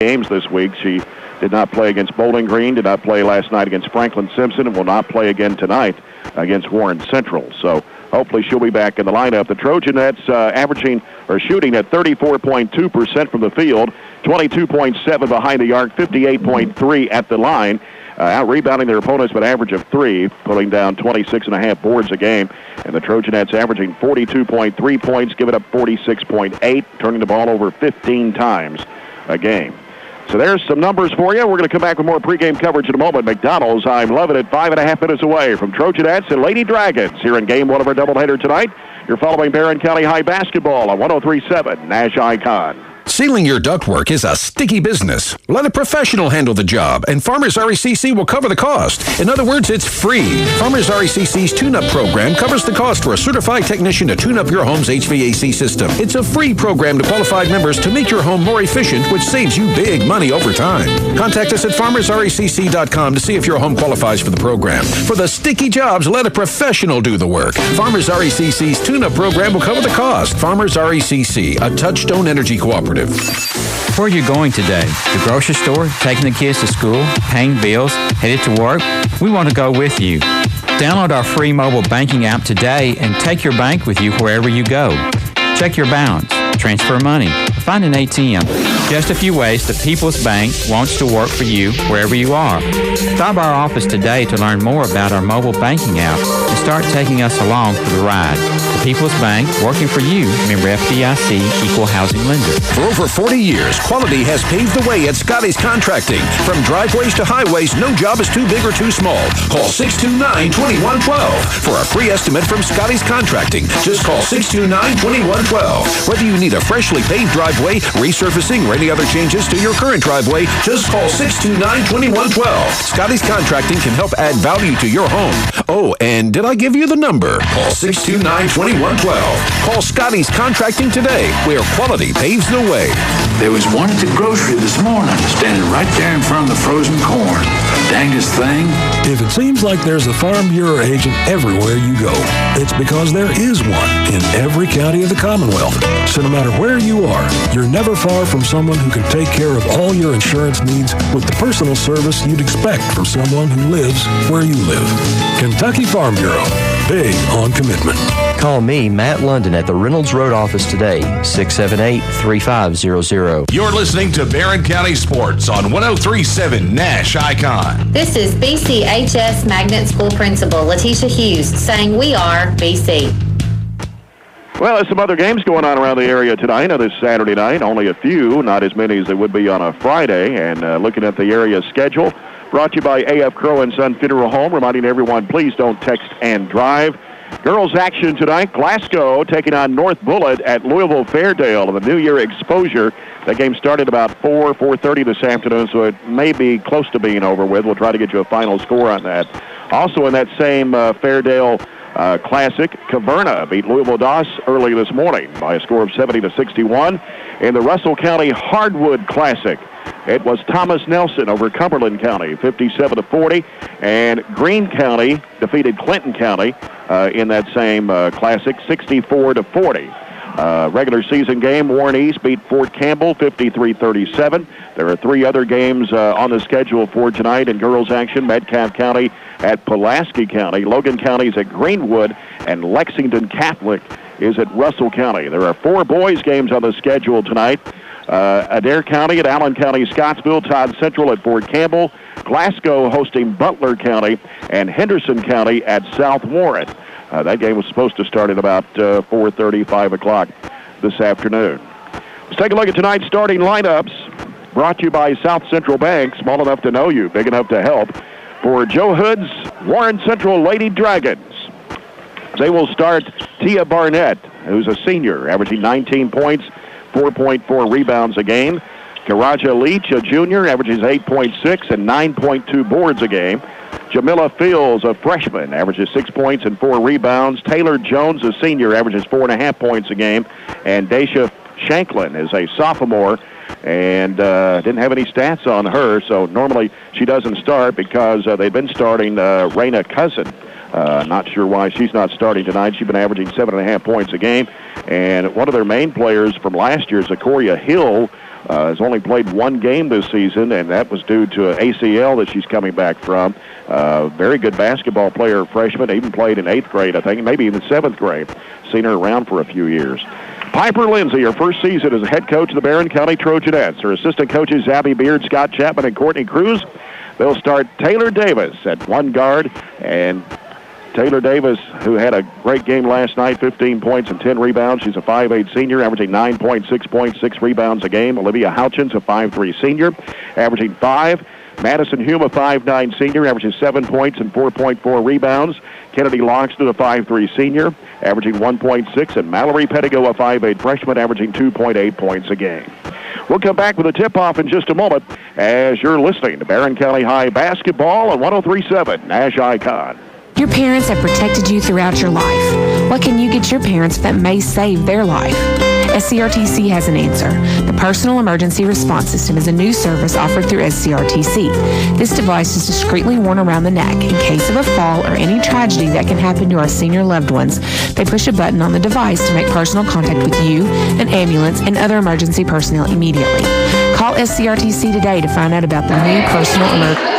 games this week. She did not play against Bowling Green, did not play last night against Franklin Simpson, and will not play again tonight against Warren Central. So hopefully she'll be back in the lineup. The Trojanettes shooting at 34.2% from the field, 22.7 behind the arc, 58.3 at the line. Out-rebounding their opponents with an average of 3, pulling down 26.5 boards a game. And the Trojanettes averaging 42.3 points, giving up 46.8, turning the ball over 15 times a game. So there's some numbers for you. We're going to come back with more pregame coverage in a moment. McDonald's, I'm loving it, 5.5 minutes away from Trojanettes and Lady Dragons here in Game 1 of our doubleheader tonight. You're following Barren County High basketball on 103.7 Nash Icon. Sealing your ductwork is a sticky business. Let a professional handle the job, and Farmers RECC will cover the cost. In other words, it's free. Farmers RECC's tune-up program covers the cost for a certified technician to tune up your home's HVAC system. It's a free program to qualified members to make your home more efficient, which saves you big money over time. Contact us at farmersrecc.com to see if your home qualifies for the program. For the sticky jobs, let a professional do the work. Farmers RECC's tune-up program will cover the cost. Farmers RECC, a Touchstone Energy Cooperative. Where are you going today? The grocery store, taking the kids to school, paying bills, headed to work? We want to go with you. Download our free mobile banking app today and take your bank with you wherever you go. Check your balance, transfer money, find an ATM. Just a few ways the People's Bank wants to work for you wherever you are. Stop by our office today to learn more about our mobile banking app and start taking us along for the ride. The People's Bank, working for you, member FDIC, equal housing lender. For over 40 years, quality has paved the way at Scotty's Contracting. From driveways to highways, no job is too big or too small. Call 629-2112 for a free estimate from Scotty's Contracting. Just call 629-2112. Whether you need a freshly paved driveway, resurfacing, or any other changes to your current driveway, just call 629-2112. Scotty's Contracting can help add value to your home. Oh, and did I give you the number? Call 629-2112. Call Scotty's Contracting today, where quality paves the way. There was one at the grocery this morning, standing right there in front of the frozen corn. Dangest thing. If it seems like there's a Farm Bureau agent everywhere you go, it's because there is one in every county of the Commonwealth. So no matter where you are, you're never far from someone who can take care of all your insurance needs with the personal service you'd expect from someone who lives where you live. Kentucky Farm Bureau. Big on commitment. Call me, Matt London, at the Reynolds Road office today, 678-3500. You're listening to Barren County Sports on 103.7 Nash Icon. This is BCHS Magnet School Principal Letitia Hughes saying we are BC. Well, there's some other games going on around the area tonight. This Saturday night, only a few, not as many as they would be on a Friday. And looking at the area schedule, brought to you by A.F. Crow and Son Funeral Home, reminding everyone, please don't text and drive. Girls action tonight, Glasgow taking on North Bullitt at Louisville Fairdale in the New Year exposure. That game started about 4:30 this afternoon, so it may be close to being over with. We'll try to get you a final score on that. Also in that same Fairdale Classic, Caverna beat Louisville Doss early this morning by a score of 70-61. In the Russell County Hardwood Classic, it was Thomas Nelson over Cumberland County, 57-40, and Greene County defeated Clinton County in that same Classic, 64-40. Regular season game, Warren East beat Fort Campbell 53-37. There are three other games on the schedule for tonight in girls action. Metcalfe County at Pulaski County, Logan County's at Greenwood, and Lexington Catholic is at Russell County. There are four boys games on the schedule tonight. Adair County at Allen County, Scottsville, Todd Central at Fort Campbell, Glasgow hosting Butler County, and Henderson County at South Warren. That game was supposed to start at about 4:30, 5 o'clock this afternoon. Let's take a look at tonight's starting lineups, brought to you by South Central Bank, small enough to know you, big enough to help. For Joe Hood's Warren Central Lady Dragons, they will start Tia Barnett, who's a senior, averaging 19 points, 4.4 rebounds a game. Karaja Leach, a junior, averages 8.6 and 9.2 boards a game. Jamila Fields, a freshman, averages 6 points and 4 rebounds. Taylor Jones, a senior, averages 4.5 points a game. And Daisha Shanklin is a sophomore, and didn't have any stats on her, so normally she doesn't start because they've been starting Raina Cousin. Not sure why she's not starting tonight. She's been averaging 7.5 points a game. And one of their main players from last year, Zakoria Hill, has only played one game this season, and that was due to an ACL that she's coming back from. Very good basketball player, freshman, even played in 8th grade, I think, maybe even 7th grade. Seen her around for a few years. Piper Lindsay, her first season as a head coach of the Barren County Trojanettes. Her assistant coaches, Abby Beard, Scott Chapman, and Courtney Cruz. They'll start Taylor Davis at one guard, and Taylor Davis, who had a great game last night, 15 points and 10 rebounds. She's a 5'8 senior, averaging 9.6 points, 6 rebounds a game. Olivia Houchins, a 5'3 senior, averaging 5. Madison Hume, a 5'9 senior, averaging 7 points and 4.4 rebounds. Kennedy Loxton, a 5'3 senior, averaging 1.6. And Mallory Pettigo, a 5'8 freshman, averaging 2.8 points a game. We'll come back with a tip-off in just a moment as you're listening to Barren County High Basketball on 103.7 Nash Icon. Your parents have protected you throughout your life. What can you get your parents that may save their life? SCRTC has an answer. The Personal Emergency Response System is a new service offered through SCRTC. This device is discreetly worn around the neck. In case of a fall or any tragedy that can happen to our senior loved ones, they push a button on the device to make personal contact with you, an ambulance, and other emergency personnel immediately. Call SCRTC today to find out about the new Personal Emergency.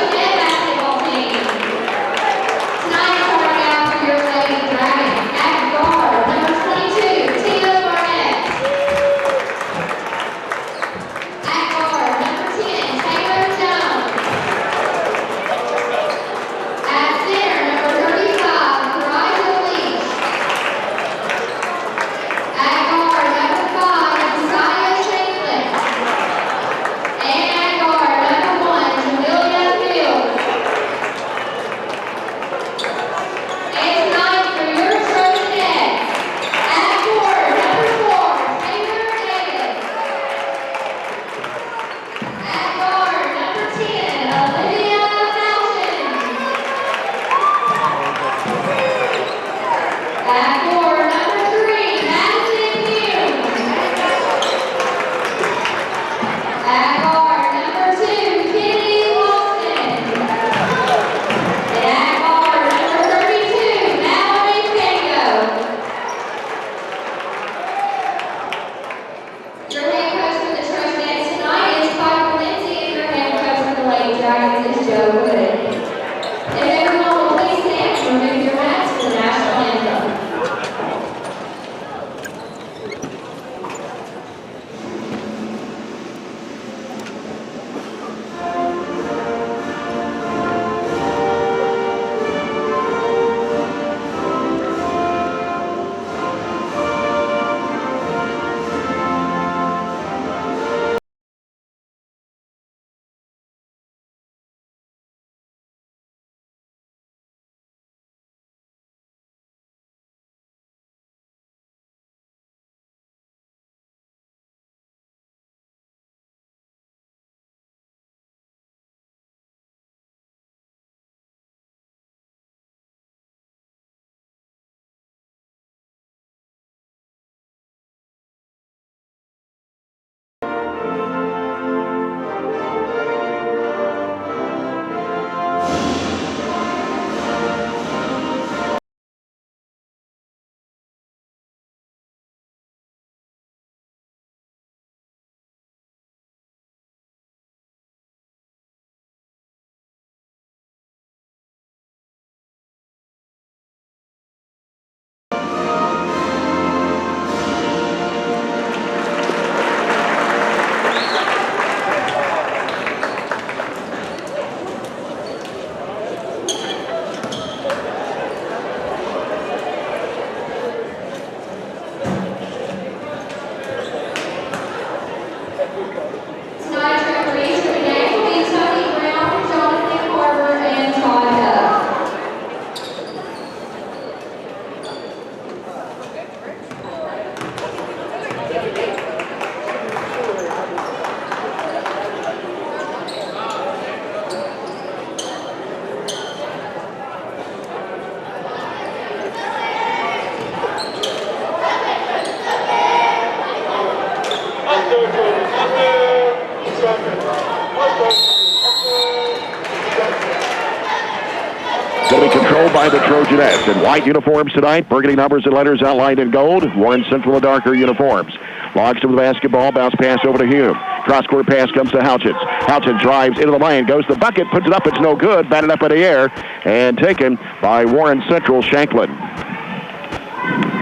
control by the Trojanettes. In white uniforms tonight, burgundy numbers and letters outlined in gold. Warren Central in darker uniforms. Logston with the basketball, bounce pass over to Hume. Cross-court pass comes to Houchins. Houchins drives into the lane, goes to the bucket, puts it up, it's no good, batted up in the air, and taken by Warren Central, Shanklin.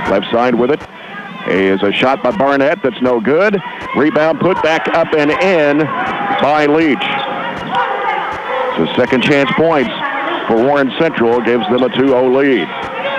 Left side with it is a shot by Barnett that's no good. Rebound put back up and in by Leach. So second chance points for Warren Central gives them a 2-0 lead.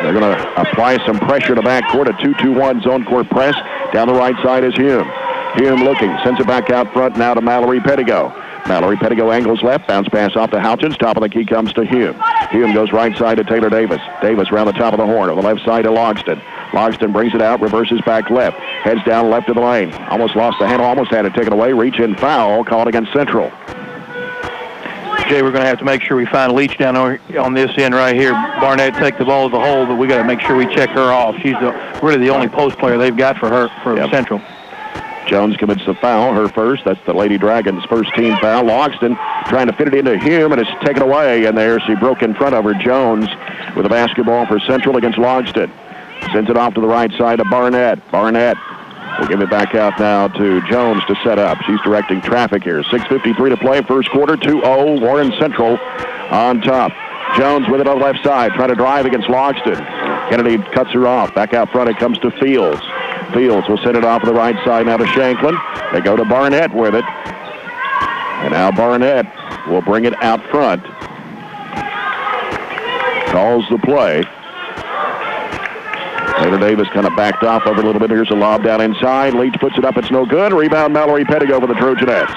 They're going to apply some pressure to backcourt, a 2-2-1 zone court press. Down the right side is Hume. Hume looking, sends it back out front now to Mallory Pettigo. Mallory Pettigo angles left, bounce pass off to Houchins. Top of the key comes to Hume. Hume goes right side to Taylor Davis. Davis around the top of the horn. On the left side to Logston. Logston brings it out, reverses back left. Heads down left of the lane. Almost lost the handle, almost had it taken away. Reach in foul, called against Central. Jay, we're going to have to make sure we find Leach down on this end right here. Barnett take the ball as a whole, but we got to make sure we check her off. She's really the only post player they've got for Central. Jones commits the foul, her first. That's the Lady Dragons' first team foul. Logston trying to fit it into Hume, and it's taken away. And there she broke in front of her. Jones with a basketball for Central against Logston. Sends it off to the right side to Barnett. Barnett will give it back out now to Jones to set up. She's directing traffic here. 6:53 to play, first quarter, 2-0. Warren Central on top. Jones with it on the left side, trying to drive against Logston. Kennedy cuts her off. Back out front, it comes to Fields. Fields will send it off to the right side now to Shanklin. They go to Barnett with it. And now Barnett will bring it out front. Calls the play. Taylor Davis kind of backed off over a little bit. Here's a lob down inside. Leach puts it up. It's no good. Rebound Mallory Pettigo for the Trojanettes.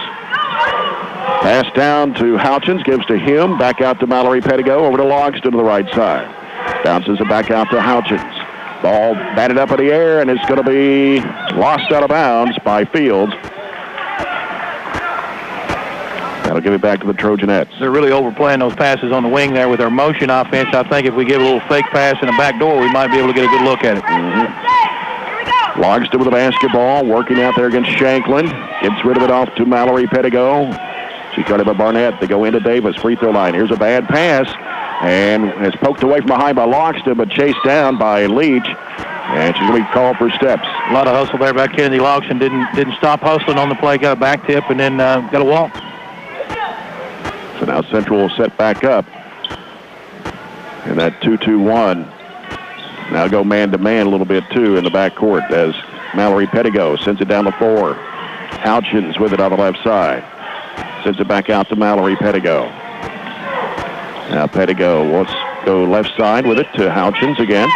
Pass down to Houchins. Gives to him. Back out to Mallory Pettigo. Over to Logston to the right side. Bounces it back out to Houchins. Ball batted up in the air, and it's going to be lost out of bounds by Fields. That'll give it back to the Trojanettes. They're really overplaying those passes on the wing there with their motion offense. I think if we give a little fake pass in the back door, we might be able to get a good look at it. Mm-hmm. Logston with the basketball, working out there against Shanklin. Gets rid of it off to Mallory Pettigo. She's guarded by Barnett. They go into Davis, free throw line. Here's a bad pass, and it's poked away from behind by Logston, but chased down by Leach. And she's going to be called for steps. A lot of hustle there by Kennedy Logston. Didn't stop hustling on the play, got a back tip, and then got a walk. So now Central will set back up. And that 2-2-1. Now go man-to-man a little bit, too, in the backcourt as Mallory Pettigo sends it down the floor. Houchins with it on the left side. Sends it back out to Mallory Pettigo. Now Pettigo wants to go left side with it to Houchins again.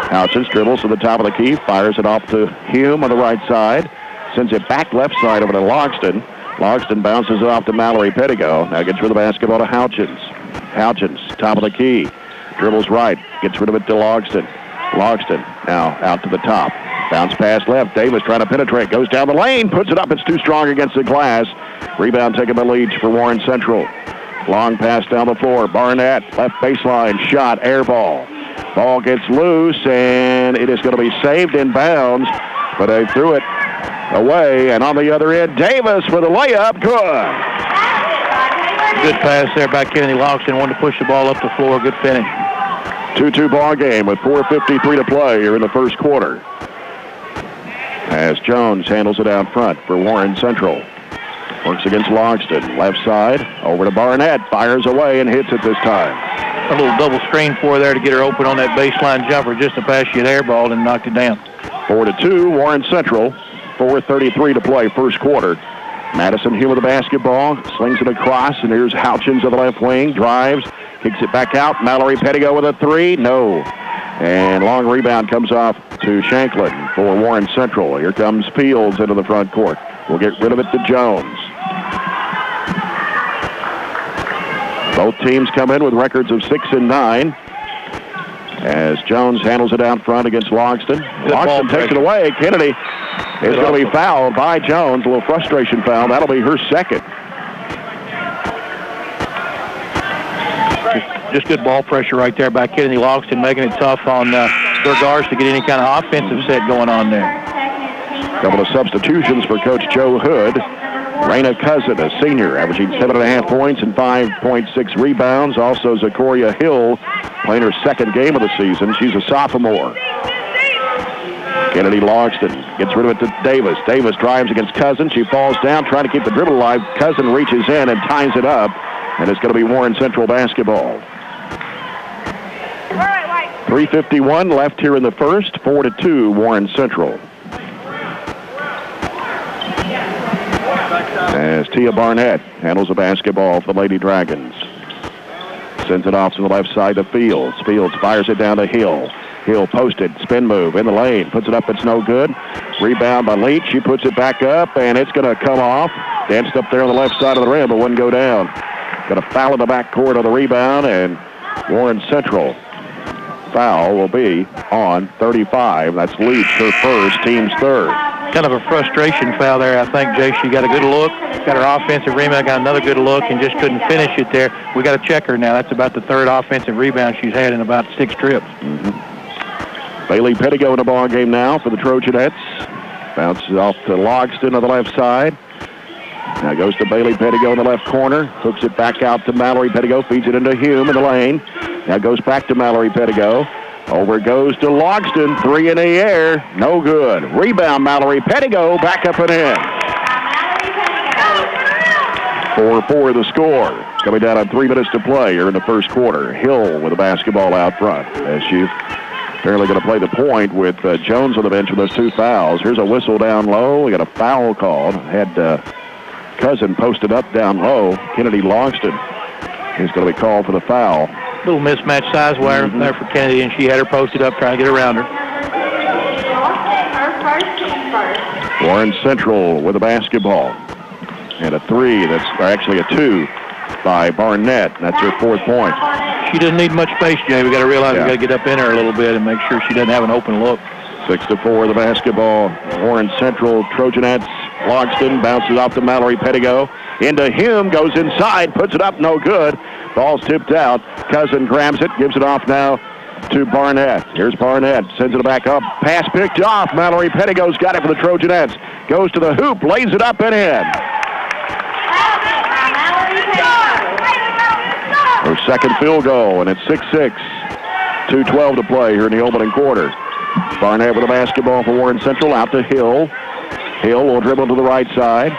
Houchins dribbles to the top of the key, fires it off to Hume on the right side. Sends it back left side over to Logston. Logston bounces it off to Mallory Pettigo. Now gets rid of the basketball to Houchins. Houchins, top of the key. Dribbles right. Gets rid of it to Logston. Logston now out to the top. Bounce pass left. Davis trying to penetrate. Goes down the lane. Puts it up. It's too strong against the glass. Rebound taken by Leach for Warren Central. Long pass down the floor. Barnett, left baseline. Shot. Air ball. Ball gets loose, and it is going to be saved in bounds. But they threw it away, and on the other end, Davis for the layup. Good. Good pass there by Kennedy Logston. Wanted to push the ball up the floor. Good finish. 2-2 ball game with 4:53 to play here in the first quarter. As Jones handles it out front for Warren Central. Works against Logston. Left side, over to Barnett. Fires away and hits it this time. A little double screen for her there to get her open on that baseline jumper just to pass you the air ball and knocked it down. 4-2, Warren Central. 4:33 to play, first quarter. Madison here with the basketball. Slings it across, and here's Houchins on the left wing. Drives, kicks it back out. Mallory Pettigo with a three. No. And long rebound comes off to Shanklin for Warren Central. Here comes Fields into the front court. We'll get rid of it to Jones. Both teams come in with records of 6 and 9. As Jones handles it out front against Logston. Logston takes it away. Kennedy is going to be fouled by Jones. A little frustration foul. That'll be her second. Just good ball pressure right there by Kennedy Logston, making it tough on their guards to get any kind of offensive set going on there. A couple of substitutions for Coach Joe Hood. Raina Cousin, a senior, averaging 7.5 points and 5.6 rebounds. Also, Zakoria Hill playing her second game of the season. She's a sophomore. Kennedy Logston gets rid of it to Davis. Davis drives against Cousin. She falls down, trying to keep the dribble alive. Cousin reaches in and ties it up, and it's going to be Warren Central basketball. 3:51 left here in the first. 4-2, Warren Central. As Tia Barnett handles the basketball for the Lady Dragons. Sends it off to the left side to Fields. Fields fires it down to Hill. Hill posted, spin move in the lane. Puts it up, it's no good. Rebound by Leach. She puts it back up, and it's going to come off. Danced up there on the left side of the rim, but wouldn't go down. Going to foul in the backcourt on the rebound, and Warren Central foul will be on 35. That's Leach, her first, team's third. Kind of a frustration foul there, I think, Jay. She got a good look, got her offensive rebound, got another good look, and just couldn't finish it there. We got to check her now. That's about the third offensive rebound she's had in about 6 trips. Bailey Pettigo in the ball game now for the Trojanettes. Bounces off to Logston on the left side. Now goes to Bailey Pettigo in the left corner. Hooks it back out to Mallory Pettigo. Feeds it into Hume in the lane. Now goes back to Mallory Pettigo. Over it goes to Logston. 3 in the air. No good. Rebound Mallory Pettigo. Back up and in. 4-4 the score. Coming down on 3 minutes to play here in the first quarter. Hill with the basketball out front. As she apparently going to play the point with Jones on the bench with those 2 fouls. Here's a whistle down low. We got a foul called. Had Cousin posted up down low. Kennedy Logston is going to be called for the foul. Little mismatch size-wise there for Kennedy, and she had her posted up trying to get around her. Warren Central with the basketball. And a 3, or actually a 2 by Barnett. That's her 4th point. She doesn't need much space, Jay. We got to realize we got to get up in her a little bit and make sure she doesn't have an open look. 6-4 the basketball. Warren Central, Trojanettes. Logston bounces off to Mallory Pettigo. Into Hume, goes inside, puts it up, no good. Ball's tipped out. Cousin grabs it, gives it off now to Barnett. Here's Barnett, sends it back up. Pass picked off. Mallory Pettigo's got it for the Trojanettes. Goes to the hoop, lays it up and in. Her second field goal, and it's 6-6. 2:12 to play here in the opening quarter. Barnett with the basketball for Warren Central, out to Hill. Hill will dribble to the right side.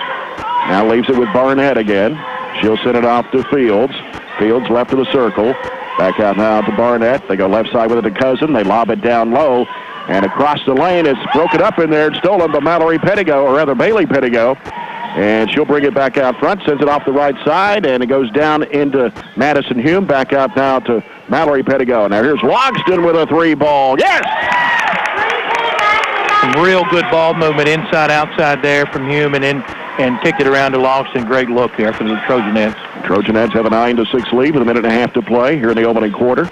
Now leaves it with Barnett again. She'll send it off to Fields. Fields left of the circle. Back out now to Barnett. They go left side with it to Cousin. They lob it down low. And across the lane, it's broken up in there and stolen by Mallory Pettigo, or rather Bailey Pettigo. And she'll bring it back out front, sends it off the right side, and it goes down into Madison Hume. Back out now to Mallory Pettigo. Now here's Logston with a 3 ball. Yes! Some real good ball movement inside, outside there from Hume, and kicked it around to Logston. Great look there for the Trojanettes. Trojanettes have a 9-6 lead with a minute and a half to play here in the opening quarter.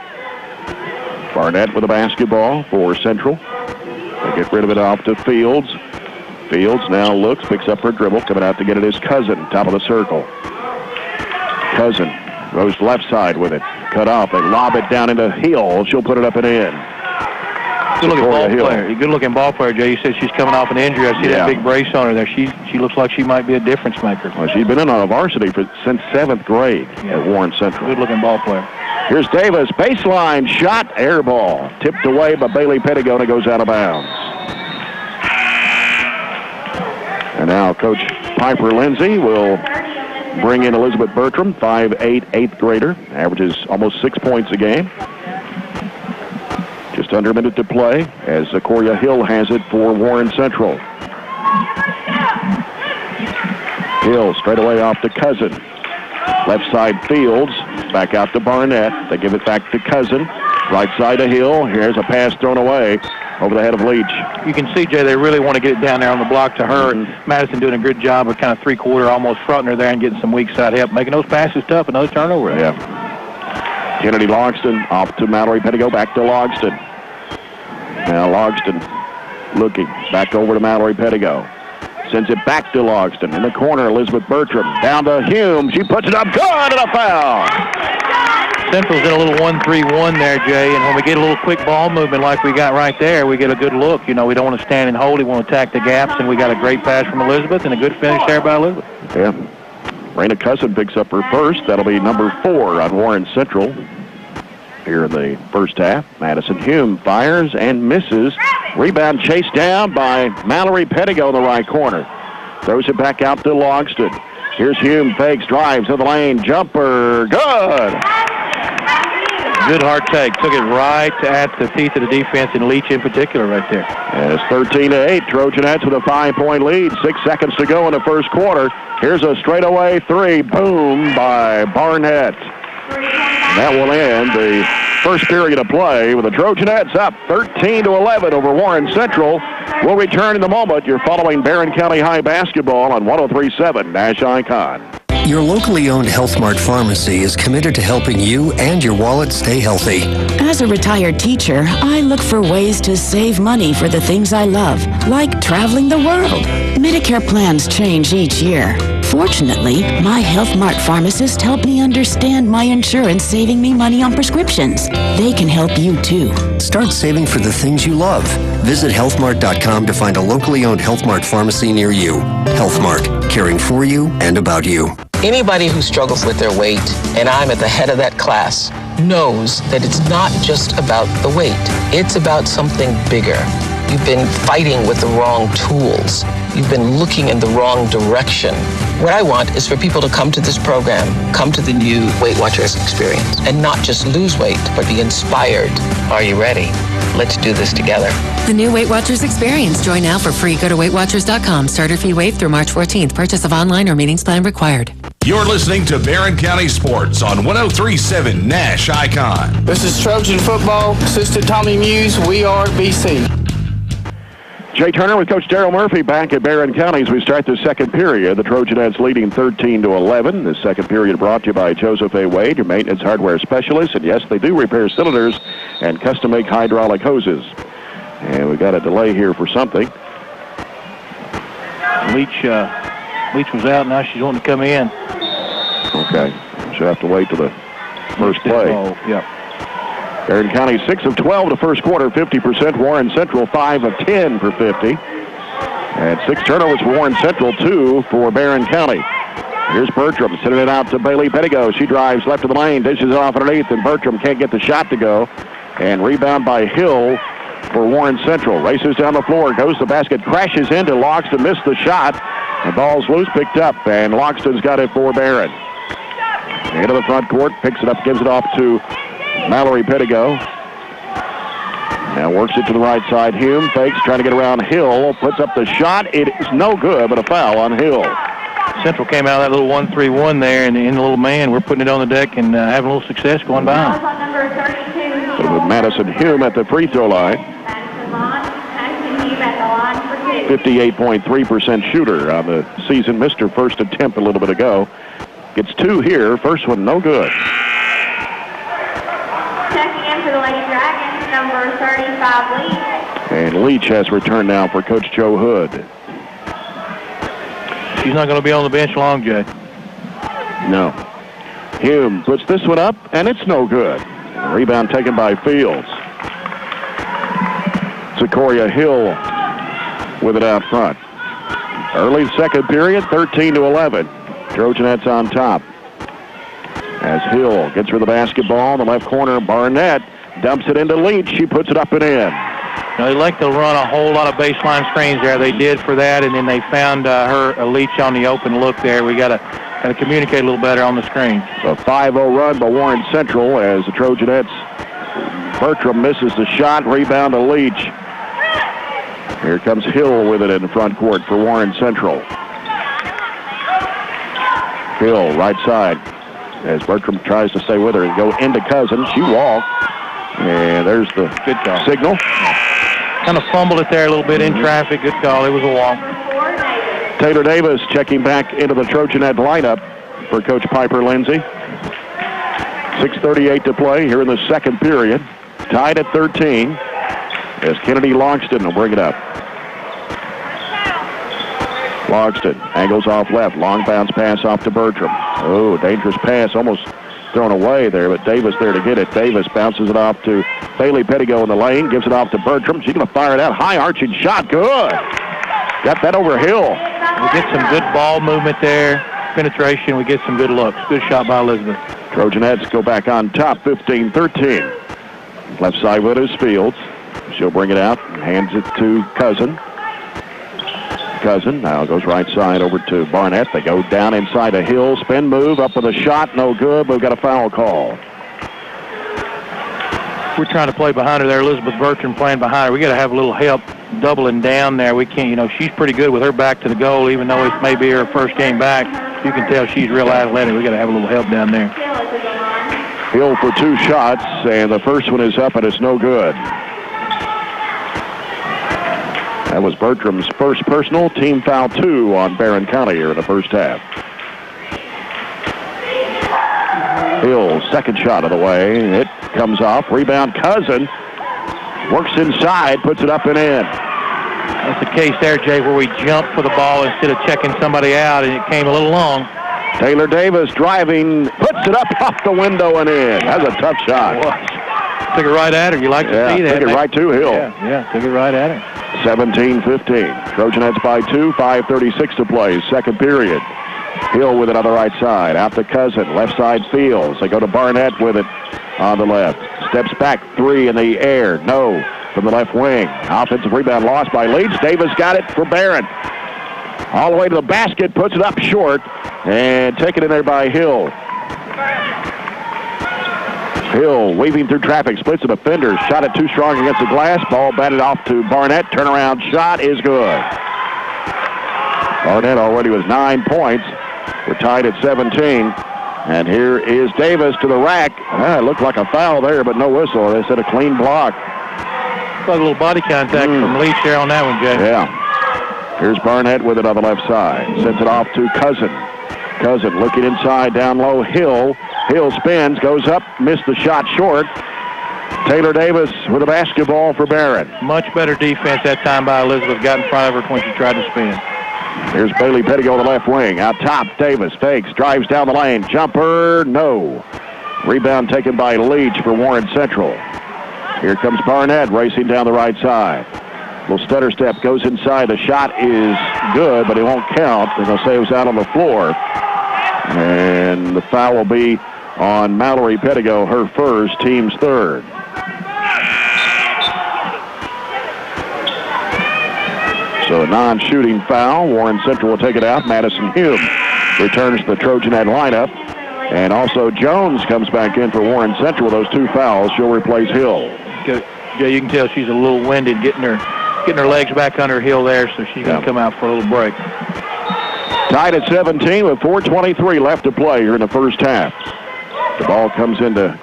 Barnett with the basketball for Central. They get rid of it off to Fields. Fields now looks, picks up her dribble, coming out to get it is Cousin, top of the circle. Cousin goes left side with it, cut off. They lob it down into Hill. She'll put it up and in. Good-looking ball player. Good-looking ball player, Jay. You said she's coming off an injury. I see that big brace on her there. She looks like she might be a difference maker. Well, she's been in on a varsity since 7th grade at Warren Central. Good-looking ball player. Here's Davis. Baseline shot, air ball. Tipped away by Bailey Pettigo, and it goes out of bounds. And now Coach Piper Lindsay will bring in Elizabeth Bertram, 5'8", 8th grader. Averages almost 6 points a game. Just under a minute to play as Coria Hill has it for Warren Central. Hill straight away off to Cousin. Left side Fields. Back out to Barnett. They give it back to Cousin. Right side to Hill. Here's a pass thrown away over the head of Leach. You can see, Jay, they really want to get it down there on the block to her. And Madison doing a good job of kind of 3-quarter, almost fronting her there and getting some weak side help, making those passes tough. Another turnover. Yeah. Kennedy Logston off to Mallory Pettigo, back to Logston. Now Logston looking back over to Mallory Pettigo. Sends it back to Logston. In the corner, Elizabeth Bertram. Down to Hume. She puts it up good and a foul. Central's in a little 1-3-1 there, Jay, and when we get a little quick ball movement like we got right there, we get a good look. You know, we don't want to stand and hold. We want to attack the gaps, and we got a great pass from Elizabeth and a good finish there by Elizabeth. Yeah. Raina Cousin picks up her first. That'll be number 4 on Warren Central. here in the first half. Madison Hume fires and misses. Rebound chased down by Mallory Pettigo in the right corner. Throws it back out to Logston. Here's Hume, fakes, drives to the lane, jumper, good! Good hard take. Took it right at the teeth of the defense, and Leach in particular right there. And it's 13-8. Trojanettes with a 5-point lead. 6 seconds to go in the first quarter. Here's a straightaway three. Boom by Barnett. That will end the first period of play with the Trojanettes up 13-11 over Warren Central. We'll return in a moment. You're following Barren County High basketball on 103.7 Nash Icon. Your locally owned Health Mart pharmacy is committed to helping you and your wallet stay healthy. As a retired teacher, I look for ways to save money for the things I love, like traveling the world. Medicare plans change each year. Fortunately, my Health Mart pharmacist helped me understand my insurance saving me money on prescriptions. They can help you too. Start saving for the things you love. Visit healthmart.com to find a locally owned Health Mart pharmacy near you. Health Mart, caring for you and about you. Anybody who struggles with their weight, and I'm at the head of that class, knows that it's not just about the weight. It's about something bigger. You've been fighting with the wrong tools. You've been looking in the wrong direction. What I want is for people to come to this program, come to the new Weight Watchers experience, and not just lose weight, but be inspired. Are you ready? Let's do this together. The new Weight Watchers experience. Join now for free. Go to WeightWatchers.com. Starter fee waived through March 14th. Purchase of online or meetings plan required. You're listening to Barren County Sports on 103.7 Nash Icon. This is Trojan football. Assistant Tommy Muse. We are BC. Jay Turner with Coach Darrell Murphy back at Barren County as we start the second period. The Trojanettes leading 13-11. The second period brought to you by Joseph A. Wade, your maintenance hardware specialist. And yes, they do repair cylinders and custom-make hydraulic hoses. And we've got a delay here for something. Leach was out. Now she's wanting to come in. Okay. She'll have to wait till the first play. Yep. Barren County 6 of 12 the first quarter, 50%. Warren Central 5 of 10 for 50. And 6 turnovers for Warren Central, 2 for Barren County. Here's Bertram sending it out to Bailey Pettigo. She drives left of the lane, dishes it off underneath, and Bertram can't get the shot to go. And rebound by Hill for Warren Central. Races down the floor, goes to the basket, crashes into Logston, missed the shot. The ball's loose, picked up, and Logston's got it for Barren. Into the front court, picks it up, gives it off to Mallory Pettigo. Now works it to the right side. Hume fakes, trying to get around Hill. Puts up the shot. It is no good, but a foul on Hill. Central came out of that little 1-3-1 there, and in the little man, we're putting it on the deck and having a little success going by. So with Madison Hume at the free throw line. 58.3% shooter on the season. Missed her first attempt a little bit ago. Gets 2 here. First one, no good. Checking in for the Lady Dragons, number 35, Leach. And Leach has returned now for Coach Joe Hood. She's not going to be on the bench long, Jay. No. Hume puts this one up, and it's no good. Rebound taken by Fields. Sequoia Hill with it out front. Early second period, 13-11. Trojanettes on top. As Hill gets her the basketball in the left corner, Barnett dumps it into Leach. She puts it up and in. Now, they like to run a whole lot of baseline screens there. They did for that, and then they found her Leach on the open look there. We got to communicate a little better on the screen. So a 5-0 run by Warren Central as the Trojanettes. Bertram misses the shot. Rebound to Leach. Here comes Hill with it in the front court for Warren Central. Hill, right side. As Bertram tries to stay with her and go into Cousins. She walked. And there's the good call. Signal. Kind of fumbled it there a little bit in traffic. Good call. It was a walk. Taylor Davis checking back into the Trojanet lineup for Coach Piper Lindsay. 6:38 to play here in the second period. Tied at 13 as Kennedy Logston will bring it up. Logston angles off left. Long bounce pass off to Bertram. Oh, dangerous pass. Almost thrown away there, but Davis there to get it. Davis bounces it off to Bailey Pettigo in the lane. Gives it off to Bertram. She's going to fire it out. High arching shot. Good. Got that over Hill. We get some good ball movement there. Penetration. We get some good looks. Good shot by Elizabeth. Trojanettes go back on top, 15-13. Left side with is Fields. She'll bring it out and hands it to Cousin. Cousin now goes right side over to Barnett. They go down inside a Hill. Spin move, up with a shot, no good. We've got a foul call. We're trying to play behind her there. Elizabeth Bertram playing behind her. We got to have a little help doubling down there. We can't, she's pretty good with her back to the goal, even though it may be her first game back. You can tell she's real athletic. We got to have a little help down there. Hill for 2 shots, and the first one is up, and it's no good. That was Bertram's first personal, team foul 2 on Barren County here in the first half. Hill, second shot of the way. It comes off. Rebound, Cousin. Works inside, puts it up and in. That's the case there, Jay, where we jumped for the ball instead of checking somebody out, and it came a little long. Taylor Davis driving, puts it up off the window and in. That's a tough shot. Took it right at her. You like to see that. Took it right to Hill. Yeah, took it right at her. 17-15. Trojanettes by 2, 5:36 to play, second period. Hill with it on the right side. Out to Cousin. Left side Fields. They go to Barnett with it on the left. Steps back, 3 in the air. No. From the left wing. Offensive rebound lost by Leach. Davis got it for Barren. All the way to the basket. Puts it up short. And taken in there by Hill. Hill weaving through traffic. Splits the defenders. Shot it too strong against the glass. Ball batted off to Barnett. Turnaround shot is good. Barnett already with 9 points. We're tied at 17. And here is Davis to the rack. It looked like a foul there, but no whistle. They said a clean block. Like a little body contact from Leach there on that one, Jay. Yeah. Here's Barnett with it on the left side. Sends it off to Cousin. Cousin looking inside, down low. Hill. Hill spins, goes up, missed the shot short. Taylor Davis with a basketball for Barren. Much better defense that time by Elizabeth. Got in front of her when she tried to spin. Here's Bailey Pettigo on the left wing. Out top, Davis fakes, drives down the lane. Jumper, no. Rebound taken by Leach for Warren Central. Here comes Barnett racing down the right side. Little stutter step, goes inside. The shot is good, but it won't count. They're going to say it was out on the floor. And the foul will be on Mallory Pettigo, her first, team's third. So a non-shooting foul. Warren Central will take it out. Madison Hume returns to the Trojanet lineup. And also Jones comes back in for Warren Central with those 2 fouls. She'll replace Hill. Yeah, you can tell she's a little winded, getting her legs back under Hill there, so she's going to come out for a little break. Tied at 17 with 4:23 left to play here in the first half. The ball comes into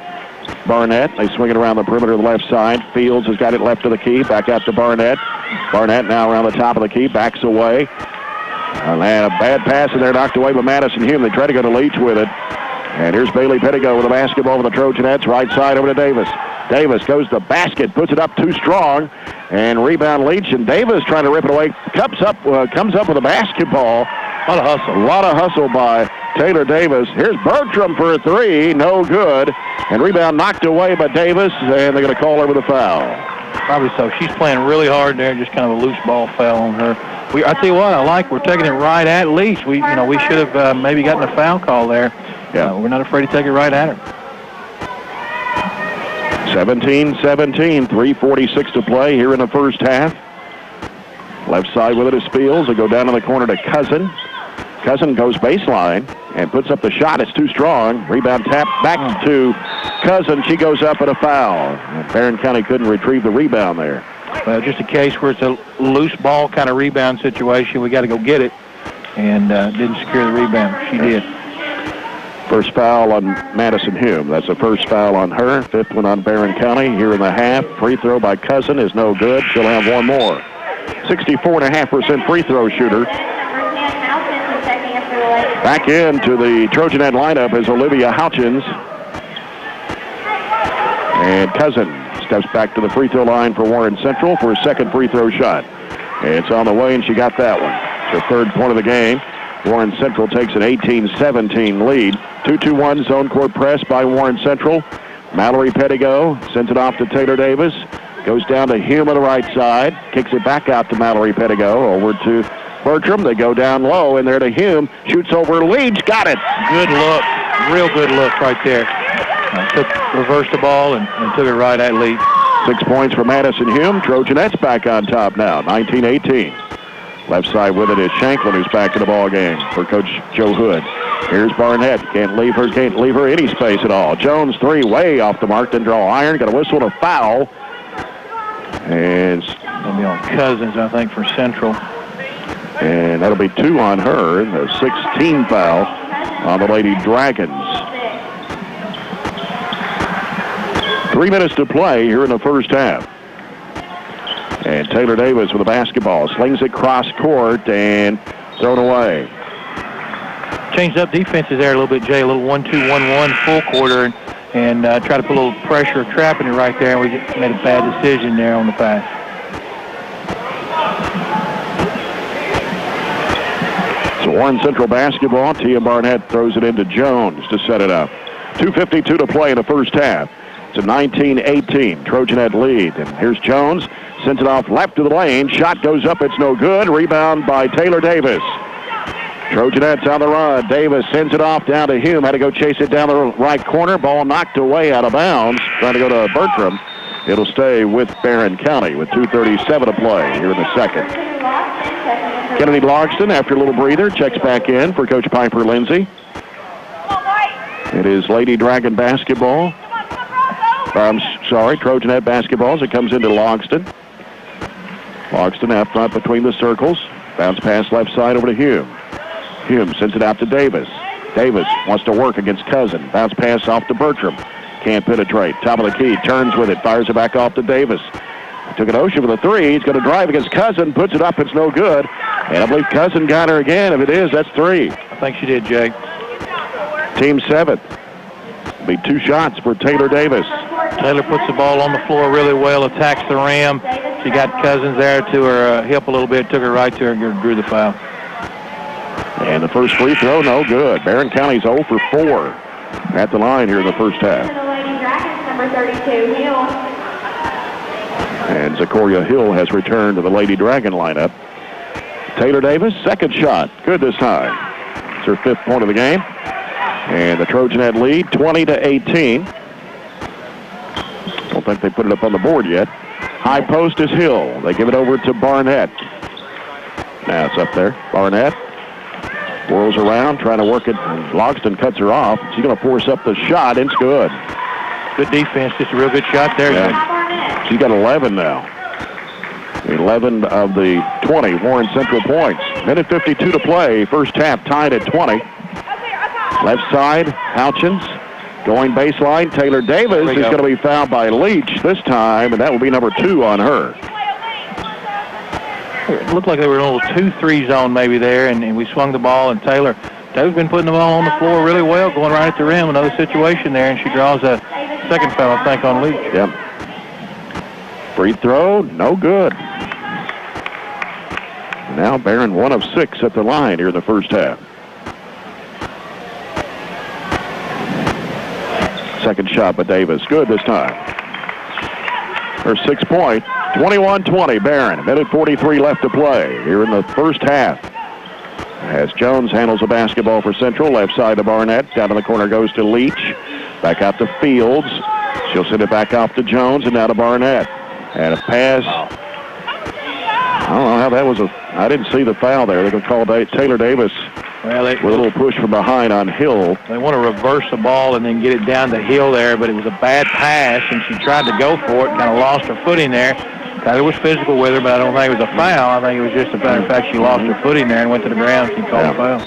Barnett. They swing it around the perimeter of the left side. Fields has got it left of the key. Back out to Barnett. Barnett now around the top of the key. Backs away. And a bad pass in there, knocked away by Madison Hume. They try to go to Leach with it. And here's Bailey Pettigo with a basketball for the Trojanettes. Right side over to Davis. Davis goes to the basket, puts it up too strong. And rebound Leach. And Davis trying to rip it away. Comes up with a basketball. A lot of hustle. A lot of hustle by Taylor Davis. Here's Bertram for a 3. No good. And rebound knocked away by Davis. And they're going to call over the foul. Probably so. She's playing really hard there. Just kind of a loose ball fell on her. I tell you what, we're taking it right at Leach. We should have maybe gotten a foul call there. Yeah. We're not afraid to take it right at her. 17-17, 3:46 to play here in the first half. Left side with it is Fields. They go down in the corner to Cousin. Cousin goes baseline and puts up the shot. It's too strong. Rebound tap back to Cousin. She goes up at a foul. Barren County couldn't retrieve the rebound there. Well, just a case where it's a loose ball kind of rebound situation. We got to go get it. And didn't secure the rebound. She did. First foul on Madison Hume. That's the first foul on her. 5th one on Barren County here in the half. Free throw by Cousin is no good. She'll have one more. 64.5% free throw shooter. Back into the Trojanet lineup is Olivia Houchins. And Cousin steps back to the free throw line for Warren Central for a second free throw shot. It's on the way, and she got that one. It's her third point of the game. Warren Central takes an 18-17 lead. 2-2-1 zone court press by Warren Central. Mallory Pettigo sends it off to Taylor Davis. Goes down to Hume on the right side. Kicks it back out to Mallory Pettigo. Over to Bertram. They go down low, and there to Hume. Shoots over Leach. Got it. Good look. real good look right there. Reversed the ball and took it right at Leach. 6 points for Madison Hume. Trojanettes back on top now, 19-18. Left side with it is Shanklin, who's back in the ball game for Coach Joe Hood. Here's Barnett. Can't leave her any space at all. Jones, three, way off the mark, then draw iron. Got a whistle and a foul. And it'll be on Cousins, I think, for Central. And that'll be 2 on her. The 16 foul on the Lady Dragons. 3 minutes to play here in the first half. And Taylor Davis with the basketball. Slings it cross court and thrown away. Changed up defenses there a little bit, Jay. A little 1-2-1-1 full quarter and try to put a little pressure, trapping it right there. And we made a bad decision there on the pass. So Warren Central basketball. Tia Barnett throws it into Jones to set it up. 2:52 to play in the first half. It's a 19-18 Trojanet lead. And here's Jones. Sends it off left to the lane. Shot goes up. It's no good. Rebound by Taylor Davis. Trojanettes on the run. Davis sends it off down to Hume. Had to go chase it down the right corner. Ball knocked away out of bounds. Trying to go to Bertram. It'll stay with Barren County with 2:37 to play here in the second. Kennedy Logston, after a little breather, checks back in for Coach Piper Lindsay. It is Lady Dragon basketball. I'm sorry, Trojanet basketball as it comes into Logston. Logston out front between the circles. Bounce pass left side over to Hume. Hume sends it out to Davis. Davis wants to work against Cousin. Bounce pass off to Bertram. Can't penetrate. Top of the key. Turns with it. Fires it back off to Davis. Took an Ocean with a three. He's going to drive against Cousin. Puts it up. It's no good. And I believe Cousin got her again. If it is, that's 3. I think she did, Jay. Team 7th. Be 2 shots for Taylor Davis. Taylor puts the ball on the floor really well, attacks the rim. She got Cousins there to her hip a little bit, took her right to her and drew the foul. And the first free throw, no good. Barren County's 0 for 4 at the line here in the first half. Number 32, Hill. And Zakoria Hill has returned to the Lady Dragon lineup. Taylor Davis, second shot. Good this time. It's her 5th point of the game. And the Trojanet lead, 20-18. Don't think they put it up on the board yet. High post is Hill. They give it over to Barnett. Now it's up there. Barnett whirls around, trying to work it. And Logston cuts her off. She's going to force up the shot. It's good. Good defense. Just a real good shot there. Yeah. She's got 11 now. 11 of the 20 Warren Central points. Minute 52 to play. First half tied at 20. Left side, Houchins. Going baseline, Taylor Davis is going to be fouled by Leach this time, and that will be number 2 on her. It looked like they were in a little 2-3 zone maybe there, and we swung the ball, and Taylor's been putting the ball on the floor really well, going right at the rim. Another situation there, and she draws a second foul, I think, on Leach. Yep. Free throw, no good. Now Barren 1 of 6 at the line here in the first half. Second shot by Davis. Good this time. Her 6 point. 21-20 Barren. Minute 43 left to play here in the first half. As Jones handles the basketball for Central. Left side to Barnett. Down in the corner goes to Leach. Back out to Fields. She'll send it back off to Jones and now to Barnett. And a pass. I don't know how that was I didn't see the foul there. They're going to call Taylor Davis. Well, with a little push from behind on Hill. They want to reverse the ball and then get it down the hill there, but it was a bad pass, and she tried to go for it, kind of lost her footing there. Tyler was physical with her, but I don't think it was a foul. I think it was just a matter of fact she lost her footing there and went to the ground. She called a foul.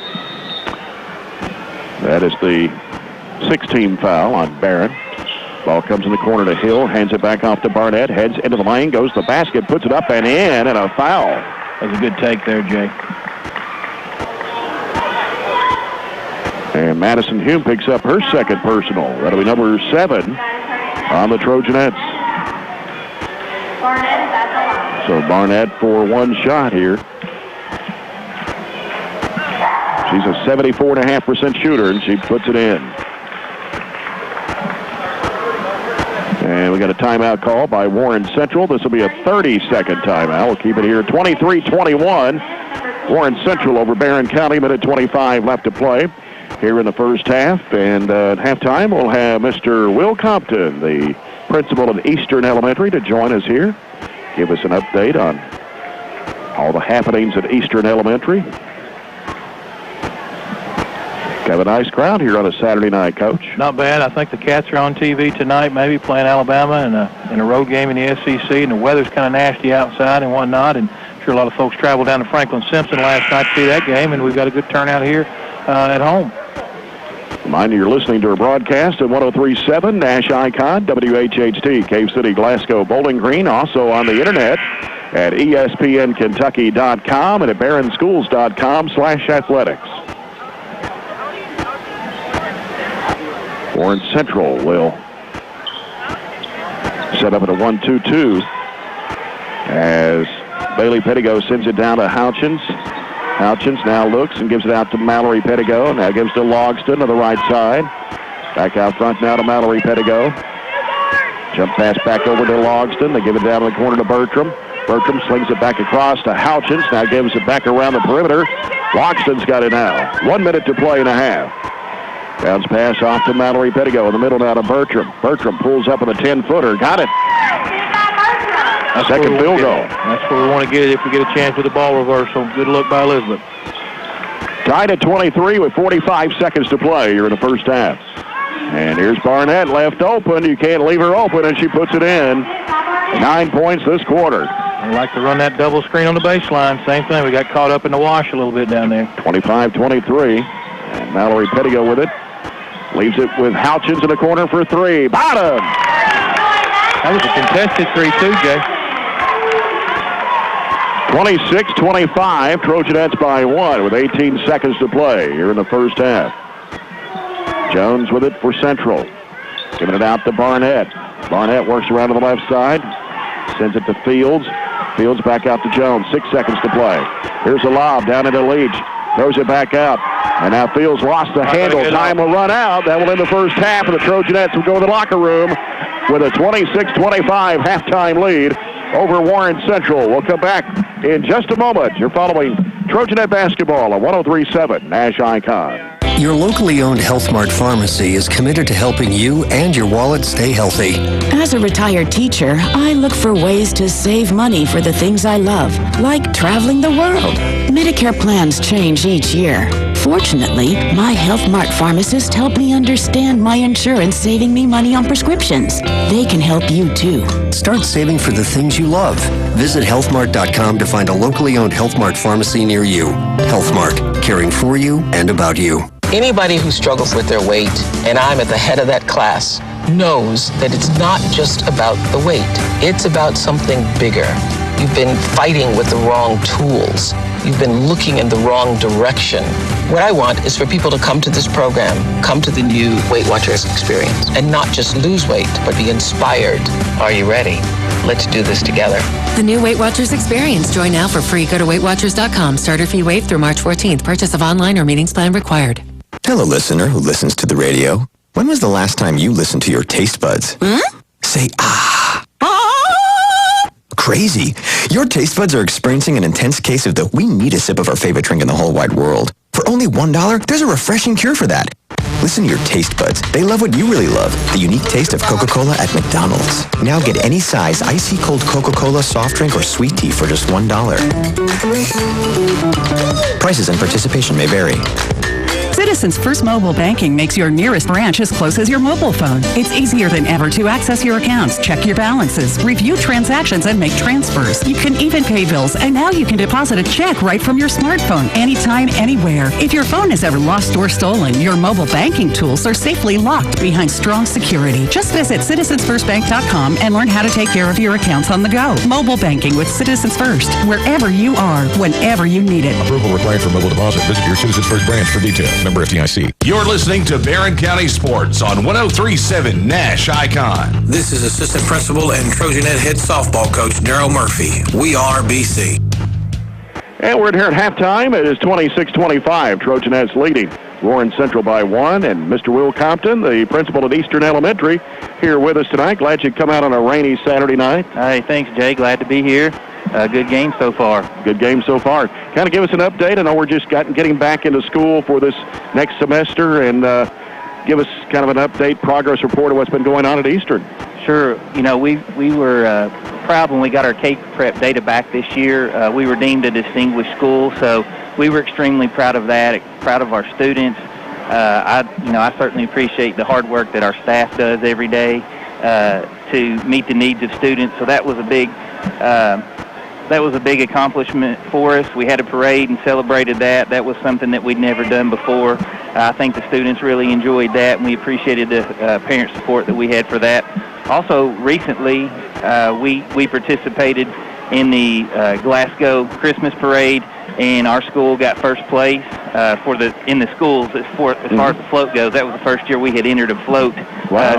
That is the 16th foul on Barren. Ball comes in the corner to Hill, hands it back off to Barnett, heads into the lane, goes to the basket, puts it up and in, and a foul. That was a good take there, Jay. And Madison Hume picks up her second personal. That'll be number 7 on the Trojanettes. So Barnett for 1 shot here. She's a 74.5% shooter, and she puts it in. And we got a timeout call by Warren Central. This will be a 30-second timeout. We'll keep it here. 23-21. Warren Central over Barren County. Minute 25 left to play. here in the first half. And at halftime, we'll have Mr. Will Compton, the principal of Eastern Elementary, to join us here. Give us an update on all the happenings at Eastern Elementary. Have a nice crowd here on a Saturday night, Coach. Not bad. I think the Cats are on TV tonight, maybe playing Alabama in a road game in the SEC, and the weather's kind of nasty outside and whatnot. And I'm sure a lot of folks traveled down to Franklin Simpson last night to see that game, and we've got a good turnout here at home. Remind you, you're listening to a broadcast at 103.7 Nash Icon, WHHT, Cave City, Glasgow, Bowling Green. Also on the internet at ESPNKentucky.com and at barronschools.com/athletics. Warren Central will set up at a 1-2-2 as Bailey Pettigo sends it down to Houchins. Houchins now looks and gives it out to Mallory Pettigo. Now gives to Logston to the right side. Back out front now to Mallory Pettigo. Jump pass back over to Logston. They give it down in the corner to Bertram. Bertram slings it back across to Houchins. Now gives it back around the perimeter. Logston's got it now. 1 minute to play and a half. Bounce pass off to Mallory Pettigo in the middle now to Bertram. Bertram pulls up with a 10-footer. Got it. Second field goal. That's where we want to get it if we get a chance with the ball reversal. Good look by Elizabeth. Tied at 23 with 45 seconds to play here in the first half. And here's Barnett left open. You can't leave her open, and she puts it in. 9 points this quarter. I like to run that double screen on the baseline. Same thing. We got caught up in the wash a little bit down there. 25-23. And Mallory Pettigo with it. Leaves it with Houchins in the corner for three. Bottom! That was a contested three, too, Jay. 26-25. Trojanettes by 1 with 18 seconds to play here in the first half. Jones with it for Central. Giving it out to Barnett. Barnett works around to the left side. Sends it to Fields. Fields back out to Jones. 6 seconds to play. Here's a lob down into Leach. Throws it back out. And now Fields lost the handle. Time will run out. That will end the first half, and the Trojanettes will go to the locker room with a 26-25 halftime lead over Warren Central. We'll come back in just a moment. You're following Trojanet basketball on 103.7 Nash Icon. Your locally owned Health Mart pharmacy is committed to helping you and your wallet stay healthy. As a retired teacher, I look for ways to save money for the things I love, like traveling the world. Medicare plans change each year. Fortunately, my Health Mart pharmacist helped me understand my insurance saving me money on prescriptions. They can help you too. Start saving for the things you love. Visit healthmart.com to find a locally owned Health Mart pharmacy near you. Health Mart, caring for you and about you. Anybody who struggles with their weight, and I'm at the head of that class, knows that it's not just about the weight. It's about something bigger. You've been fighting with the wrong tools. You've been looking in the wrong direction. What I want is for people to come to this program, come to the new Weight Watchers experience, and not just lose weight, but be inspired. Are you ready? Let's do this together. The new Weight Watchers experience. Join now for free. Go to weightwatchers.com. Starter fee waived through March 14th. Purchase of online or meetings plan required. Hello, listener who listens to the radio. When was the last time you listened to your taste buds? Say, ah. Crazy. Your taste buds are experiencing an intense case of the we need a sip of our favorite drink in the whole wide world. For only $1, there's a refreshing cure for that. Listen to your taste buds. They love what you really love. The unique taste of Coca-Cola at McDonald's. Now get any size icy cold Coca-Cola soft drink or sweet tea for just $1. Prices and participation may vary. Citizens First Mobile Banking makes your nearest branch as close as your mobile phone. It's easier than ever to access your accounts, check your balances, review transactions, and make transfers. You can even pay bills, and now you can deposit a check right from your smartphone, anytime, anywhere. If your phone is ever lost or stolen, your mobile banking tools are safely locked behind strong security. Just visit citizensfirstbank.com and learn how to take care of your accounts on the go. Mobile banking with Citizens First, wherever you are, whenever you need it. Approval required for mobile deposit. Visit your Citizens First branch for details. Member FDIC. You're listening to Barren County Sports on 103.7 Nash Icon. This is Assistant Principal and Trojanet Head Softball Coach Daryl Murphy. We are BC. And we're here at halftime. It is 26-25. Trojanettes leading Warren Central by 1. And Mr. Will Compton, the principal at Eastern Elementary, here with us tonight. Glad you come out on a rainy Saturday night. Hey, thanks, Jay. Glad to be here. a good game so far. Good game so far. Kind of give us an update. I know we're just getting back into school for this next semester, and give us kind of an update, progress report of what's been going on at Eastern. Sure. You know, we were proud when we got our K-Prep data back this year. We were deemed a distinguished school, so we were extremely proud of that, proud of our students. I certainly appreciate the hard work that our staff does every day to meet the needs of students. So that was a big accomplishment for us. We had a parade and celebrated that. That was something that we'd never done before. I think the students really enjoyed that, and we appreciated the parent support that we had for that. Also, recently, we participated in the Glasgow Christmas Parade, and our school got first place in the schools as far as the float goes. That was the first year we had entered a float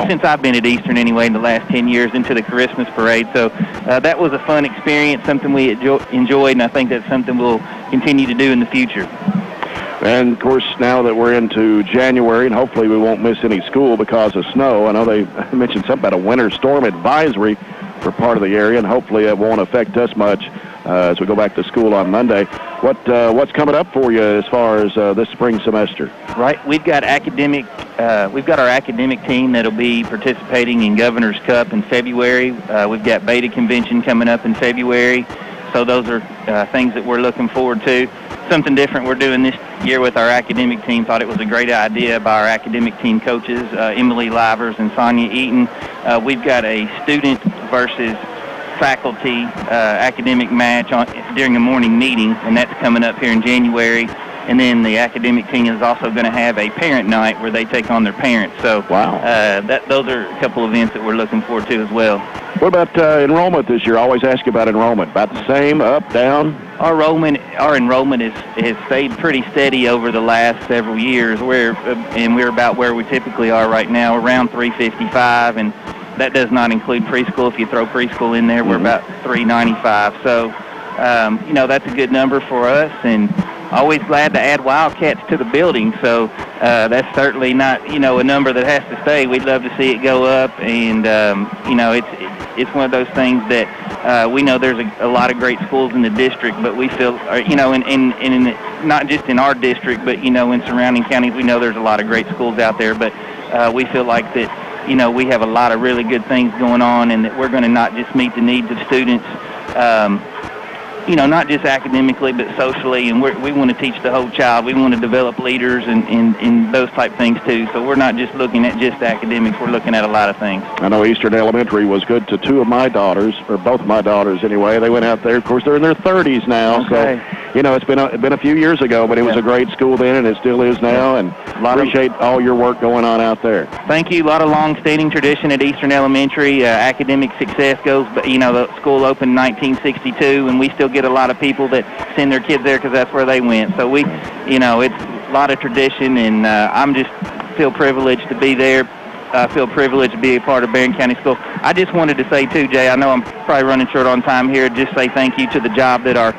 since I've been at Eastern anyway in the last 10 years into the Christmas Parade. So that was a fun experience, something we enjoyed, and I think that's something we'll continue to do in the future. And, of course, now that we're into January, and hopefully we won't miss any school because of snow. I know they mentioned something about a winter storm advisory for part of the area, and hopefully it won't affect us much as we go back to school on Monday. What's coming up for you as far as this spring semester? Right, we've got our academic team that'll be participating in Governor's Cup in February. We've got Beta Convention coming up in February, so those are things that we're looking forward to. Something different we're doing this year with our academic team. Thought it was a great idea by our academic team coaches, Emily Livers and Sonia Eaton. We've got a student versus faculty academic match during a morning meeting, and that's coming up here in January. And then the academic team is also going to have a parent night where they take on their parents. So those are a couple of events that we're looking forward to as well. What about enrollment this year? I always ask you about enrollment. About the same, up, down? Our enrollment has stayed pretty steady over the last several years. We're about where we typically are right now, around 355, and that does not include preschool. If you throw preschool in there, we're about 395. So, that's a good number for us, and always glad to add Wildcats to the building. So that's certainly not, a number that has to stay. We'd love to see it go up, and, it's one of those things that we know there's a lot of great schools in the district, but we feel, in not just in our district, but, in surrounding counties, we know there's a lot of great schools out there, but we feel like that, we have a lot of really good things going on, and that we're going to not just meet the needs of students, not just academically, but socially, and we want to teach the whole child. We want to develop leaders and those type things, too. So we're not just looking at just academics. We're looking at a lot of things. I know Eastern Elementary was good to two of my daughters, or both of my daughters anyway. They went out there. Of course, they're in their 30s now. Okay. So, it's been a few years ago, but it was a great school then, and it still is now, and appreciate all your work going on out there. Thank you. A lot of long-standing tradition at Eastern Elementary. Academic success goes, the school opened in 1962, and we still get a lot of people that send their kids there because that's where they went. So it's a lot of tradition, and I'm just feel privileged to be there. I feel privileged to be a part of Barren County School. I just wanted to say, too, Jay, I know I'm probably running short on time here, just say thank you to the job that our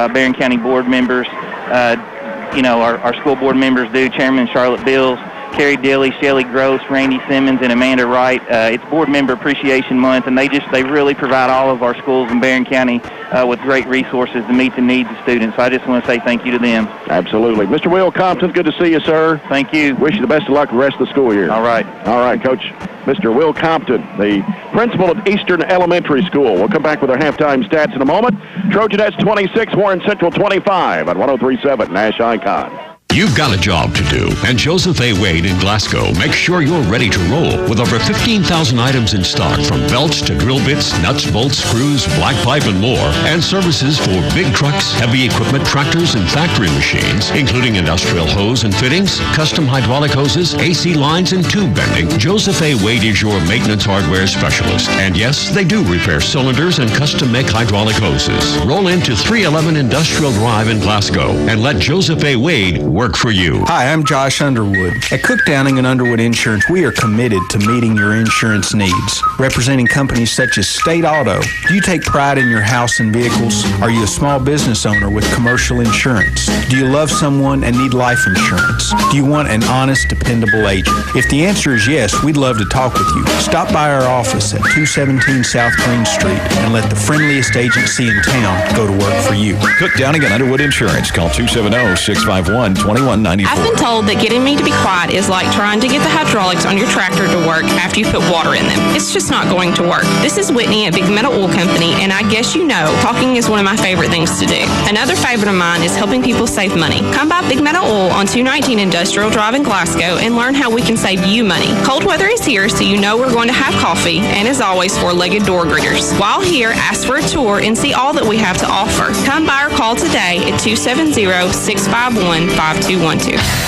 Barren County board members, our school board members do, Chairman Charlotte Bills, Carrie Dilly, Shelley Gross, Randy Simmons, and Amanda Wright. It's Board Member Appreciation Month, and they really provide all of our schools in Barren County with great resources to meet the needs of students. So I just want to say thank you to them. Absolutely. Mr. Will Compton, good to see you, sir. Thank you. Wish you the best of luck the rest of the school year. All right. All right, Coach. Mr. Will Compton, the principal of Eastern Elementary School. We'll come back with our halftime stats in a moment. Trojanettes 26, Warren Central 25 on 103.7 Nash Icon. You've got a job to do, and Joseph A. Wade in Glasgow makes sure you're ready to roll with over 15,000 items in stock, from belts to drill bits, nuts, bolts, screws, black pipe, and more, and services for big trucks, heavy equipment, tractors, and factory machines, including industrial hose and fittings, custom hydraulic hoses, AC lines, and tube bending. Joseph A. Wade is your maintenance hardware specialist, and yes, they do repair cylinders and custom-make hydraulic hoses. Roll into 311 Industrial Drive in Glasgow and let Joseph A. Wade work work for you. Hi, I'm Josh Underwood. At Cook, Downing & Underwood Insurance, we are committed to meeting your insurance needs. Representing companies such as State Auto, do you take pride in your house and vehicles? Are you a small business owner with commercial insurance? Do you love someone and need life insurance? Do you want an honest, dependable agent? If the answer is yes, we'd love to talk with you. Stop by our office at 217 South Green Street and let the friendliest agency in town go to work for you. Cook, Downing & Underwood Insurance. Call 270-651-2194. I've been told that getting me to be quiet is like trying to get the hydraulics on your tractor to work after you put water in them. It's just not going to work. This is Whitney at Big Metal Oil Company, and I guess you know, talking is one of my favorite things to do. Another favorite of mine is helping people save money. Come by Big Metal Oil on 219 Industrial Drive in Glasgow and learn how we can save you money. Cold weather is here, so you know we're going to have coffee, and as always, four-legged door greeters. While here, ask for a tour and see all that we have to offer. Come by or call today at 270-651-5212.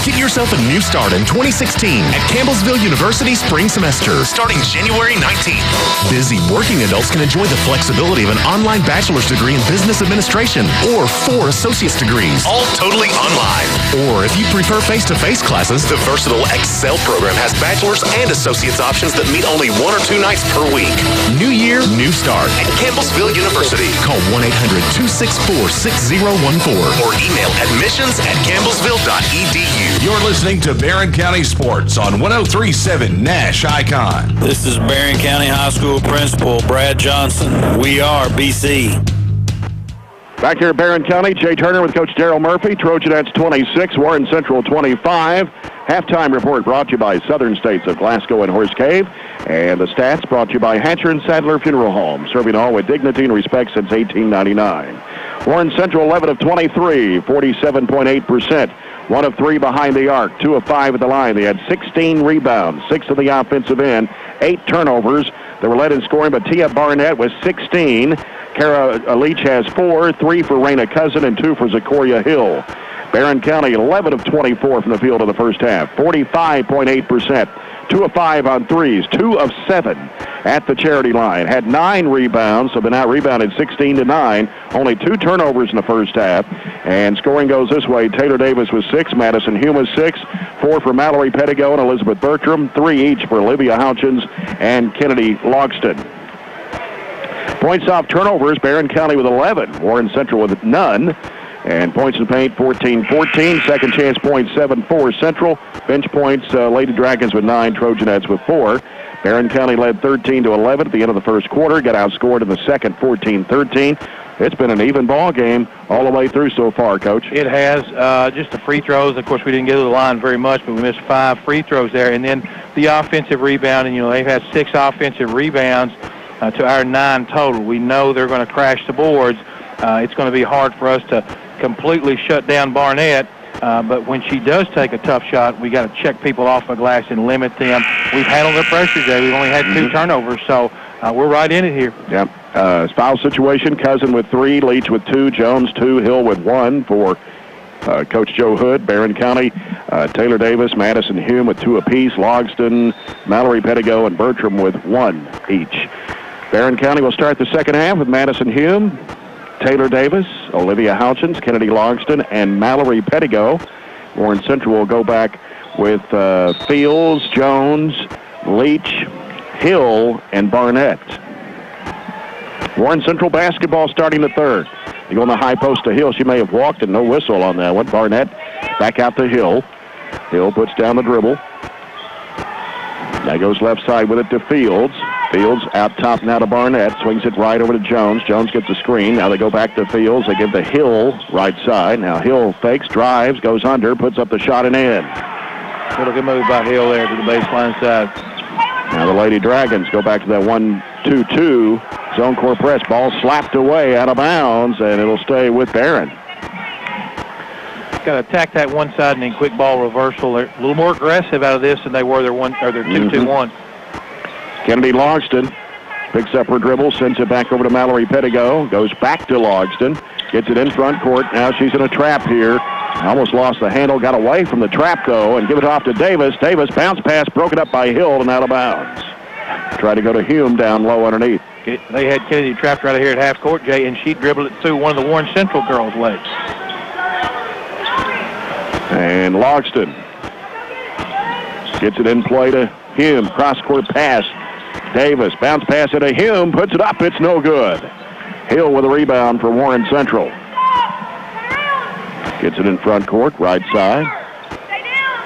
Get yourself a new start in 2016 at Campbellsville University spring semester, starting January 19th. Busy working adults can enjoy the flexibility of an online bachelor's degree in business administration or 4 associate's degrees, all totally online. Or if you prefer face-to-face classes, the versatile Excel program has bachelor's and associate's options that meet only 1 or 2 nights per week. New year, new start at Campbellsville University. Call 1-800-264-6014 or email admissions@campbellsville.edu. You're listening to Barren County Sports on 103.7 Nash Icon. This is Barren County High School Principal Brad Johnson. We are BC. Back here at Barren County, Jay Turner with Coach Daryl Murphy. Trojanettes 26, Warren Central 25. Halftime report brought to you by Southern States of Glasgow and Horse Cave. And the stats brought to you by Hatcher and Sadler Funeral Home, serving all with dignity and respect since 1899. Warren Central 11 of 23, 47.8%. 1 of 3 behind the arc, 2 of 5 at the line. They had 16 rebounds, 6 of the offensive end, 8 turnovers. They were led in scoring by Tia Barnett with 16. Kara Leach has 4, 3 for Raina Cousin, and 2 for Zakoria Hill. Barren County 11 of 24 from the field in the first half, 45.8%. 2 of 5 on threes, 2 of 7 at the charity line. Had 9 rebounds, so been out-rebounded 16-9. Only 2 turnovers in the first half. And scoring goes this way. Taylor Davis with 6, Madison Hume with 6, 4 for Mallory Pettigo and Elizabeth Bertram, 3 each for Olivia Houchins and Kennedy Logston. Points off turnovers, Barren County with 11, Warren Central with none. And points in paint, 14-14. Second chance points, 7-4 Central. Bench points, Lady Dragons with 9, Trojanettes with 4. Barren County led 13-11 at the end of the first quarter. Got outscored in the second, 14-13. It's been an even ball game all the way through so far, Coach. It has. Just the free throws. Of course, we didn't get to the line very much, but we missed 5 free throws there. And then the offensive rebounding, they've had 6 offensive rebounds to our 9 total. We know they're going to crash the boards. It's going to be hard for us to completely shut down Barnett, but when she does take a tough shot, we got to check people off the glass and limit them. We've handled their pressure, Jay. We've only had 2 turnovers, so we're right in it here. Yeah. Foul situation, Cousin with 3, Leach with 2, Jones 2, Hill with 1 for Coach Joe Hood. Barren County, Taylor Davis, Madison Hume with 2 apiece, Logston, Mallory Pettigo, and Bertram with 1 each. Barren County will start the second half with Madison Hume, Taylor Davis, Olivia Houchins, Kennedy Logston, and Mallory Pettigo. Warren Central will go back with Fields, Jones, Leach, Hill, and Barnett. Warren Central basketball starting the third. They go on the high post to Hill. She may have walked and no whistle on that one. Barnett back out to Hill. Hill puts down the dribble. Now goes left side with it to Fields. Fields out top now to Barnett. Swings it right over to Jones. Jones gets the screen. Now they go back to Fields. They give the Hill right side. Now Hill fakes, drives, goes under, puts up the shot and in. Good move by Hill there to the baseline side. Now the Lady Dragons go back to that 1-2-2 zone core press. Ball slapped away out of bounds, and it'll stay with Barren. Got to attack that one side and then quick ball reversal. They're a little more aggressive out of this than they were their 2-2-1. Kennedy Logston picks up her dribble, sends it back over to Mallory Pettigo, goes back to Logston, gets it in front court. Now she's in a trap here. Almost lost the handle, got away from the trap though, and give it off to Davis. Davis bounce pass broken up by Hill and out of bounds. Try to go to Hume down low underneath. They had Kennedy trapped right here at half court, Jay, and she dribbled it through one of the Warren Central girls' legs. And Logston gets it in play to Hume. Cross-court pass. Davis, bounce pass it to Hume, puts it up, it's no good. Hill with a rebound for Warren Central. Gets it in front court, right side.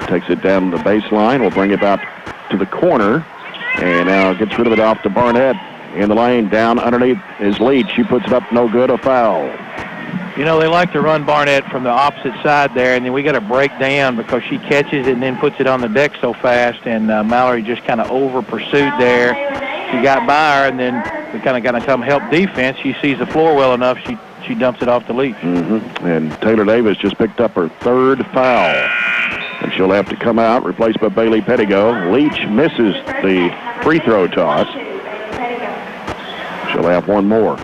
Takes it down the baseline, will bring it out to the corner. And now gets rid of it off to Barnett. In the lane, down underneath is Leach. She puts it up, no good, a foul. You know, they like to run Barnett from the opposite side there, and then we got to break down because she catches it and then puts it on the deck so fast, and Mallory just kind of over-pursued there. She got by her, and then we kind of got to come help defense. She sees the floor well enough, she dumps it off to Leach. And Taylor Davis just picked up her third foul. And she'll have to come out, replaced by Bailey Pettigo. Leach misses the free throw toss. She'll have one more.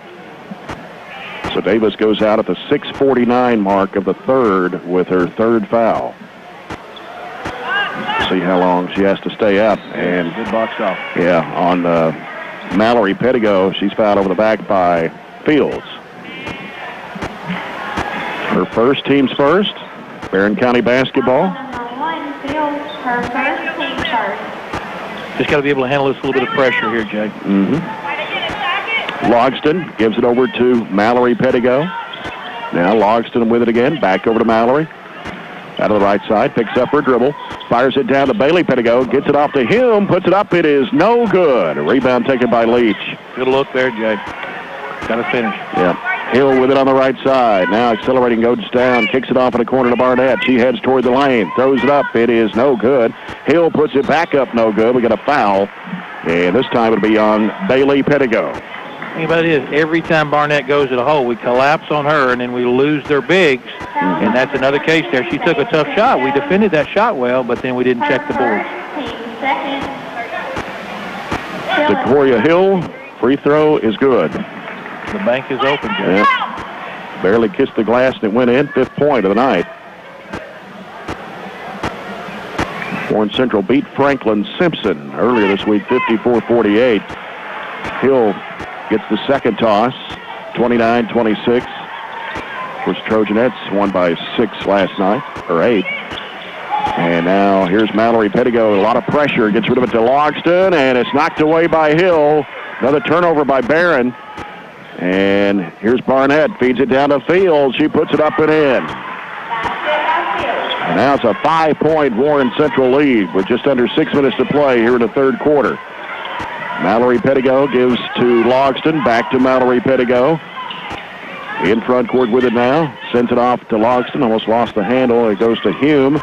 So Davis goes out at the 6:49 mark of the third with her third foul. See how long she has to stay out. And good box off. Yeah, on Mallory Pettigo, she's fouled over the back by Fields. Her first, team's first. Barren County basketball. Her first, team first. Just got to be able to handle this little bit of pressure here, Jay. Logston gives it over to Mallory Pettigo. Now Logston with it again. Back over to Mallory. Out of the right side. Picks up her dribble. Fires it down to Bailey Pettigo. Gets it off to Hume. Puts it up. It is no good. A rebound taken by Leach. Good look there, Jay. Got to finish. Yeah. Hill with it on the right side. Now accelerating, goes down. Kicks it off in the corner to Barnett. She heads toward the lane. Throws it up. It is no good. Hill puts it back up. No good. We got a foul. And this time it'll be on Bailey Pettigo. The thing about it is, every time Barnett goes to the hole, we collapse on her, and then we lose their bigs. And that's another case there. She took a tough shot. We defended that shot well, but then we didn't check the boards. Decoria Hill, free throw is good. The bank is open, Jay. Yep. Barely kissed the glass and it went in. 5th point of the night. Warren Central beat Franklin Simpson earlier this week, 54-48. Hill gets the second toss, 29-26. Of course, Trojanettes won by 6 last night, or 8. And now here's Mallory Pettigo. A lot of pressure. Gets rid of it to Logston, and it's knocked away by Hill. Another turnover by Barren. And here's Barnett. Feeds it down to Fields. She puts it up and in. And now it's a 5-point Warren Central lead with just under 6 minutes to play here in the third quarter. Mallory Pettigo gives to Logston. Back to Mallory Pettigo. In front court with it now. Sends it off to Logston. Almost lost the handle. It goes to Hume.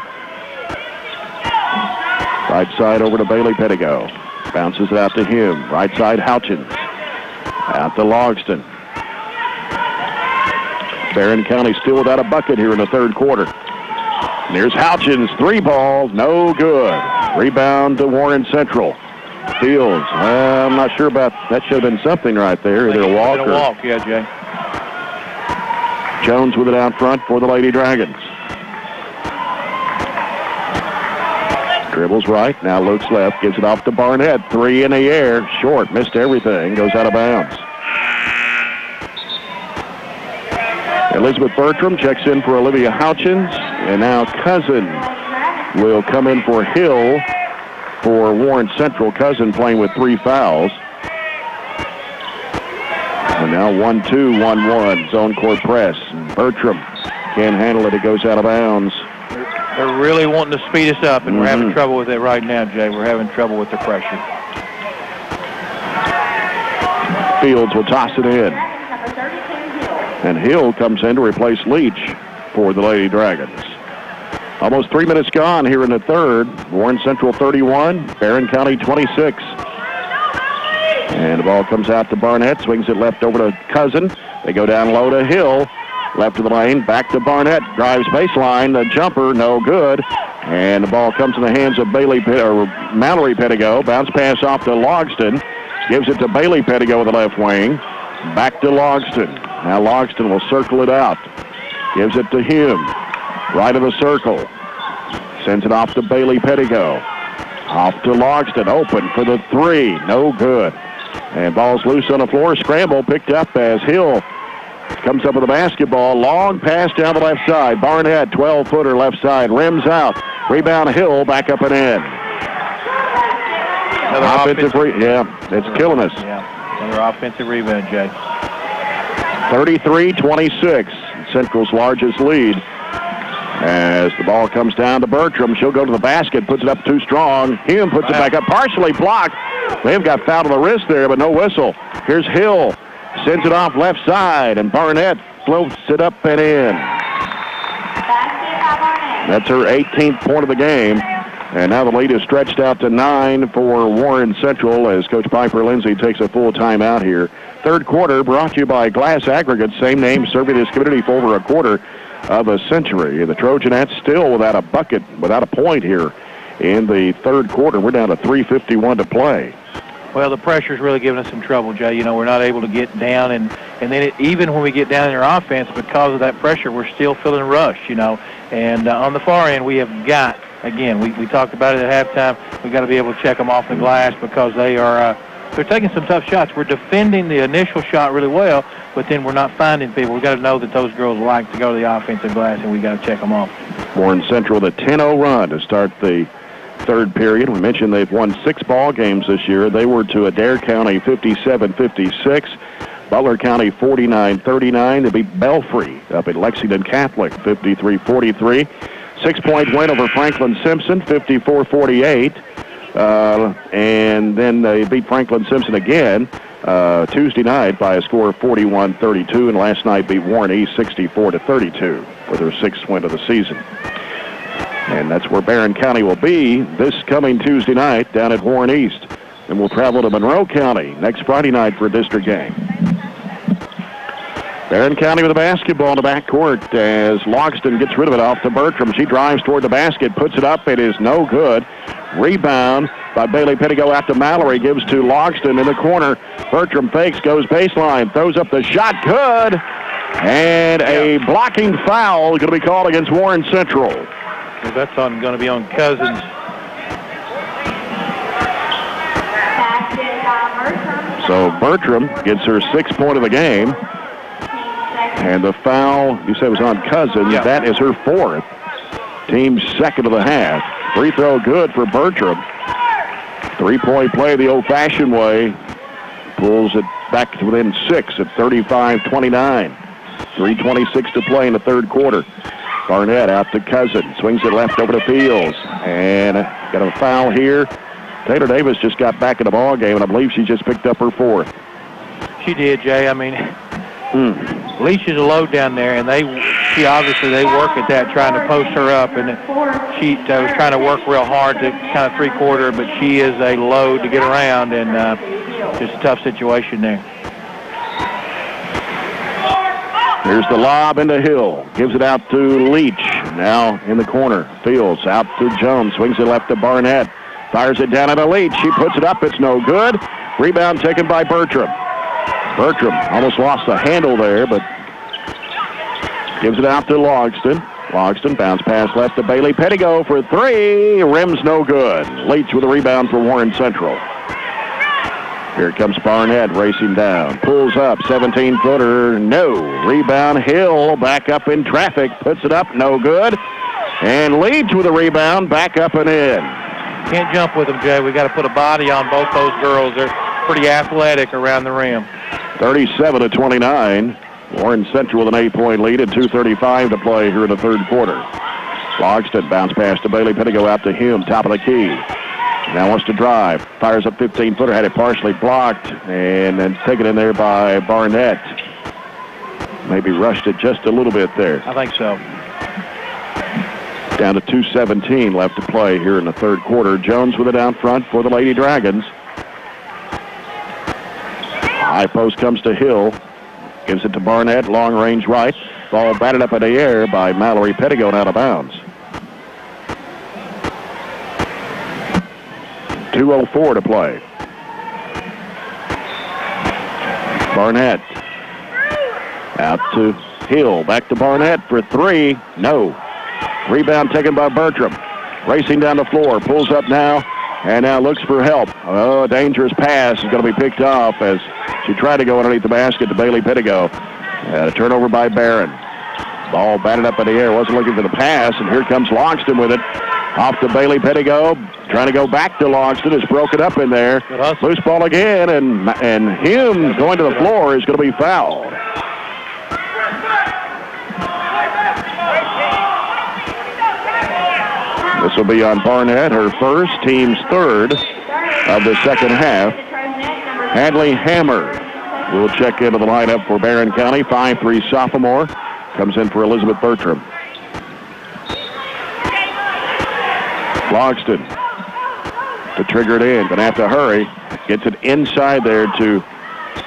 Right side over to Bailey Pettigo. Bounces it out to Hume. Right side, Houchins. Out to Logston. Barren County still without a bucket here in the third quarter. And there's Houchins. 3 ball. No good. Rebound to Warren Central. Fields. I'm not sure about that. Should have been something right there. Either a walk or a walk. Yeah, Jay. Jones with it out front for the Lady Dragons. Dribbles right. Now looks left. Gives it off to Barnett. 3 in the air. Short. Missed everything. Goes out of bounds. Elizabeth Bertram checks in for Olivia Houchins. And now Cousin will come in for Hill for Warren Central. Cousin playing with 3 fouls. And now 1-2, 1-1. Zone court press. Bertram can't handle it. It goes out of bounds. They're really wanting to speed us up, and we're having trouble with it right now, Jay. We're having trouble with the pressure. Fields will toss it in. And Hill comes in to replace Leach for the Lady Dragons. Almost 3 minutes gone here in the third. Warren Central 31, Barren County 26. And the ball comes out to Barnett, swings it left over to Cousin. They go down low to Hill. Left of the lane, back to Barnett. Drives baseline, the jumper, no good. And the ball comes in the hands of Mallory Pettigo. Bounce pass off to Logston. Gives it to Bailey Pettigo with the left wing. Back to Logston. Now Logston will circle it out. Gives it to Hume. Right of the circle. Sends it off to Bailey Pettigo. Off to Logston. Open for the 3. No good. And ball's loose on the floor. Scramble picked up as Hill comes up with the basketball. Long pass down the left side. Barnett, 12-footer left side. Rims out. Rebound Hill, back up and in. It's killing us. Yeah, another offensive rebound, Jay. 33-26, Central's largest lead. As the ball comes down to Bertram, she'll go to the basket, puts it up too strong. Hume puts it back up, partially blocked. They've got fouled on the wrist there, but no whistle. Here's Hill, sends it off left side, and Barnett floats it up and in. That's her 18th point of the game. And now the lead is stretched out to 9 for Warren Central as Coach Piper Lindsay takes a full timeout here. Third quarter brought to you by Glass Aggregates, same name, serving this community for over a quarter of a century. The Trojanettes still without a bucket, without a point here in the third quarter. We're down to 3:51 to play. Well, the pressure's really giving us some trouble, Jay. You know, we're not able to get down, and then even when we get down in our offense, because of that pressure, we're still feeling rushed, you know. And on the far end, we have got, again, we talked about it at halftime, we've got to be able to check them off the glass because they're taking some tough shots. We're defending the initial shot really well, but then we're not finding people. We've got to know that those girls like to go to the offensive glass, and we've got to check them off. Warren Central with a 10-0 run to start the third period. We mentioned they've won 6 ball games this year. They were to Adair County 57-56, Butler County 49-39. They beat Belfry up at Lexington Catholic 53-43. 6-point win over Franklin Simpson 54-48. And then they beat Franklin Simpson again Tuesday night by a score of 41-32, and last night beat Warren East 64-32 for their 6th win of the season. And that's where Barren County will be this coming Tuesday night down at Warren East. And we'll travel to Monroe County next Friday night for a district game. Barren County with the basketball in the backcourt as Logston gets rid of it off to Bertram. She drives toward the basket, puts it up. It is no good. Rebound by Bailey Pettigo out to Mallory. Gives to Logston in the corner. Bertram fakes, goes baseline, throws up the shot. Good. And a blocking foul going to be called against Warren Central. Well, that's going to be on Cousins. So Bertram gets her 6th point of the game. And the foul, you said, was on Cousins. Yeah. That is her 4th. Team's 2nd of the half. Free throw good for Bertram. 3-point play the old-fashioned way. Pulls it back to within 6 at 35-29. 3:26 to play in the third quarter. Barnett out to Cousins. Swings it left over to Fields. And got a foul here. Taylor Davis just got back in the ball game, and I believe she just picked up her 4th. She did, Jay. I mean, Leach is a load down there, and they work at that, trying to post her up, and she was trying to work real hard to kind of three-quarter, but she is a load to get around, and just a tough situation there. Here's the lob into Hill. Gives it out to Leach. Now in the corner. Fields out to Jones. Swings it left to Barnett. Fires it down at Leach. She puts it up. It's no good. Rebound taken by Bertram. Bertram almost lost the handle there, but gives it out to Logston. Logston bounce pass left to Bailey Pettigo for 3. Rims no good. Leach with a rebound for Warren Central. Here comes Barnett racing down. Pulls up, 17-footer, no. Rebound, Hill back up in traffic. Puts it up, no good. And Leach with a rebound, back up and in. Can't jump with them, Jay. We got to put a body on both those girls. They're pretty athletic around the rim. 37-29. Warren Central with an 8-point lead and 2:35 to play here in the third quarter. Logston bounce pass to Bailey Pettigo out to him, top of the key. Now wants to drive. Fires up 15-footer, had it partially blocked, and then taken in there by Barnett. Maybe rushed it just a little bit there. I think so. Down to 2:17 left to play here in the third quarter. Jones with it out front for the Lady Dragons. High post comes to Hill. Gives it to Barnett, long range right. Ball batted up in the air by Mallory Pettigo and out of bounds. 2:04 to play. Barnett out to Hill. Back to Barnett for 3. No. Rebound taken by Bertram. Racing down the floor. Pulls up now. And now looks for help. Oh, a dangerous pass is going to be picked off as she tried to go underneath the basket to Bailey Pettigo. A turnover by Barren. Ball batted up in the air. Wasn't looking for the pass, and here comes Longston with it. Off to Bailey Pettigo. Trying to go back to Longston. It's broken up in there. Loose ball again, and Hume going to the floor is going to be fouled. This will be on Barnett, her first, team's third of the second half. Hadley Hammer will check into the lineup for Barren County. 5'3" sophomore. Comes in for Elizabeth Bertram. Logston to trigger it in. Going to have to hurry. Gets it inside there to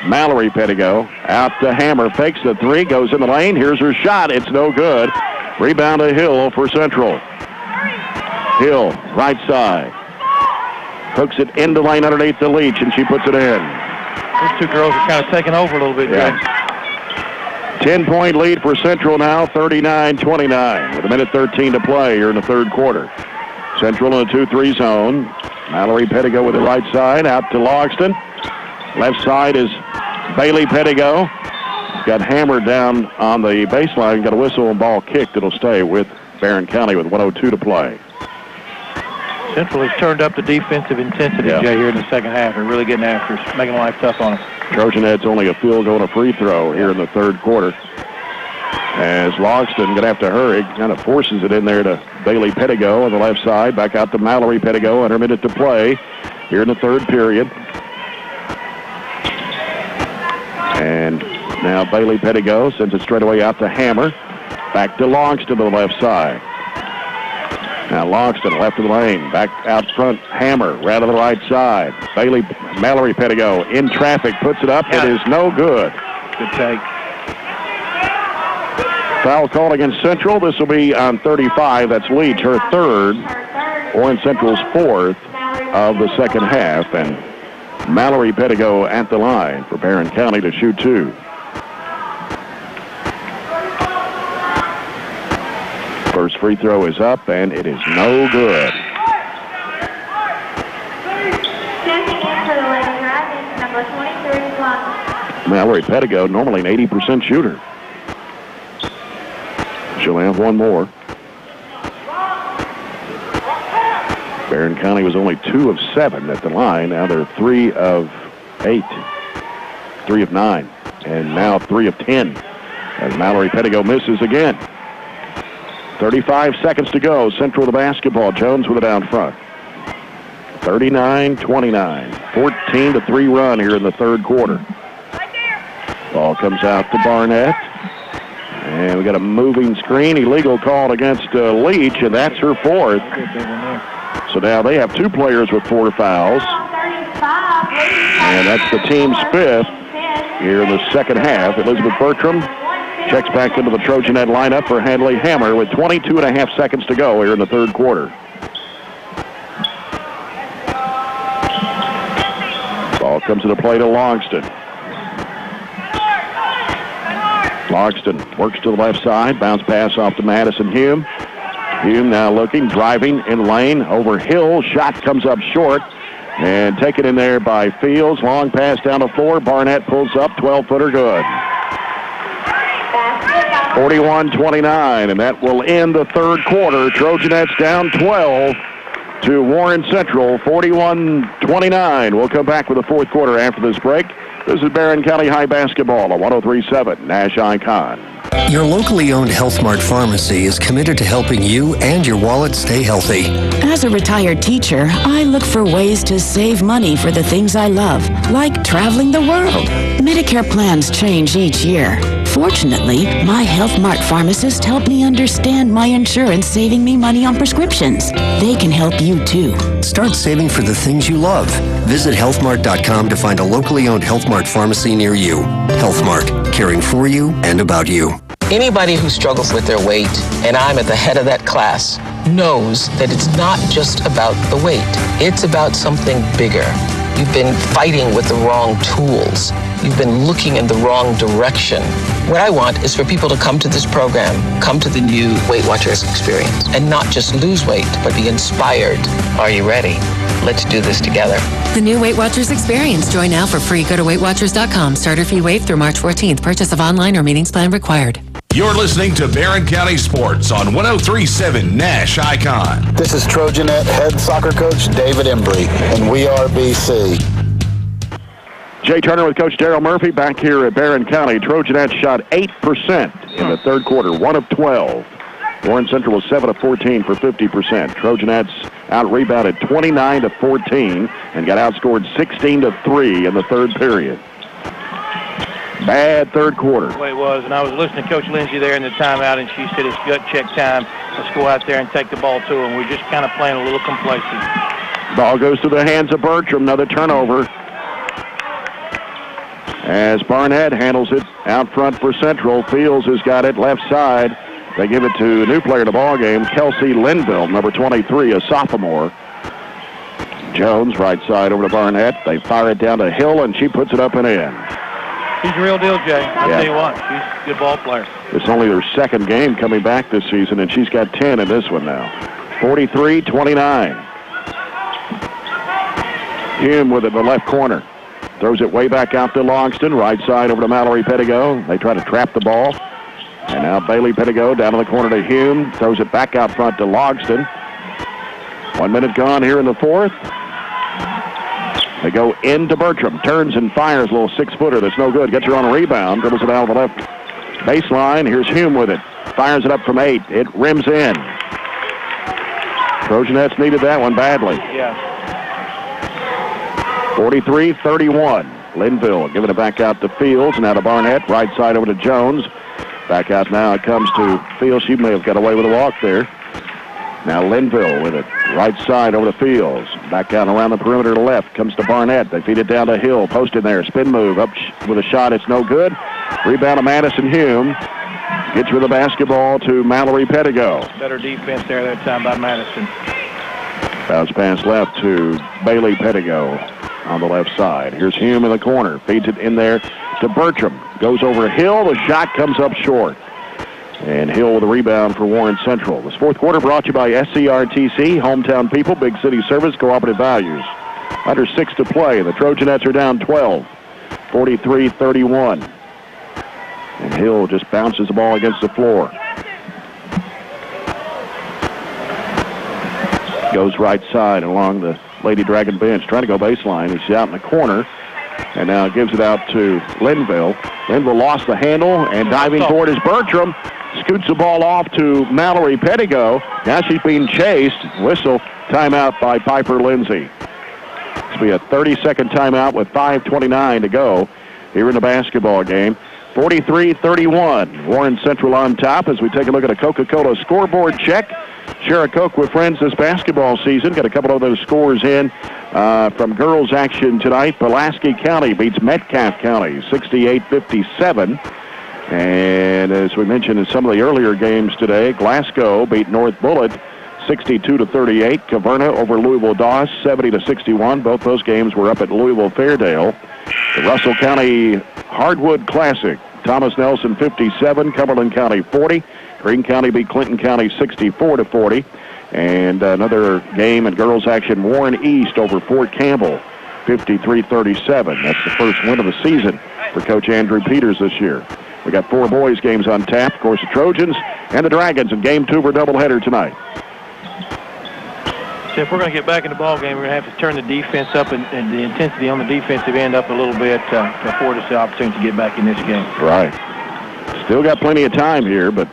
Mallory Pettigo. Out to Hammer. Fakes the three. Goes in the lane. Here's her shot. It's no good. Rebound to Hill for Central. Hill, right side. Hooks it into lane underneath the Leach, and she puts it in. Those two girls are kind of taking over a little bit, yeah. 10-point lead for Central now, 39-29, with 1:13 to play here in the third quarter. Central in a 2-3 zone. Mallory Pettigo with the right side, out to Logston. Left side is Bailey Pettigo. Got hammered down on the baseline, got a whistle and ball kicked. It'll stay with Barren County with 1:02 to play. Central has turned up the defensive intensity, Jay, here in the second half. They're really getting after us, making life tough on them. Trojanettes only a field goal and a free throw here in the third quarter. As Logston going to have to hurry, kind of forces it in there to Bailey Pettigo on the left side. Back out to Mallory Pettigo, under a minute to play here in the third period. And now Bailey Pettigo sends it straight away out to Hammer. Back to Logston to the left side. Now Logston left of the lane. Back out front, Hammer, right to the right side. Mallory Pettigo in traffic, puts it up. It is no good. Good take. Foul called against Central. This will be on 35. That's Leach, her third, Warren Central's fourth of the second half. And Mallory Pettigo at the line for Barren County to shoot two. First free throw is up, and it is no good. Mallory Pettigo, normally an 80% shooter. She'll have one more. Barren County was only 2 of 7 at the line. Now they're 3 of 8, 3 of 9, and now 3 of 10. As Mallory Pettigo misses again. 35 seconds to go. Central the basketball. Jones with it down front. 39-29. 14-3 run here in the third quarter. Ball comes out to Barnett. And we got a moving screen. Illegal called against Leach, and that's her fourth. So now they have 2 players with 4 fouls. And that's the team's 5th here in the second half. Elizabeth Bertram checks back into the Trojanet lineup for Hadley Hammer with 22.5 seconds to go here in the third quarter. Ball comes to the play to Logston. Logston works to the left side. Bounce pass off to Madison Hume. Hume now looking, driving in lane over Hill. Shot comes up short. And taken in there by Fields. Long pass down the floor. Barnett pulls up. 12-footer good. 41-29, and that will end the third quarter. Trojanettes down 12 to Warren Central, 41-29. We'll come back with the fourth quarter after this break. This is Barren County High Basketball on 103.7 Nash Icon. Your locally owned Health Mart pharmacy is committed to helping you and your wallet stay healthy. As a retired teacher, I look for ways to save money for the things I love, like traveling the world. Medicare plans change each year. Fortunately, my Health Mart pharmacist helped me understand my insurance saving me money on prescriptions. They can help you too. Start saving for the things you love. Visit healthmart.com to find a locally owned Health Mart pharmacy near you. Health Mart, caring for you and about you. Anybody who struggles with their weight, and I'm at the head of that class, knows that it's not just about the weight. It's about something bigger. You've been fighting with the wrong tools. You've been looking in the wrong direction. What I want is for people to come to this program, come to the new Weight Watchers experience, and not just lose weight, but be inspired. Are you ready? Let's do this together. The new Weight Watchers experience. Join now for free. Go to weightwatchers.com. Starter fee waived through March 14th. Purchase of online or meetings plan required. You're listening to Barren County Sports on 103.7 Nash Icon. This is Trojanet head soccer coach David Embry, and we are BC. Jay Turner with Coach Daryl Murphy back here at Barren County. Trojanettes shot 8% in the third quarter, 1 of 12. Warren Central was 7 of 14 for 50%. Trojanettes out-rebounded 29 to 14 and got outscored 16 to 3 in the third period. Bad third quarter. The way it was, and I was listening to Coach Lindsay there in the timeout, and she said it's gut check time. Let's go out there and take the ball to them. We're just kind of playing a little complacent. Ball goes to the hands of Bertram. Another turnover. As Barnett handles it out front for Central. Fields has got it left side. They give it to a new player in the ball game, Kelsey Linville, number 23, a sophomore. Jones, right side over to Barnett. They fire it down to Hill, and she puts it up and in. She's a real deal, Jay. I'll tell you what, she's a good ball player. It's only her second game coming back this season, and she's got 10 in this one now. 43-29. Hume with it in the left corner. Throws it way back out to Longston. Right side over to Mallory Pettigo. They try to trap the ball. And now Bailey Pettigo down to the corner to Hume. Throws it back out front to Logston. 1 minute gone here in the fourth. They go into Bertram. Turns and fires a little six-footer that's no good. Gets her on a rebound. Dribbles it out of the left baseline. Here's Hume with it. Fires it up from 8. It rims in. Trojanettes needed that one badly. Yeah. 43-31. Linville giving it back out to Fields. Now to Barnett. Right side over to Jones. Back out now. It comes to Fields. She may have got away with a walk there. Now Linville with it. Right side over to Fields. Back out around the perimeter to left. Comes to Barnett. They feed it down to Hill. Post in there. Spin move. Up with a shot. It's no good. Rebound to Madison Hume. Gets with the basketball to Mallory Pettigo. Better defense there that time by Madison. Bounce pass left to Bailey Pettigo on the left side. Here's Hume in the corner. Feeds it in there to Bertram. Goes over Hill. The shot comes up short. And Hill with a rebound for Warren Central. This fourth quarter brought to you by SCRTC, Hometown People, Big City Service, Cooperative Values. Under 6 to play. The Trojanettes are down 12, 43-31. And Hill just bounces the ball against the floor. Goes right side along the Lady Dragon bench, trying to go baseline. He's out in the corner. And now gives it out to Linville. Linville lost the handle, and diving toward is Bertram. Scoots the ball off to Mallory Pettigo. Now she's being chased. Whistle, timeout by Piper Lindsay. This will be a 30-second timeout with 5:29 to go here in the basketball game. 43-31. Warren Central on top as we take a look at a Coca-Cola scoreboard check. Share a Coke with friends this basketball season. Got a couple of those scores in from girls action tonight. Pulaski County beats Metcalfe County 68-57. And as we mentioned in some of the earlier games today, Glasgow beat North Bullitt 62-38. Caverna over Louisville Doss 70-61. Both those games were up at Louisville Fairdale. The Russell County Hardwood Classic, Thomas Nelson 57, Cumberland County 40. Greene County beat Clinton County 64-40. And another game in girls action, Warren East over Fort Campbell 53-37. That's the first win of the season for Coach Andrew Peters this year. We got 4 boys games on tap. Of course, the Trojans and the Dragons in game 2 for doubleheader tonight. So if we're going to get back in the ball game, we're going to have to turn the defense up and the intensity on the defensive end up a little bit to afford us the opportunity to get back in this game. Right. Still got plenty of time here, but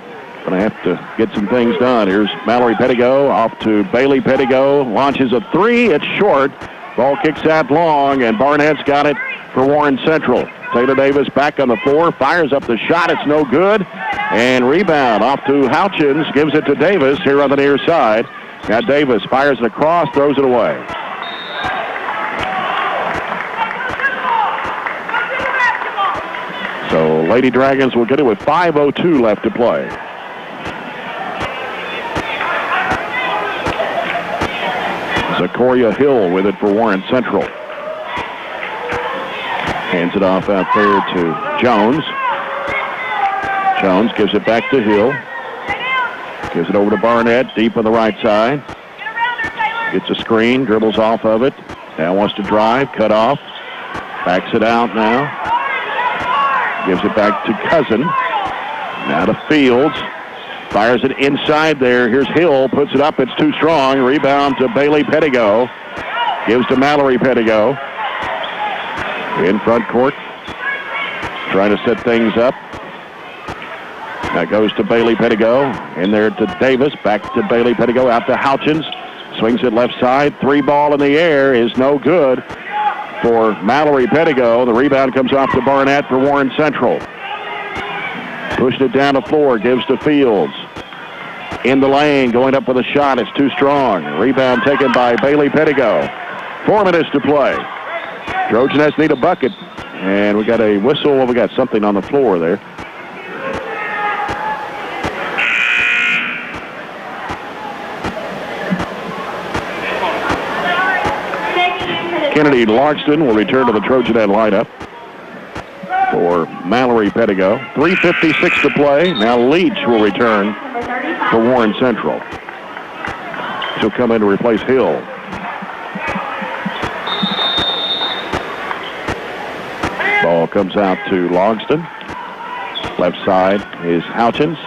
going to have to get some things done. Here's Mallory Pettigo off to Bailey Pettigo. Launches a 3. It's short. Ball kicks out long, and Barnett's got it for Warren Central. Taylor Davis back on the floor. Fires up the shot. It's no good. And rebound off to Houchins. Gives it to Davis here on the near side. Now Davis fires it across, throws it away. So Lady Dragons will get it with 5:02 left to play. Zakoria Hill with it for Warren Central. Hands it off out there to Jones. Jones gives it back to Hill. Gives it over to Barnett, deep on the right side. Gets a screen, dribbles off of it. Now wants to drive, cut off. Backs it out now. Gives it back to Cousin. Now to Fields. Fires it inside there. Here's Hill, puts it up. It's too strong. Rebound to Bailey Pettigo. Gives to Mallory Pettigo. In front court. Trying to set things up. That goes to Bailey Pettigo. In there to Davis. Back to Bailey Pettigo. Out to Houchins. Swings it left side. 3 ball in the air is no good for Mallory Pettigo. The rebound comes off to Barnett for Warren Central. Pushing it down the floor. Gives to Fields. In the lane. Going up with a shot. It's too strong. Rebound taken by Bailey Pettigo. 4 minutes to play. Trojanettes need a bucket. And we got a whistle. We got something on the floor there. Kennedy Larkston will return to the Trojanette lineup for Mallory Pettigo. 3:56 to play. Now Leach will return for Warren Central. She'll come in to replace Hill. Ball comes out to Logston. Left side is Houchins.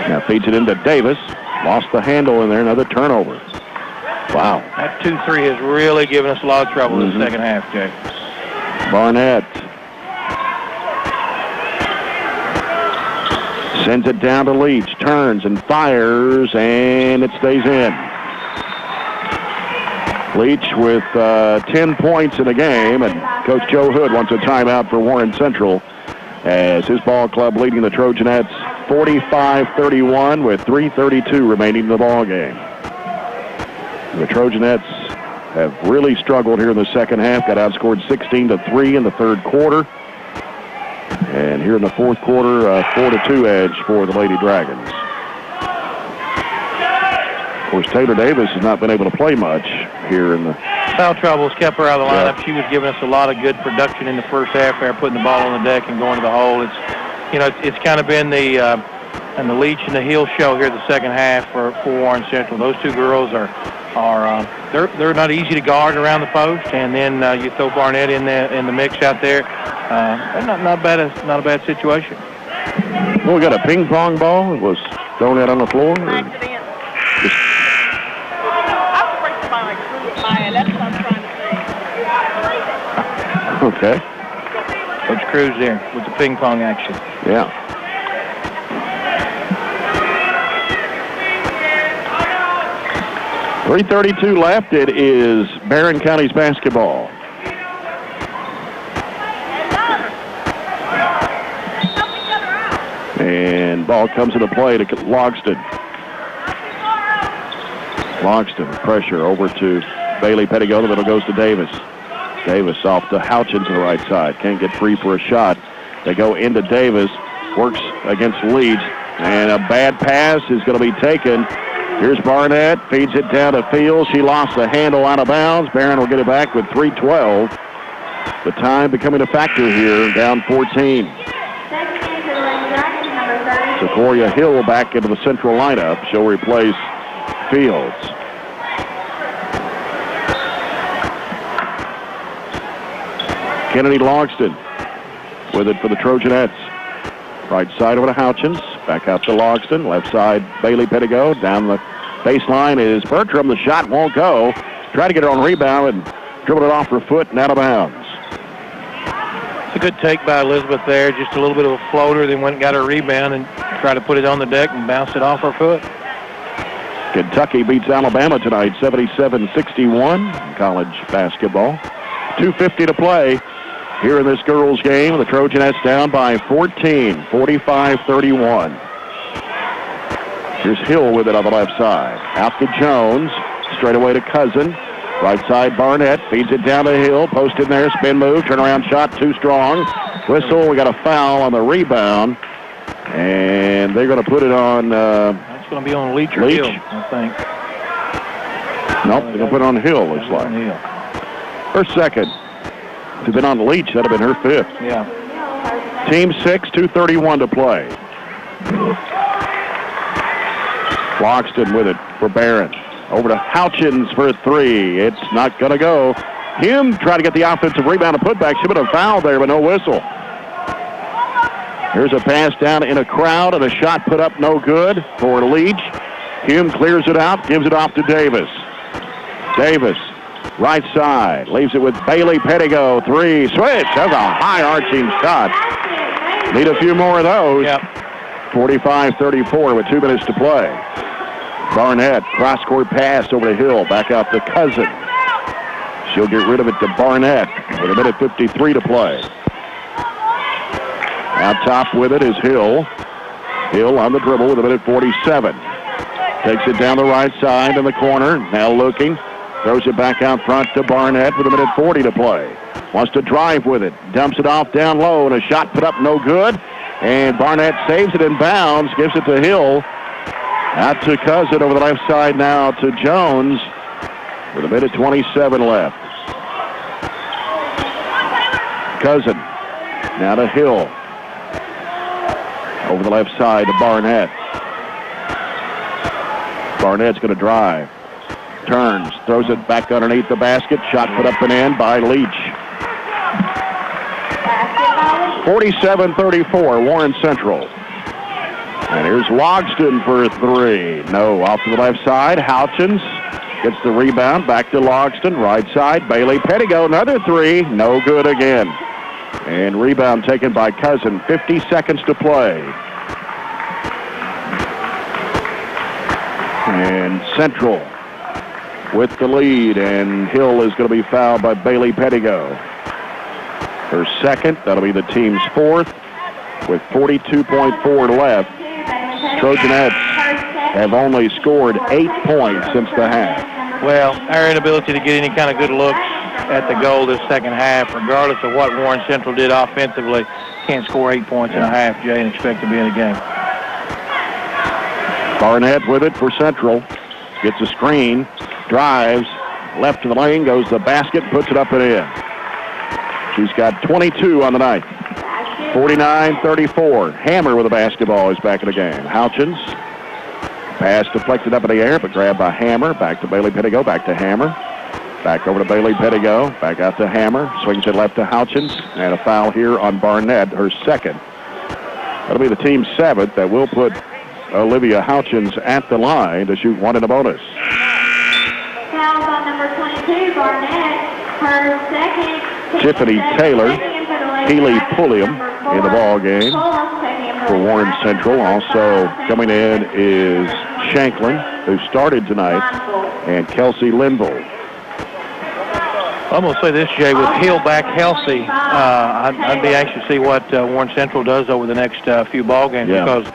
Now feeds it into Davis. Lost the handle in there. Another turnover. Wow. That 2-3 has really given us a lot of trouble in the second half, Jay. Barnett sends it down to Leach. Turns and fires, and it stays in. Leach with 10 points in the game, and Coach Joe Hood wants a timeout for Warren Central as his ball club leading the Trojanettes 45-31 with 3:32 remaining in the ball game. The Trojanettes have really struggled here in the second half. Got outscored 16-3 in the third quarter. And here in the fourth quarter, 4-2 edge for the Lady Dragons. Of course, Taylor Davis has not been able to play much here in the... Foul troubles kept her out of the lineup. Yeah. She was giving us a lot of good production in the first half there, putting the ball on the deck and going to the hole. It's kind of been the Leach and the Hill show here the second half for Warren Central. Those two girls they're not easy to guard around the post, and then you throw Barnett in the mix out there. Not a bad situation. Well, we got a ping pong ball. It was thrown out on the floor. Okay. Coach Cruz there with the ping pong action. Yeah. .332 left. It is Barren County's basketball. And ball comes into play to Logston. Logston, pressure over to Bailey Pettigo. The middle goes to Davis. Davis off to Houchins on the right side. Can't get free for a shot. They go into Davis. Works against Leeds. And a bad pass is going to be taken. Here's Barnett. Feeds it down to Fields. She lost the handle out of bounds. Barren will get it back with 3:12. The time becoming a factor here. Down 14. Sequoia Hill back into the central lineup. She'll replace Fields. Kennedy Logston with it for the Trojanettes. Right side over to Houchins. Back out to Logston. Left side, Bailey Pettigo. Down the baseline is Bertram. The shot won't go. Try to get it on rebound and dribbled it off her foot and out of bounds. It's a good take by Elizabeth there. Just a little bit of a floater. Then went and got her rebound and tried to put it on the deck and bounce it off her foot. Kentucky beats Alabama tonight, 77-61 in college basketball. 2:50 to play here in this girls' game. The Trojanettes down by 14, 45-31. Here's Hill with it on the left side. Out to Jones. Straight away to Cousin. Right side, Barnett. Feeds it down to Hill. Post in there. Spin move. Turnaround shot. Too strong. Whistle. We got a foul on the rebound. And they're going to put it on... That's going to be on Leach or Hill, I think. Nope, they're going to put it on Hill, looks like. Her second. If she'd been on the lead, that'd have been her 5th. Yeah. Team 6, 2:31 to play. Logston with it for Barren. Over to Houchins for 3. It's not going to go. Hume tried to get the offensive rebound and put back. Should have been a foul there, but no whistle. Here's a pass down in a crowd and a shot put up no good for Leach. Hume clears it out, gives it off to Davis. Davis, right side, leaves it with Bailey Pettigo. 3, switch. That's a high arching shot. Need a few more of those. Yep. 45-34 with 2 minutes to play. Barnett, cross-court pass over the hill, back out to Cousin. She'll get rid of it to Barnett with 1:53 to play. Out top with it is Hill. Hill on the dribble with 1:47. Takes it down the right side in the corner. Now looking. Throws it back out front to Barnett with 1:40 to play. Wants to drive with it. Dumps it off down low, and a shot put up no good. And Barnett saves it in bounds, gives it to Hill. Out to Cousin over the left side now to Jones with 1:27 left. Cousin now to Hill. Over the left side to Barnett. Barnett's going to drive. Turns, throws it back underneath the basket. Shot put up and in by Leach. 47-34, Warren Central. And here's Logston for 3. No, off to the left side. Houchins gets the rebound. Back to Logston. Right side, Bailey Pettigo. Another 3. No good again. And rebound taken by Cousin. 50 seconds to play. And Central with the lead. And Hill is going to be fouled by Bailey Pettigo. Her second. That'll be the team's 4th. With 42.4 left. Trojanettes have only scored 8 points since the half. Well, our inability to get any kind of good looks at the goal this second half, regardless of what Warren Central did offensively, can't score 8 points in a half, Jay, and expect to be in the game. Barnett with it for Central. Gets a screen, drives, left to the lane, goes to the basket, puts it up and in. She's got 22 on the night. 49-34. Hammer with the basketball is back in the game. Houchins. Pass deflected up in the air, but grabbed by Hammer. Back to Bailey Pettigo. Back to Hammer. Back over to Bailey Pettigo. Back out to Hammer. Swings it left to Houchins. And a foul here on Barnett, her second. That'll be the team's 7th. That will put Olivia Houchins at the line to shoot 1 in a bonus. Fouls on number 22, Barnett. Her second. Tiffany Taylor. Healy Pulliam in the ball game for Warren Central. Also coming in is Shanklin, who started tonight, and Kelsey Linville. I'm going to say this, Jay, with Hill back healthy, I'd be anxious to see what Warren Central does over the next few ball games, because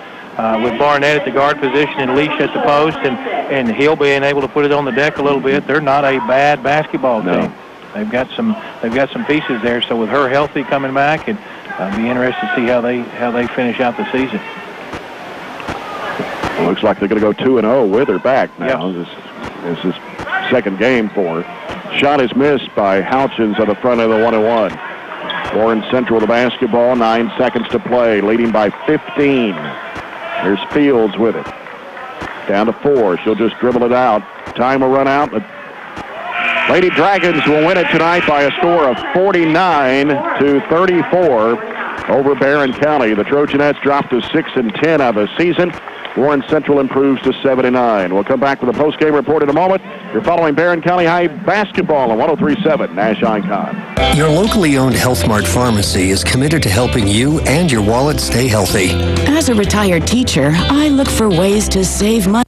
with Barnett at the guard position and Leash at the post and Hill being able to put it on the deck a little bit, they're not a bad basketball team. They've got some pieces there. So with her healthy coming back, and be interested to see how they finish out the season. Well, looks like they're going to go 2-0 with her back now. Yep. This is second game for her. Shot is missed by Houchins on the front of the 1-1. Warren Central with the basketball. 9 seconds to play, leading by 15. There's Fields with it. Down to 4. She'll just dribble it out. Time will run out. Lady Dragons will win it tonight by a score of 49-34 over Barren County. The Trojanettes dropped to 6-10 of the season. Warren Central improves to 7-9. We'll come back with a post-game report in a moment. You're following Barren County High basketball on 103.7 Nash Icon. Your locally owned Health Mart pharmacy is committed to helping you and your wallet stay healthy. As a retired teacher, I look for ways to save money.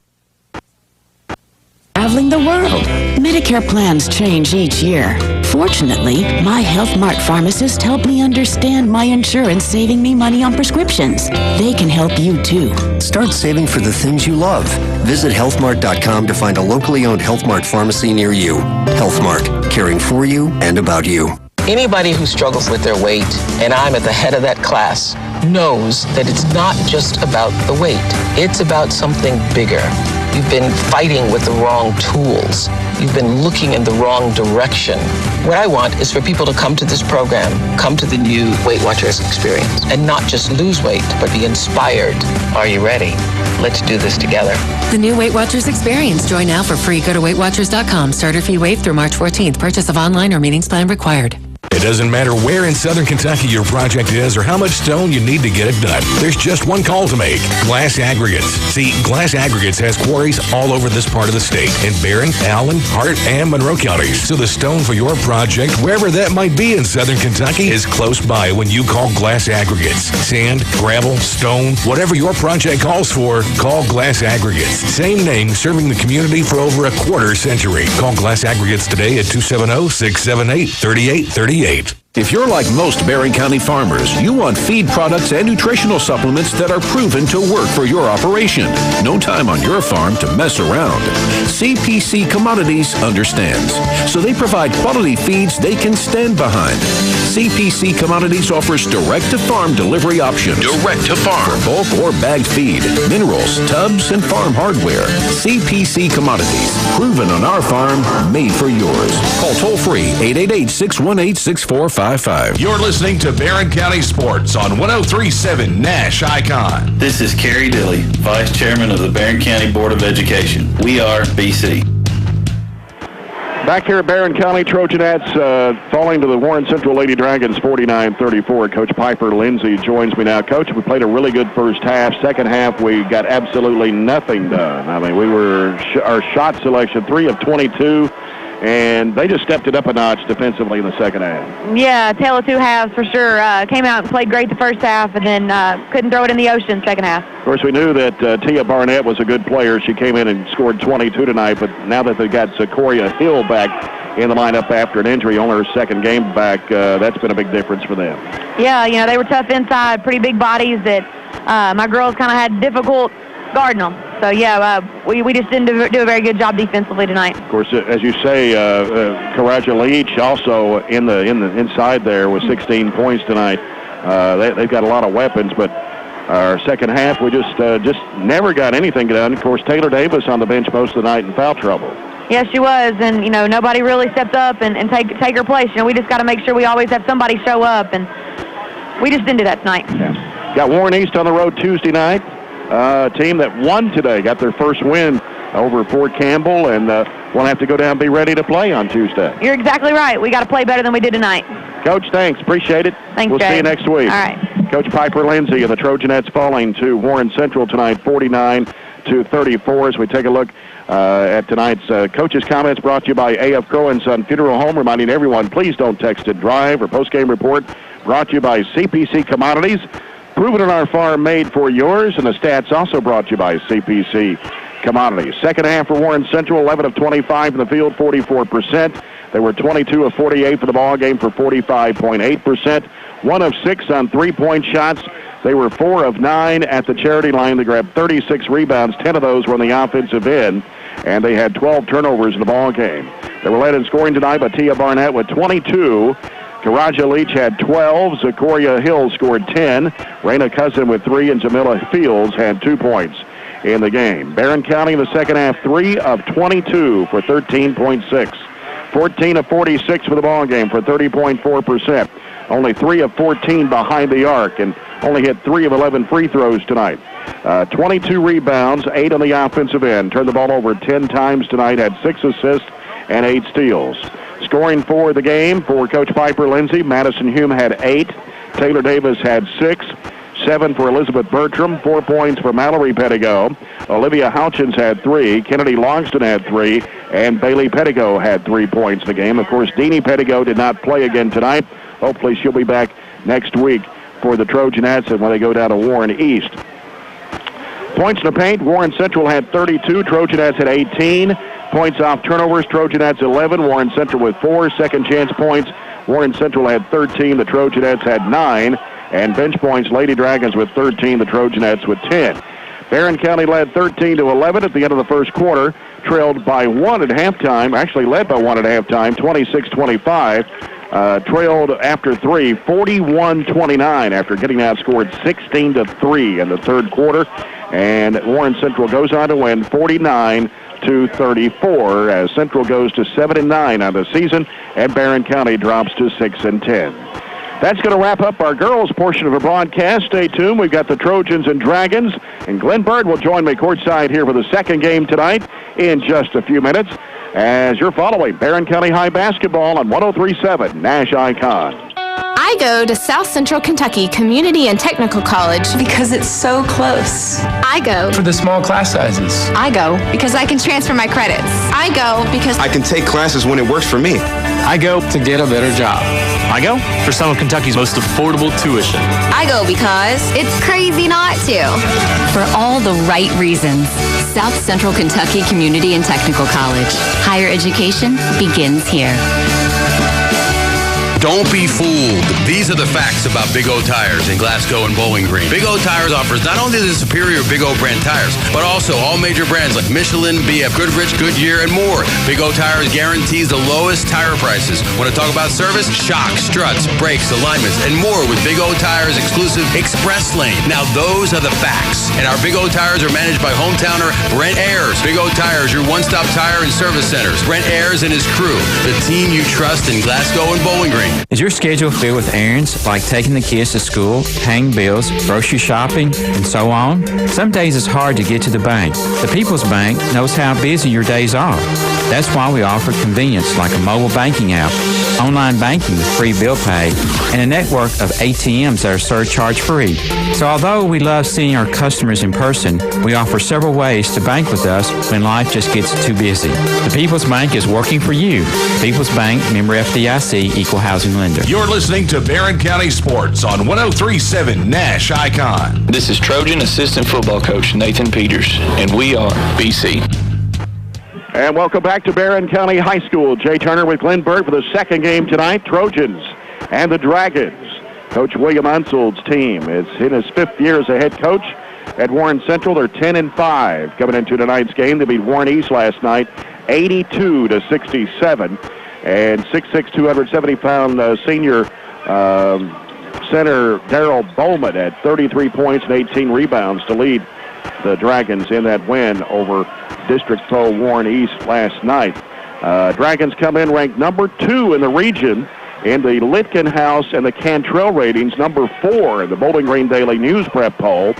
Traveling the world. Medicare plans change each year. Fortunately, my Health Mart pharmacist helped me understand my insurance saving me money on prescriptions. They can help you too. Start saving for the things you love. Visit healthmart.com to find a locally owned Health Mart pharmacy near you. Health Mart, caring for you and about you. Anybody who struggles with their weight, and I'm at the head of that class, knows that it's not just about the weight. It's about something bigger. You've been fighting with the wrong tools. You've been looking in the wrong direction. What I want is for people to come to this program, come to the new Weight Watchers experience, and not just lose weight, but be inspired. Are you ready? Let's do this together. The new Weight Watchers experience. Join now for free. Go to weightwatchers.com. Starter fee waived through March 14th. Purchase of online or meetings plan required. It doesn't matter where in Southern Kentucky your project is or how much stone you need to get it done. There's just one call to make. Glass Aggregates. See, Glass Aggregates has quarries all over this part of the state, in Barren, Allen, Hart, and Monroe counties. So the stone for your project, wherever that might be in Southern Kentucky, is close by when you call Glass Aggregates. Sand, gravel, stone, whatever your project calls for, call Glass Aggregates. Same name, serving the community for over a quarter century. Call Glass Aggregates today at 270-678-3838. If you're like most Barren County farmers, you want feed products and nutritional supplements that are proven to work for your operation. No time on your farm to mess around. CPC Commodities understands, so they provide quality feeds they can stand behind. CPC Commodities offers direct-to-farm delivery options. Direct-to-farm. For bulk or bagged feed, minerals, tubs, and farm hardware. CPC Commodities. Proven on our farm, made for yours. Call toll-free 888-618-6455. You're listening to Barren County Sports on 103.7 Nash Icon. This is Kerry Dilly, Vice Chairman of the Barren County Board of Education. We are BC. Back here at Barren County, Trojanettes falling to the Warren Central Lady Dragons 49-34. Coach Piper Lindsay joins me now. Coach, we played a really good first half. Second half, we got absolutely nothing done. I mean, we were our shot selection, 3 of 22. And they just stepped it up a notch defensively in the second half. Yeah, tale of two halves for sure. Came out and played great the first half, and then couldn't throw it in the ocean second half. Of course, we knew that Tia Barnett was a good player. She came in and scored 22 tonight, but now that they got Sequoia Hill back in the lineup after an injury, only her second game back, that's been a big difference for them. Yeah, you know, they were tough inside, pretty big bodies that my girls kind of had difficult guarding them. So, yeah, we just didn't do a very good job defensively tonight. Of course, as you say, Karaja Leach also in the inside there with 16 points tonight. They've got a lot of weapons, but our second half, we just never got anything done. Of course, Taylor Davis on the bench most of the night in foul trouble. Yes, she was, and, you know, nobody really stepped up and take her place. You know, we just got to make sure we always have somebody show up, and we just didn't do that tonight. Yeah. Got Warren East on the road Tuesday night. Team that won today, got their first win over Fort Campbell, and we'll have to go down and be ready to play on Tuesday. You're exactly right. We got to play better than we did tonight. Coach, thanks. Appreciate it. Thanks, We'll Jay. see you next week. All right. Coach Piper Lindsay and the Trojanettes falling to Warren Central tonight, 49-34. As we take a look at tonight's coaches' comments brought to you by A.F. Crow & Son Funeral Home, reminding everyone, please don't text it, drive, or post-game report. Brought to you by CPC Commodities. Proven on our farm, made for yours, and the stats also brought to you by CPC Commodities. Second half for Warren Central, 11 of 25 in the field, 44%. They were 22 of 48 for the ball game for 45.8%. 1 of 6 on three-point shots. They were 4 of 9 at the charity line. They grabbed 36 rebounds. 10 of those were on the offensive end, and they had 12 turnovers in the ball game. They were led in scoring tonight by Tia Barnett with 22. Karaja Leach had 12. Sequoia Hill scored 10. Raina Cousin with 3, and Jamila Fields had 2 points in the game. Barren County in the second half, 3 of 22 for 13.6. 14 of 46 for the ball game for 30.4%. Only 3 of 14 behind the arc, and only hit 3 of 11 free throws tonight. 22 rebounds, 8 on the offensive end. Turned the ball over 10 times tonight, had 6 assists and 8 steals. Scoring for the game for Coach Piper Lindsay, Madison Hume had 8. Taylor Davis had 6. 7 for Elizabeth Bertram. 4 points for Mallory Pettigo. Olivia Houchins had 3. Kennedy Longston had 3. And Bailey Pettigo had 3 points in the game. Of course, Deanie Pettigo did not play again tonight. Hopefully she'll be back next week for the Trojanettes and when they go down to Warren East. Points in the paint, Warren Central had 32. Trojanettes had 18. Points off turnovers, Trojanettes 11. Warren Central with 4. Second chance points, Warren Central had 13. The Trojanettes had 9. And bench points, Lady Dragons with 13. The Trojanettes with 10. Barren County led 13-11 at the end of the first quarter. Trailed by 1 at halftime, actually led by 1 at halftime, 26-25. trailed after 3, 41-29 after getting outscored 16-3 in the third quarter. And Warren Central goes on to win 49-34 as Central goes to 7-9 on the season, and Barren County drops to 6-10. That's going to wrap up our girls' portion of the broadcast. Stay tuned. We've got the Trojans and Dragons, and Glenn Bird will join me courtside here for the second game tonight in just a few minutes as you're following Barren County High basketball on 103.7 Nash Icon. I go to South Central Kentucky Community and Technical College because it's so close. I go for the small class sizes. I go because I can transfer my credits. I go because I can take classes when it works for me. I go to get a better job. I go for some of Kentucky's most affordable tuition. I go because it's crazy not to. For all the right reasons. South Central Kentucky Community and Technical College. Higher education begins here. Don't be fooled. These are the facts about Big O Tires in Glasgow and Bowling Green. Big O Tires offers not only the superior Big O brand tires, but also all major brands like Michelin, BF Goodrich, Goodyear, and more. Big O Tires guarantees the lowest tire prices. Want to talk about service? Shocks, struts, brakes, alignments, and more with Big O Tires' exclusive Express Lane. Now those are the facts. And our Big O Tires are managed by hometowner Brent Ayers. Big O Tires, your one-stop tire and service centers. Brent Ayers and his crew, the team you trust in Glasgow and Bowling Green. Is your schedule filled with errands like taking the kids to school, paying bills, grocery shopping, and so on? Some days it's hard to get to the bank. The People's Bank knows how busy your days are. That's why we offer convenience like a mobile banking app, online banking with free bill pay, and a network of ATMs that are surcharge-free. So although we love seeing our customers in person, we offer several ways to bank with us when life just gets too busy. The People's Bank is working for you. People's Bank, member FDIC, equal housing lender. You're listening to Barren County Sports on 103.7 Nash Icon. This is Trojan assistant football coach Nathan Peters, and we are BC. And welcome back to Barren County High School. Jay Turner with Glenn Bird for the second game tonight. Trojans and the Dragons. Coach William Unsel's team is in his fifth year as a head coach at Warren Central. They're 10-5 coming into tonight's game. They beat Warren East last night, 82-67. And 6'6", 270-pound senior center Darrell Bowman had 33 points and 18 rebounds to lead the Dragons in that win over District Foe Warren East last night. Dragons come in ranked number 2 in the region in the Litkenhouse and the Cantrell ratings, number 4 in the Bowling Green Daily News Prep Poll.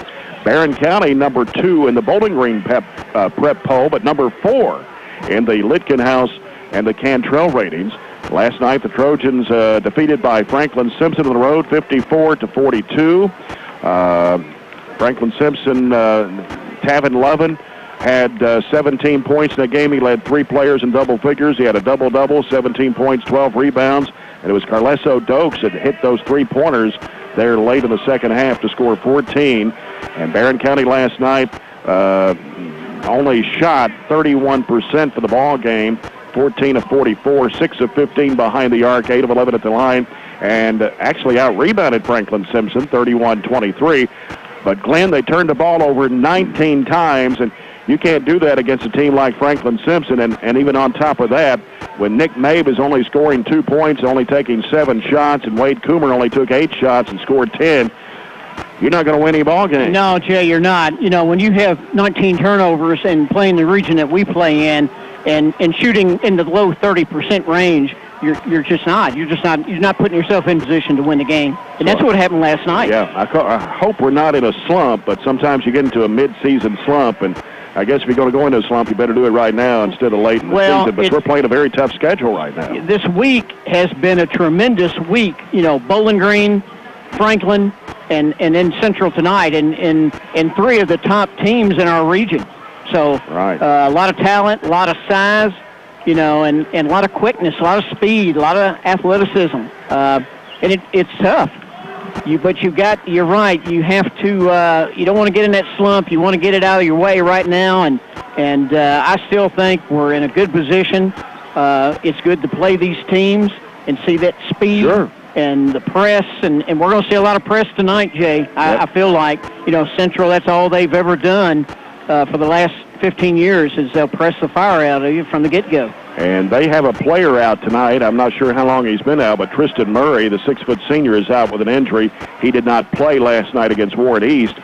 Barren County number 2 in the Bowling Green Prep Poll, but number 4 in the Litkenhouse and the Cantrell ratings. Last night, the Trojans defeated by Franklin Simpson on the road, 54-42. Franklin Simpson, Tavin Lovin, had 17 points in that game. He led 3 players in double figures. He had a double-double, 17 points, 12 rebounds. And it was Carleso Dokes that hit those 3-pointers there late in the second half to score 14. And Barren County last night only shot 31% for the ball game, 14 of 44, 6 of 15 behind the arc, 8 of 11 at the line, and actually out-rebounded Franklin Simpson, 31-23. But, Glenn, they turned the ball over 19 times, and you can't do that against a team like Franklin Simpson. And even on top of that, when Nick Mabe is only scoring 2 points, only taking 7 shots, and Wade Coomer only took 8 shots and scored 10, you're not going to win any ball game. No, Jay, you're not. You know, when you have 19 turnovers and playing the region that we play in and shooting in the low 30% range, you're just not. You're not putting yourself in position to win the game. And that's what happened last night. Yeah, I hope we're not in a slump, but sometimes you get into a mid-season slump, and I guess if you're going to go into a slump, you better do it right now instead of late in the season. But we're playing a very tough schedule right now. This week has been a tremendous week. You know, Bowling Green, Franklin, and then Central tonight, and 3 of the top teams in our region. So a lot of talent, a lot of size, you know, and a lot of quickness, a lot of speed, a lot of athleticism. And it's tough. But you're right. You have to, you don't want to get in that slump. You want to get it out of your way right now. And I still think we're in a good position. It's good to play these teams and see that speed. Sure. And the press, and we're going to see a lot of press tonight, Jay. Yep. I feel like, you know, Central, that's all they've ever done for the last 15 years is they'll press the fire out of you from the get-go. And they have a player out tonight. I'm not sure how long he's been out, but Tristan Murray, the 6-foot senior, is out with an injury. He did not play last night against Warren East.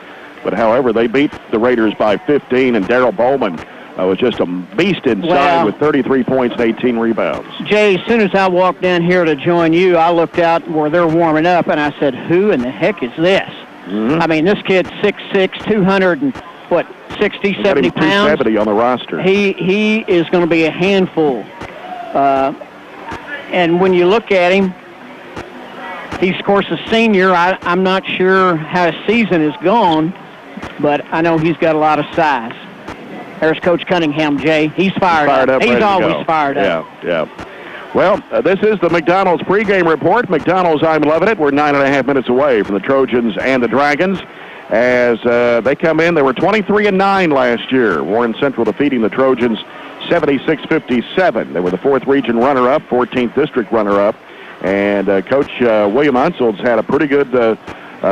But, however, they beat the Raiders by 15, and Daryl Bowman was just a beast inside with 33 points and 18 rebounds. Jay, as soon as I walked down here to join you, I looked out where they're warming up, and I said, who in the heck is this? I mean, this kid's 6'6", 60, 70 pounds. 270 on the roster. He is going to be a handful. And when you look at him, he's, of course, a senior. I'm not sure how his season is gone, but I know he's got a lot of size. There's Coach Cunningham, Jay. He's fired up. He's always fired up. Yeah. Well, this is the McDonald's pregame report. McDonald's, I'm loving it. We're 9.5 minutes away from the Trojans and the Dragons. As they come in, they were 23-9 last year. Warren Central defeating the Trojans 76-57. They were the 4th region runner-up, 14th district runner-up. And Coach William Unsel's had a pretty good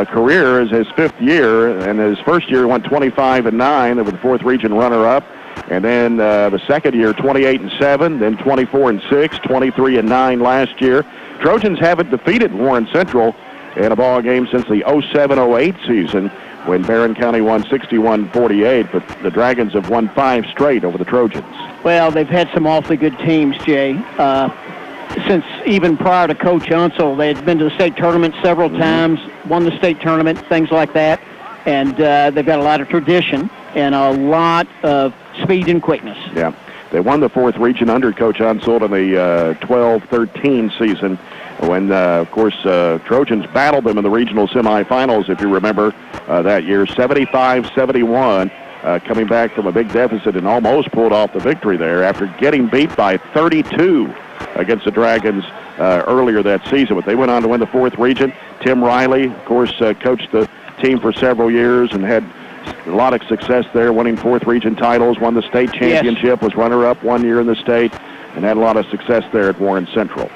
career as his 5th year. And his first year, he went 25-9. They were the 4th region runner-up. And then the second year, 28-7, then 24-6, 23-9 last year. Trojans haven't defeated Warren Central in a ball game since the 07-08 season when Barren County won 61-48, but the Dragons have won 5 straight over the Trojans. Well, they've had some awfully good teams, Jay. Since even prior to Coach Unsel, they had been to the state tournament several times, won the state tournament, things like that, and they've got a lot of tradition and a lot of speed and quickness. Yeah. They won the 4th region under Coach Unsel in the 12-13 season when, of course, Trojans battled them in the regional semifinals, if you remember, that year, 75-71, coming back from a big deficit and almost pulled off the victory there after getting beat by 32 against the Dragons earlier that season. But they went on to win the 4th region. Tim Riley, of course, coached the team for several years and had a lot of success there, winning 4th region titles, won the state championship, was runner-up 1 year in the state, and had a lot of success there at Warren Central.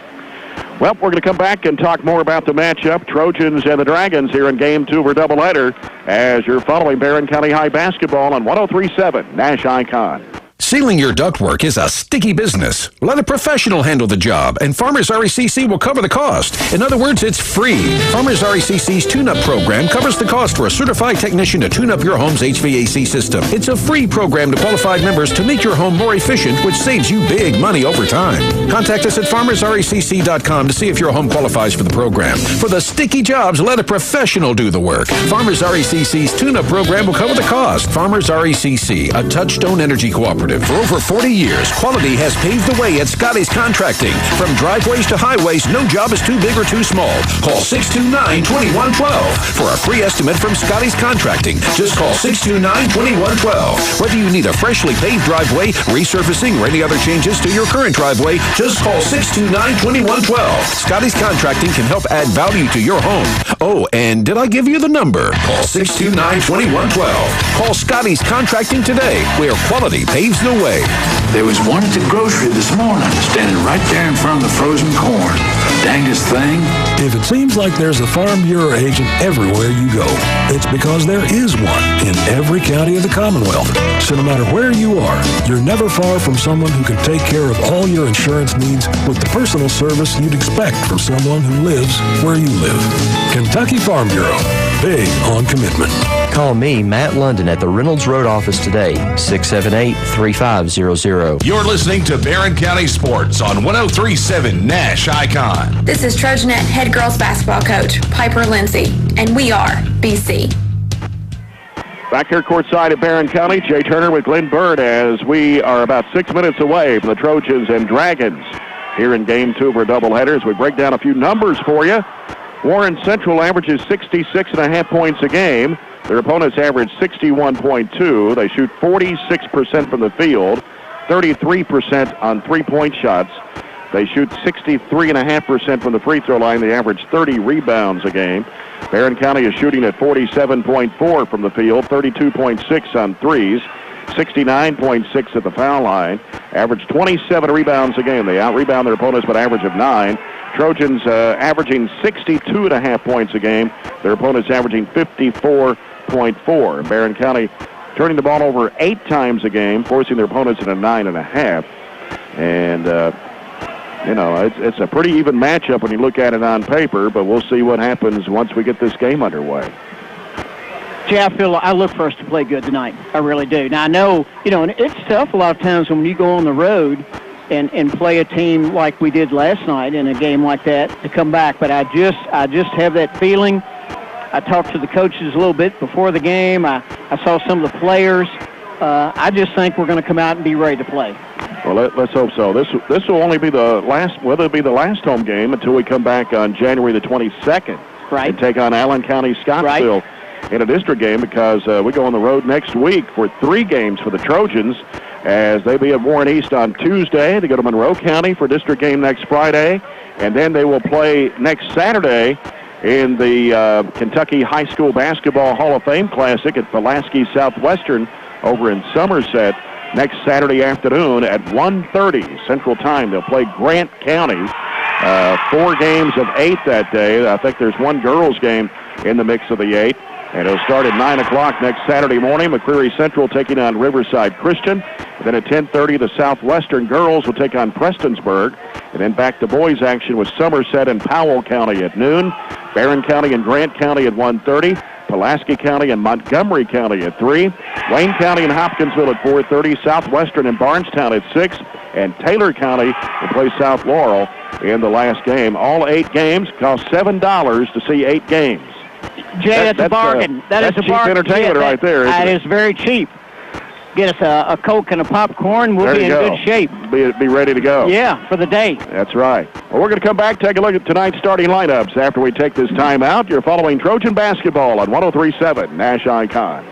Well, we're going to come back and talk more about the matchup, Trojans and the Dragons, here in Game 2 of our doubleheader, as you're following Barren County High basketball on 103.7 Nash Icon. Sealing your ductwork is a sticky business. Let a professional handle the job, and Farmers RECC will cover the cost. In other words, it's free. Farmers RECC's tune-up program covers the cost for a certified technician to tune up your home's HVAC system. It's a free program to qualified members to make your home more efficient, which saves you big money over time. Contact us at farmersrecc.com to see if your home qualifies for the program. For the sticky jobs, let a professional do the work. Farmers RECC's tune-up program will cover the cost. Farmers RECC, a Touchstone Energy Cooperative. For over 40 years, quality has paved the way at Scotty's Contracting. From driveways to highways, no job is too big or too small. Call 629-2112 for a free estimate from Scotty's Contracting. Just call 629-2112. Whether you need a freshly paved driveway, resurfacing, or any other changes to your current driveway, just call 629-2112. Scotty's Contracting can help add value to your home. Oh, and did I give you the number? Call 629-2112. Call Scotty's Contracting today, where quality paves the way. There was one at the grocery this morning, standing right there in front of the frozen corn. Dangest thing. If it seems like there's a Farm Bureau agent everywhere you go, it's because there is one in every county of the Commonwealth. So no matter where you are, you're never far from someone who can take care of all your insurance needs with the personal service you'd expect from someone who lives where you live. Kentucky Farm Bureau. Big on commitment. Call me, Matt London, at the Reynolds Road office today, 678-3500. You're listening to Barren County Sports on 103.7 Nash Icon. This is Trojanet head girls basketball coach, Piper Lindsay, and we are BC. Back here courtside at Barren County, Jay Turner with Glenn Bird as we are about 6 minutes away from the Trojans and Dragons here in Game 2 of our doubleheader. As we break down a few numbers for you, Warren Central averages 66.5 points a game. Their opponents average 61.2. They shoot 46% from the field, 33% on three-point shots. They shoot 63.5% from the free throw line. They average 30 rebounds a game. Barren County is shooting at 47.4 from the field, 32.6 on threes, 69.6 at the foul line. Average 27 rebounds a game. They out-rebound their opponents by an average of 9. Trojans averaging 62.5 points a game. Their opponents averaging 54.4. Barren County turning the ball over 8 times a game, forcing their opponents into 9.5. And, it's a pretty even matchup when you look at it on paper, but we'll see what happens once we get this game underway. Jay, I look for us to play good tonight. I really do. Now, I know, and it's tough a lot of times when you go on the road and play a team like we did last night in a game like that to come back. But I just have that feeling. I talked to the coaches a little bit before the game. I saw some of the players. I just think we're going to come out and be ready to play. Well, let's hope so. This will only be the last, whether it be the last home game until we come back on January the 22nd. Right. And take on Allen County Scottsville. Right. In a district game because we go on the road next week for 3 games for the Trojans as they be at Warren East on Tuesday. They go to Monroe County for a district game next Friday, and then they will play next Saturday in the Kentucky High School Basketball Hall of Fame Classic at Pulaski Southwestern over in Somerset next Saturday afternoon at 1:30 Central Time. They'll play Grant County. 4 games of 8 that day. I think there's 1 girls game in the mix of the 8. And it'll start at 9 o'clock next Saturday morning. McCreary Central taking on Riverside Christian. And then at 10:30, the Southwestern girls will take on Prestonsburg. And then back to boys action with Somerset and Powell County at noon. Barren County and Grant County at 1:30. Pulaski County and Montgomery County at 3. Wayne County and Hopkinsville at 4:30. Southwestern and Barnestown at 6. And Taylor County will play South Laurel in the last game. All 8 games cost $7 to see 8 games. Jay, that's a bargain. That's a cheap bargain. entertainment right there. That is very cheap. Get us a Coke and a popcorn. We'll be in good shape. Be ready to go. Yeah, for the day. That's right. Well, we're going to come back, take a look at tonight's starting lineups after we take this time out. You're following Trojan basketball on 103.7 Nash Icon.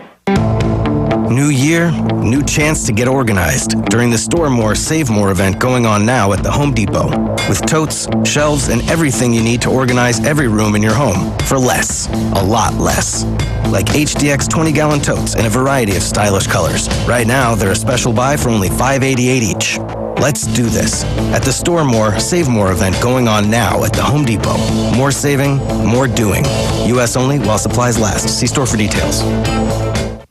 New year, new chance to get organized during the Store More, Save More event going on now at the Home Depot. With totes, shelves, and everything you need to organize every room in your home for less, a lot less. Like HDX 20-gallon totes in a variety of stylish colors. Right now, they're a special buy for only $5.88 each. Let's do this at the Store More, Save More event going on now at the Home Depot. More saving, more doing. U.S. only while supplies last. See store for details.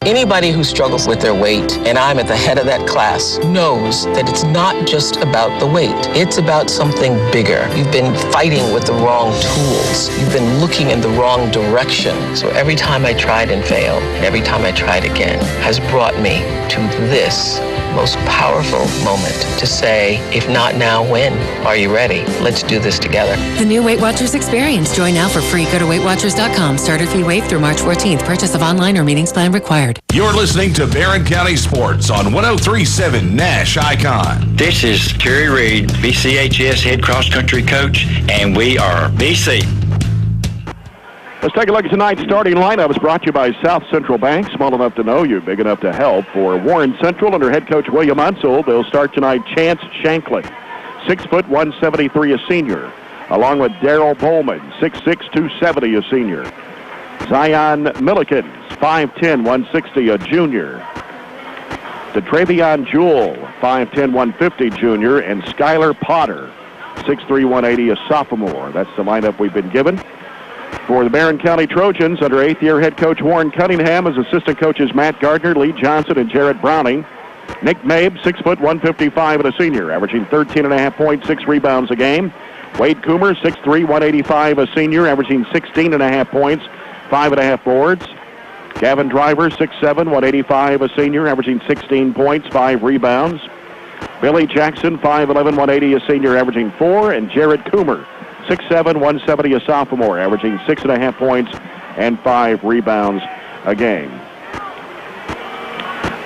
Anybody who struggles with their weight, and I'm at the head of that class, knows that it's not just about the weight. It's about something bigger. You've been fighting with the wrong tools. You've been looking in the wrong direction. So every time I tried and failed, and every time I tried again, has brought me to this most powerful moment to say, if not now, when? Are you ready? Let's do this together. The new Weight Watchers experience. Join now for free. Go to WeightWatchers.com. Starter fee waived through March 14th. Purchase of online or meetings plan required. You're listening to Barren County Sports on 103.7 Nash Icon. This is Terry Reed, BCHS head cross-country coach, and we are BC. Let's take a look at tonight's starting lineup. It's brought to you by South Central Bank. Small enough to know you, big enough to help. For Warren Central under head coach William Unseld, they'll start tonight Chance Shankly, 6 foot 173, a senior, along with Daryl Bowman, 6'6", 270, a senior. Zion Millikins, 5'10", 160, a junior. DeTravion Jewell, 5'10", 150, junior, and Skylar Potter, 6'3", 180, a sophomore. That's the lineup we've been given. For the Barren County Trojans, under 8th-year head coach Warren Cunningham, as assistant coaches Matt Gardner, Lee Johnson, and Jarrett Browning. Nick Mabe, 6 foot 155, and a senior, averaging 13.5 points, 6 rebounds a game. Wade Coomer, 6'3", 185, a senior, averaging 16.5 points, 5.5 boards. Gavin Driver, 6'7", 185, a senior, averaging 16 points, 5 rebounds. Billy Jackson, 5'11", 180, a senior, averaging 4. And Jared Coomer, 6'7", 170, a sophomore, averaging 6.5 points and 5 rebounds a game.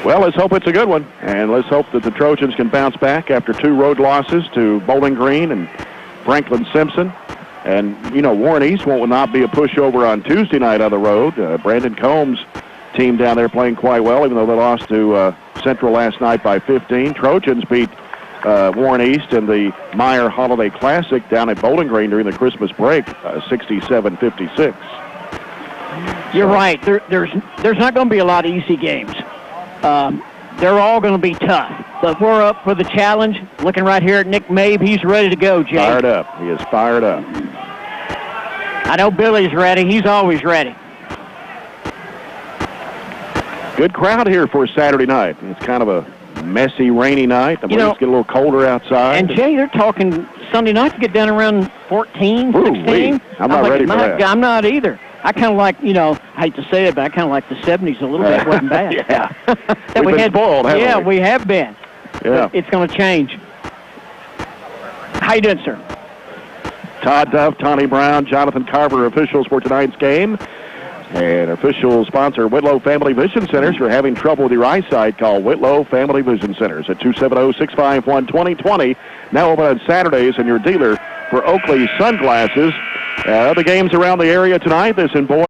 Well, let's hope it's a good one, and let's hope that the Trojans can bounce back after 2 road losses to Bowling Green and Franklin Simpson. And, Warren East will not be a pushover on Tuesday night on the road. Brandon Combs' team down there playing quite well, even though they lost to Central last night by 15. Trojans beat Warren East in the Meyer Holiday Classic down at Bowling Green during the Christmas break, 67-56. You're right. There's not going to be a lot of easy games. They're all going to be tough. But we're up for the challenge. Looking right here at Nick Mabe. He's ready to go, Jay. Fired up. He is fired up. I know Billy's ready. He's always ready. Good crowd here for Saturday night. It's kind of a messy, rainy night. The breeze get a little colder outside. And, Jay, they're talking Sunday night to get down around 14, 16. I'm not ready for that. I'm not either. I kind of like, I hate to say it, but I kind of like the 70s a little bit. It wasn't bad. Yeah. We've been spoiled, haven't we? Yeah, we have been. Yeah. But it's going to change. How you doing, sir? Todd Duff, Tawny Brown, Jonathan Carver, officials for tonight's game. And official sponsor, Whitlow Family Vision Centers. If you're having trouble with your eyesight, call Whitlow Family Vision Centers at 270-651-2020. Now open on Saturdays and your dealer for Oakley sunglasses. The games around the area tonight. This in boys.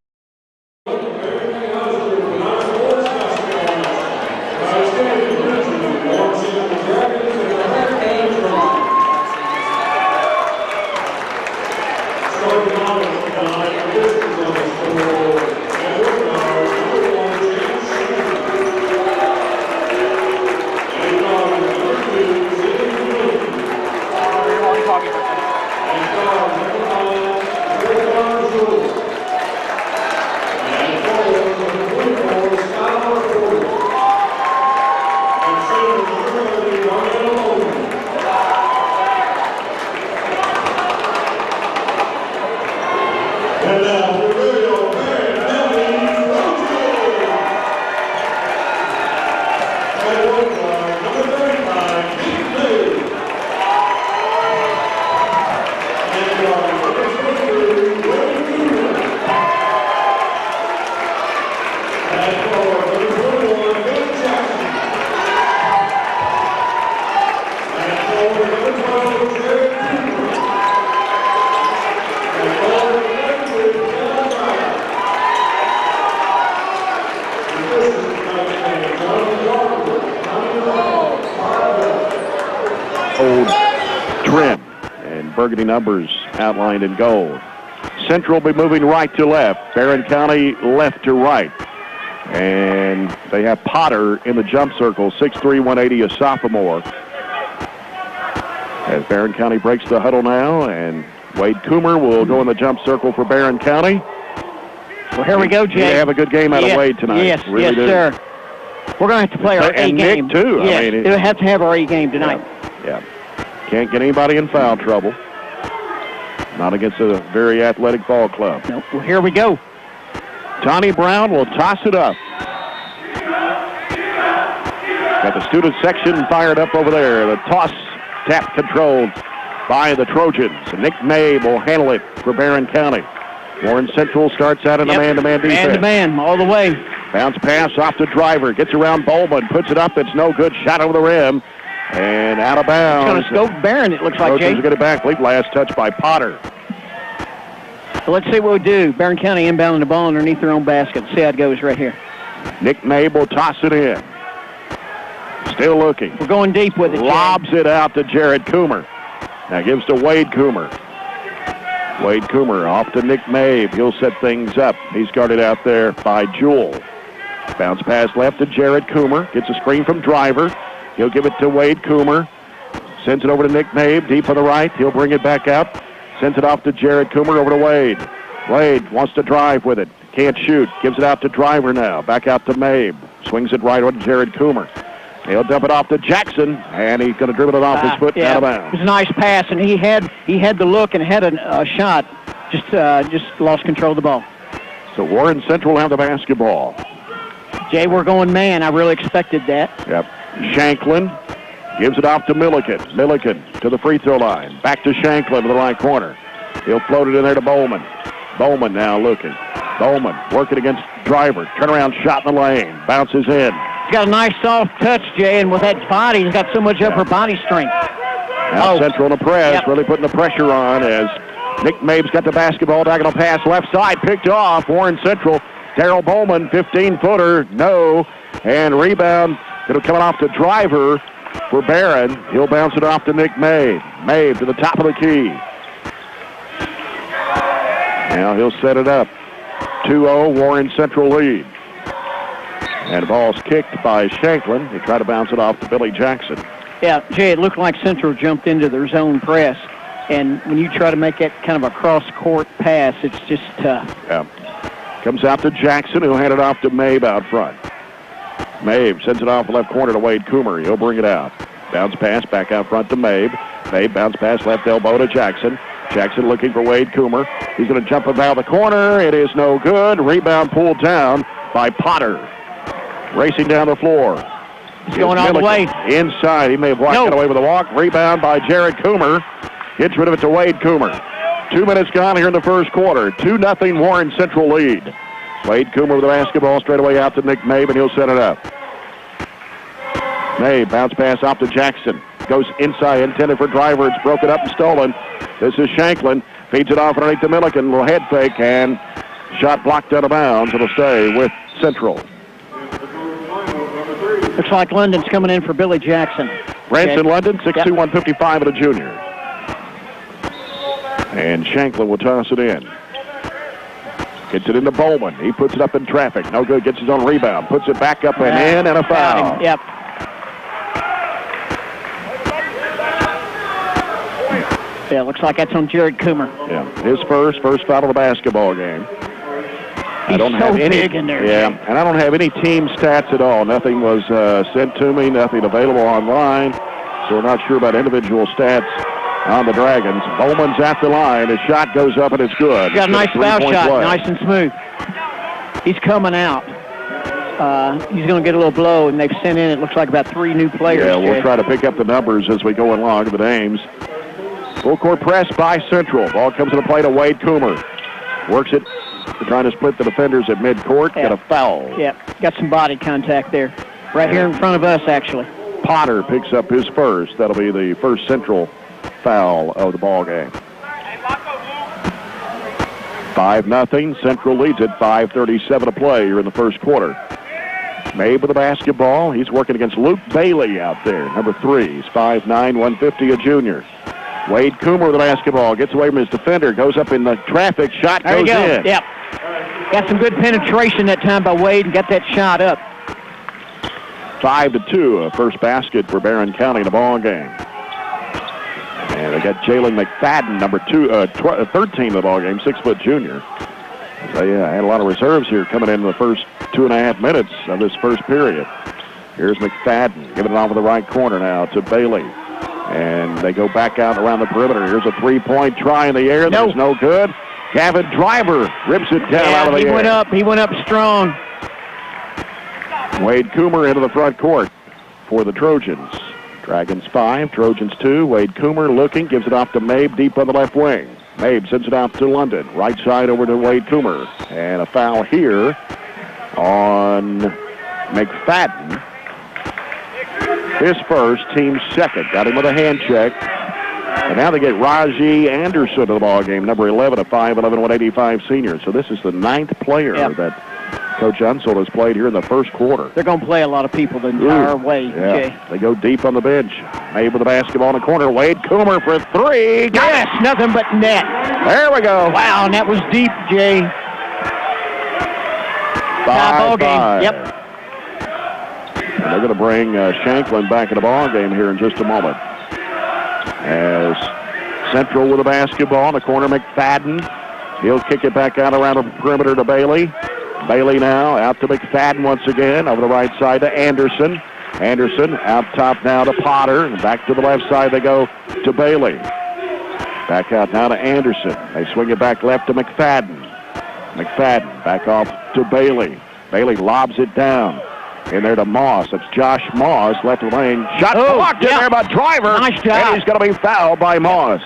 Burgundy numbers outlined in gold. Central will be moving right to left. Barren County left to right. And they have Potter in the jump circle, 6'3", 180, a sophomore. As Barren County breaks the huddle now, and Wade Coomer will go in the jump circle for Barren County. Well, here we go, Jay. They have a good game out of Wade tonight. Yes, really sir. We're going to have to play our A game. And Nick, too. Yes, we'll have to have our A game tonight. Yeah. Can't get anybody in foul trouble. Not against a very athletic ball club. Nope. Well, here we go. Tawny Brown will toss it up. Got the student section fired up over there. The toss tap controlled by the Trojans. Nick Mabe will handle it for Barren County. Warren Central starts out in a man-to-man defense. Man-to-man all the way. Bounce pass off the driver. Gets around Bowman. Puts it up. It's no good. Shot over the rim. And out of bounds. It's going to scope Barren, it looks like, Jay. Trojans get it back. Late last touch by Potter. So let's see what we do. Barren County inbounding the ball underneath their own basket. See how it goes right here. Nick Mabe will toss it in. Still looking. We're going deep with it, Jay. Lobs it out to Jared Coomer. Now gives to Wade Coomer. Wade Coomer off to Nick Mabe. He'll set things up. He's guarded out there by Jewell. Bounce pass left to Jared Coomer. Gets a screen from Driver. He'll give it to Wade Coomer. Sends it over to Nick Mabe, deep on the right. He'll bring it back out. Sends it off to Jared Coomer, over to Wade. Wade wants to drive with it. Can't shoot. Gives it out to Driver now. Back out to Mabe. Swings it right on Jared Coomer. He'll dump it off to Jackson, and he's going to dribble it off his foot out of bounds. It was a nice pass, and he had the look and had a shot. Just lost control of the ball. So Warren Central will have the basketball. Jay, we're going man. I really expected that. Yep. Shanklin gives it off to Milliken. Milliken to the free throw line. Back to Shanklin to the right corner. He'll float it in there to Bowman. Bowman now looking. Bowman working against Driver. Turnaround shot in the lane. Bounces in. He's got a nice soft touch, Jay, and with that body, he's got so much upper body strength. Now Central in the press, really putting the pressure on as Nick Mabe's got the basketball. Diagonal pass left side, picked off. Warren Central. Darrell Bowman, 15-footer, no. And rebound, it'll come off to Driver for Barren. He'll bounce it off to Nick Mabe. Mabe to the top of the key. Now he'll set it up. 2-0, Warren Central lead. And the ball's kicked by Shanklin. He tried to bounce it off to Billy Jackson. Yeah, Jay, it looked like Central jumped into their zone press. And when you try to make that kind of a cross-court pass, it's just tough. Yeah. Comes out to Jackson, who'll hand it off to Mabe out front. Mabe sends it off the left corner to Wade Coomer. He'll bring it out. Bounce pass back out front to Mabe. Mabe bounce pass left elbow to Jackson. Jackson looking for Wade Coomer. He's going to jump about the corner. It is no good. Rebound pulled down by Potter. Racing down the floor. He's going all the way. Inside. He may have got away with a walk. Rebound by Jared Coomer. Gets rid of it to Wade Coomer. 2 minutes gone here in the first quarter. 2-0 Warren Central lead. Wade Coomer with the basketball straight away out to Nick Mabe, and he'll set it up. Mabe, bounce pass off to Jackson. Goes inside, intended for driver. It's broken up and stolen. This is Shanklin. Feeds it off underneath the Milliken. Little head fake, and shot blocked out of bounds. It'll stay with Central. Looks like London's coming in for Billy Jackson. Branson London, 6'2", 155, and a junior. And Shanklin will toss it in. Gets it into Bowman. He puts it up in traffic. No good. Gets his own rebound. Puts it back up and in, and a foul. Yep. Yeah, looks like that's on Jared Coomer. Yeah, his first foul of the basketball game. I don't have any big in there. Yeah, and I don't have any team stats at all. Nothing was sent to me. Nothing available online. So we're not sure about individual stats on the Dragons. Bowman's at the line. His shot goes up and it's good. Got a nice foul shot, nice and smooth. He's coming out. He's going to get a little blow, and they've sent in, it looks like, about 3 new players. Yeah, we'll try to pick up the numbers as we go along, the names. Full court press by Central. Ball comes into play to Wade Coomer. Works it. They're trying to split the defenders at midcourt. Got a foul. Yeah, got some body contact there. Right here in front of us, actually. Potter picks up his first. That'll be the first Central foul of the ball game. 5-0. Central leads it. 5:37 to play here in the first quarter. Mabe with the basketball. He's working against Luke Bailey out there, number 3. He's 5'9", 150, a junior. Wade Coomer with the basketball. Gets away from his defender. Goes up in the traffic. Shot goes in. Yep. Got some good penetration that time by Wade and got that shot up. 5-2, a first basket for Barren County in the ball game. And they got Jalen McFadden, number 13 in the ball game, 6-foot junior. So, yeah, had a lot of reserves here coming in the first 2.5 minutes of this first period. Here's McFadden giving it off of the right corner now to Bailey. And they go back out around the perimeter. Here's a three-point try in the air. That's no good. Gavin Driver rips it down out of the air. He went up strong. Wade Coomer into the front court for the Trojans. Dragons 5, Trojans 2. Wade Coomer looking, gives it off to Mabe deep on the left wing. Mabe sends it out to London. Right side over to Wade Coomer. And a foul here on McFadden. His first, team second. Got him with a hand check. And now they get Raji Anderson to the ball game, number 11, a 5'11", 185 senior. So this is the 9th player that Coach Unseld has played here in the first quarter. They're going to play a lot of people the entire way, Jay. They go deep on the bench. Mabe with the basketball in the corner. Wade Coomer for 3. Yes, nothing but net. There we go. Wow, and that was deep, Jay. 5-5. Game. Yep. And they're going to bring Shanklin back in the ball game here in just a moment. As Central with the basketball in the corner, McFadden. He'll kick it back out around the perimeter to Bailey. Bailey now out to McFadden once again. Over the right side to Anderson. Anderson out top now to Potter. And back to the left side they go to Bailey. Back out now to Anderson. They swing it back left to McFadden. McFadden back off to Bailey. Bailey lobs it down. In there to Moss. It's Josh Moss, left of the lane. Shot blocked in there by Driver. Nice job. And he's going to be fouled by Moss.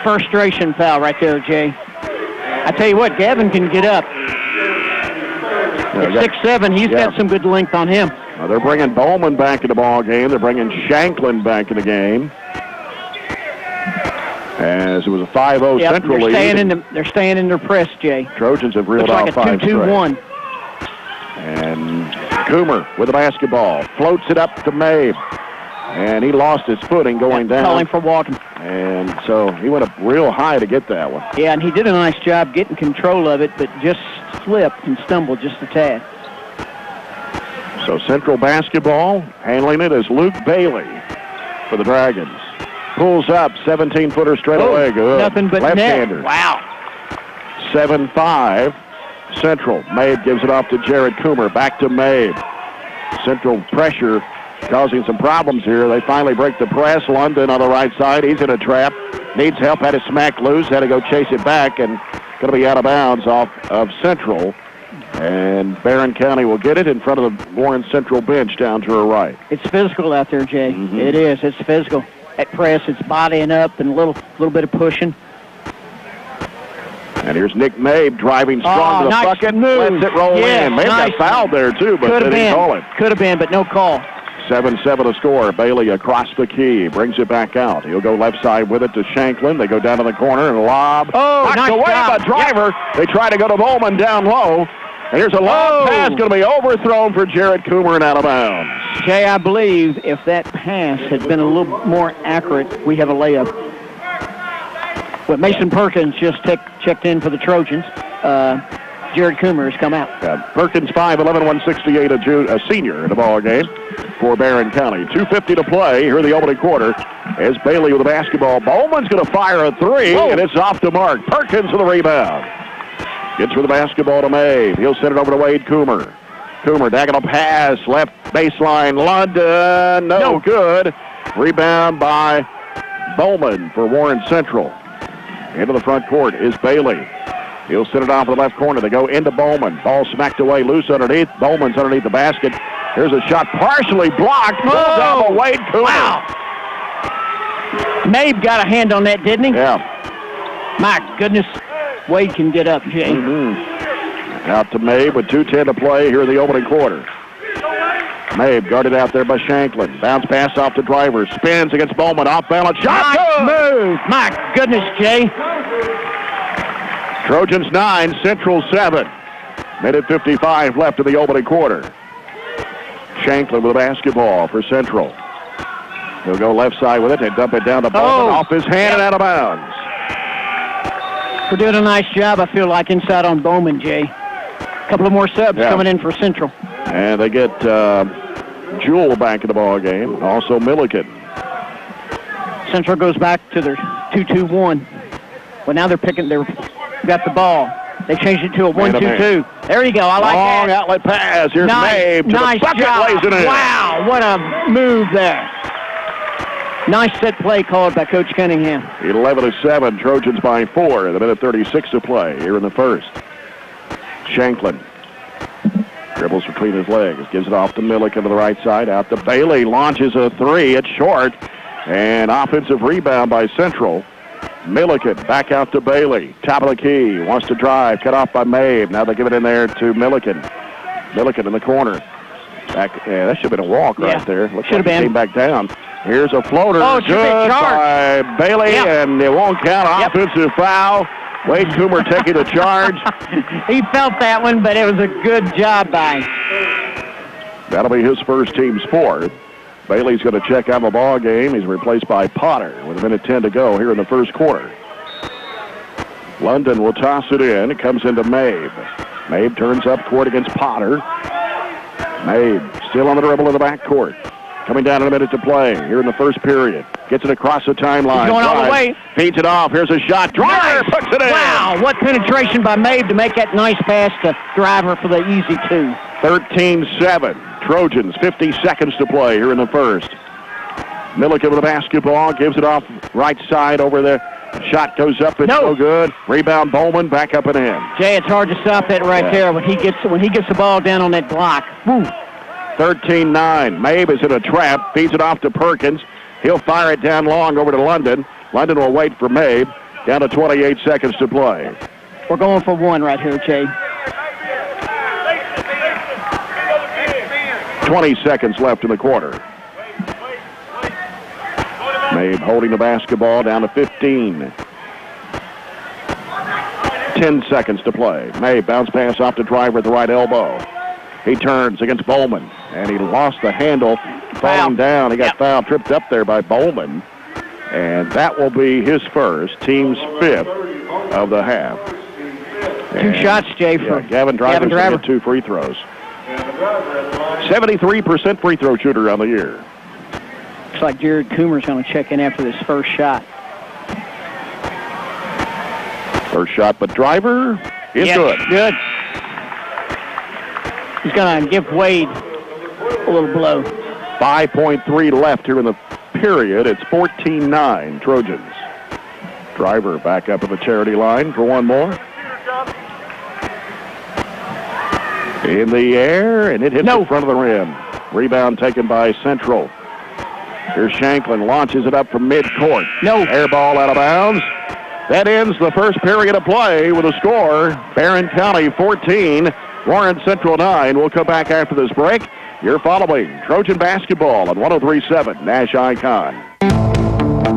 Frustration foul right there, Jay. I tell you what, Gavin can get up. At 6'7", he's got some good length on him. Now they're bringing Bowman back in the ball game. They're bringing Shanklin back in the game. As it was a 5-0 Central lead. They're staying in their press, Jay. Trojans have reeled off 5 straight. 2-2-1. And Coomer with the basketball. Floats it up to Mabe. And he lost his footing going down. Calling for walking. And so he went up real high to get that one. Yeah, and he did a nice job getting control of it, but just slipped and stumbled just a tad. So Central basketball, handling it is Luke Bailey for the Dragons. Pulls up, 17-footer straight away. Good. Nothing but left-hander. Net. Wow. 7-5. Central. Mabe gives it off to Jared Coomer. Back to Mabe. Central pressure causing some problems here. They finally break the press. London on the right side. He's in a trap. Needs help. Had it smacked loose. Had to go chase it back, and going to be out of bounds off of Central. And Barren County will get it in front of the Warren Central bench down to her right. It's physical out there, Jay. Mm-hmm. It is. It's physical. At press, it's bodying up and a little bit of pushing. And here's Nick Mabe driving strong to the nice bucket. Move. Lets it roll in. Mabe got fouled there, too, but they didn't call it. Could have been, but no call. 7-7 to score. Bailey across the key. Brings it back out. He'll go left side with it to Shanklin. They go down to the corner and lob. Knocked nice away job. by Driver. Yep. They try to go to Bowman down low. And here's a long pass going to be overthrown for Jared Coomer and out of bounds. Jay, I believe if that pass had been a little more accurate, we have a layup. But Mason Perkins just checked in for the Trojans. Jared Coomer has come out. Perkins 5'11", 168, a senior in the ball game for Barren County. 2:50 to play here in the opening quarter as Bailey with the basketball. Bowman's going to fire a three, and it's off the mark. Perkins with the rebound. Gets with the basketball to Mabe. He'll send it over to Wade Coomer. Coomer, diagonal pass, left baseline, London, no good. Rebound by Bowman for Warren Central. Into the front court is Bailey. He'll send it off to the left corner. They go into Bowman. Ball smacked away, loose underneath. Bowman's underneath the basket. Here's a shot partially blocked. Pulled down by Wade Coomer. Wow. Mabe got a hand on that, didn't he? Yeah. My goodness. Wade can get up, Jay. Mm-hmm. Out to Mabe with 2:10 to play here in the opening quarter. Mabe guarded out there by Shanklin. Bounce pass off to Driver. Spins against Bowman. Off balance. Shot. Nice move. My goodness, Jay. Trojans 9, Central 7. Minute 55 left in the opening quarter. Shanklin with the basketball for Central. He'll go left side with it and dump it down to Bowman. Off his hand and out of bounds. We're doing a nice job, I feel like, inside on Bowman, Jay. A couple of more subs coming in for Central. And they get Jewell back in the ball game. Also Milliken. Central goes back to their 2-2-1. Well, now they're got the ball. They changed it to a 1-2-2. There you go. I like that. Long outlet pass. Here's Mabe to the bucket, lays it in. Wow, what a move there. Nice set play called by Coach Cunningham. 11-7, Trojans by 4. The minute 36 to play here in the first. Shanklin dribbles between his legs, gives it off to Milliken to the right side, out to Bailey, launches a three. It's short, and offensive rebound by Central. Milliken back out to Bailey, top of the key, wants to drive, cut off by Mabe. Now they give it in there to Milliken. Milliken in the corner. Back, that should have been a walk right there. Looks like he came back down. Here's a floater. Good by Bailey, and it won't count. Offensive foul. Wade Coomer taking the charge. He felt that one, but it was a good job by him. That'll be his first, team's fourth. Bailey's going to check out the ball game. He's replaced by Potter with a minute 10 to go here in the first quarter. London will toss it in. It comes into Mabe. Mabe turns up court against Potter. Mabe still on the dribble in the backcourt. Coming down in a minute to play here in the first period. Gets it across the timeline. He's going all the way. Feeds it off. Here's a shot. Driver puts it in. Wow, what penetration by Mabe to make that nice pass to Driver for the easy two. 13-7. Trojans, 50 seconds to play here in the first. Milliken with the basketball. Gives it off right side over there. Shot goes up. It's no good. Rebound Bowman. Back up and in. Jay, it's hard to stop that right there when he gets the ball down on that block. Woo. 13-9. Mabe is in a trap. Feeds it off to Perkins. He'll fire it down long over to London. London will wait for Mabe. Down to 28 seconds to play. We're going for one right here, Jay. 20 seconds left in the quarter. Mabe holding the basketball down to 15. 10 seconds to play. Mabe bounce pass off to Driver at the right elbow. He turns against Bowman, and he lost the handle, falling down. He got fouled, tripped up there by Bowman, and that will be his first, team's fifth of the half. Two shots, Jay, for Gavin Driver's going to get 2 free throws. 73% free throw shooter on the year. Looks like Jared Coomer's going to check in after this first shot. First shot, but Driver is good. Good. He's going to give Wade a little below. 5.3 left here in the period. It's 14-9 Trojans. Driver back up at the charity line for one more. In the air, and it hits the front of the rim. Rebound taken by Central. Here's Shanklin, launches it up from midcourt. Air ball out of bounds. That ends the first period of play with a score. Barren County 14, Warren Central 9. We'll come back after this break. You're following Trojan basketball on 103.7 Nash Icon.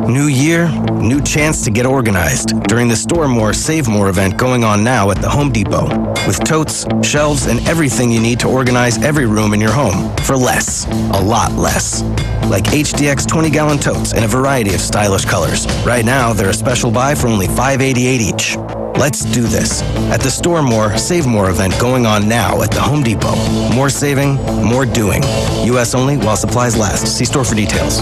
New year, new chance to get organized during the Store More, Save More event going on now at the Home Depot. With totes, shelves, and everything you need to organize every room in your home for less, a lot less. Like HDX 20-gallon totes in a variety of stylish colors. Right now, they're a special buy for only $5.88 each. Let's do this at the Store More, Save More event going on now at the Home Depot. More saving, more doing. U.S. only while supplies last. See store for details.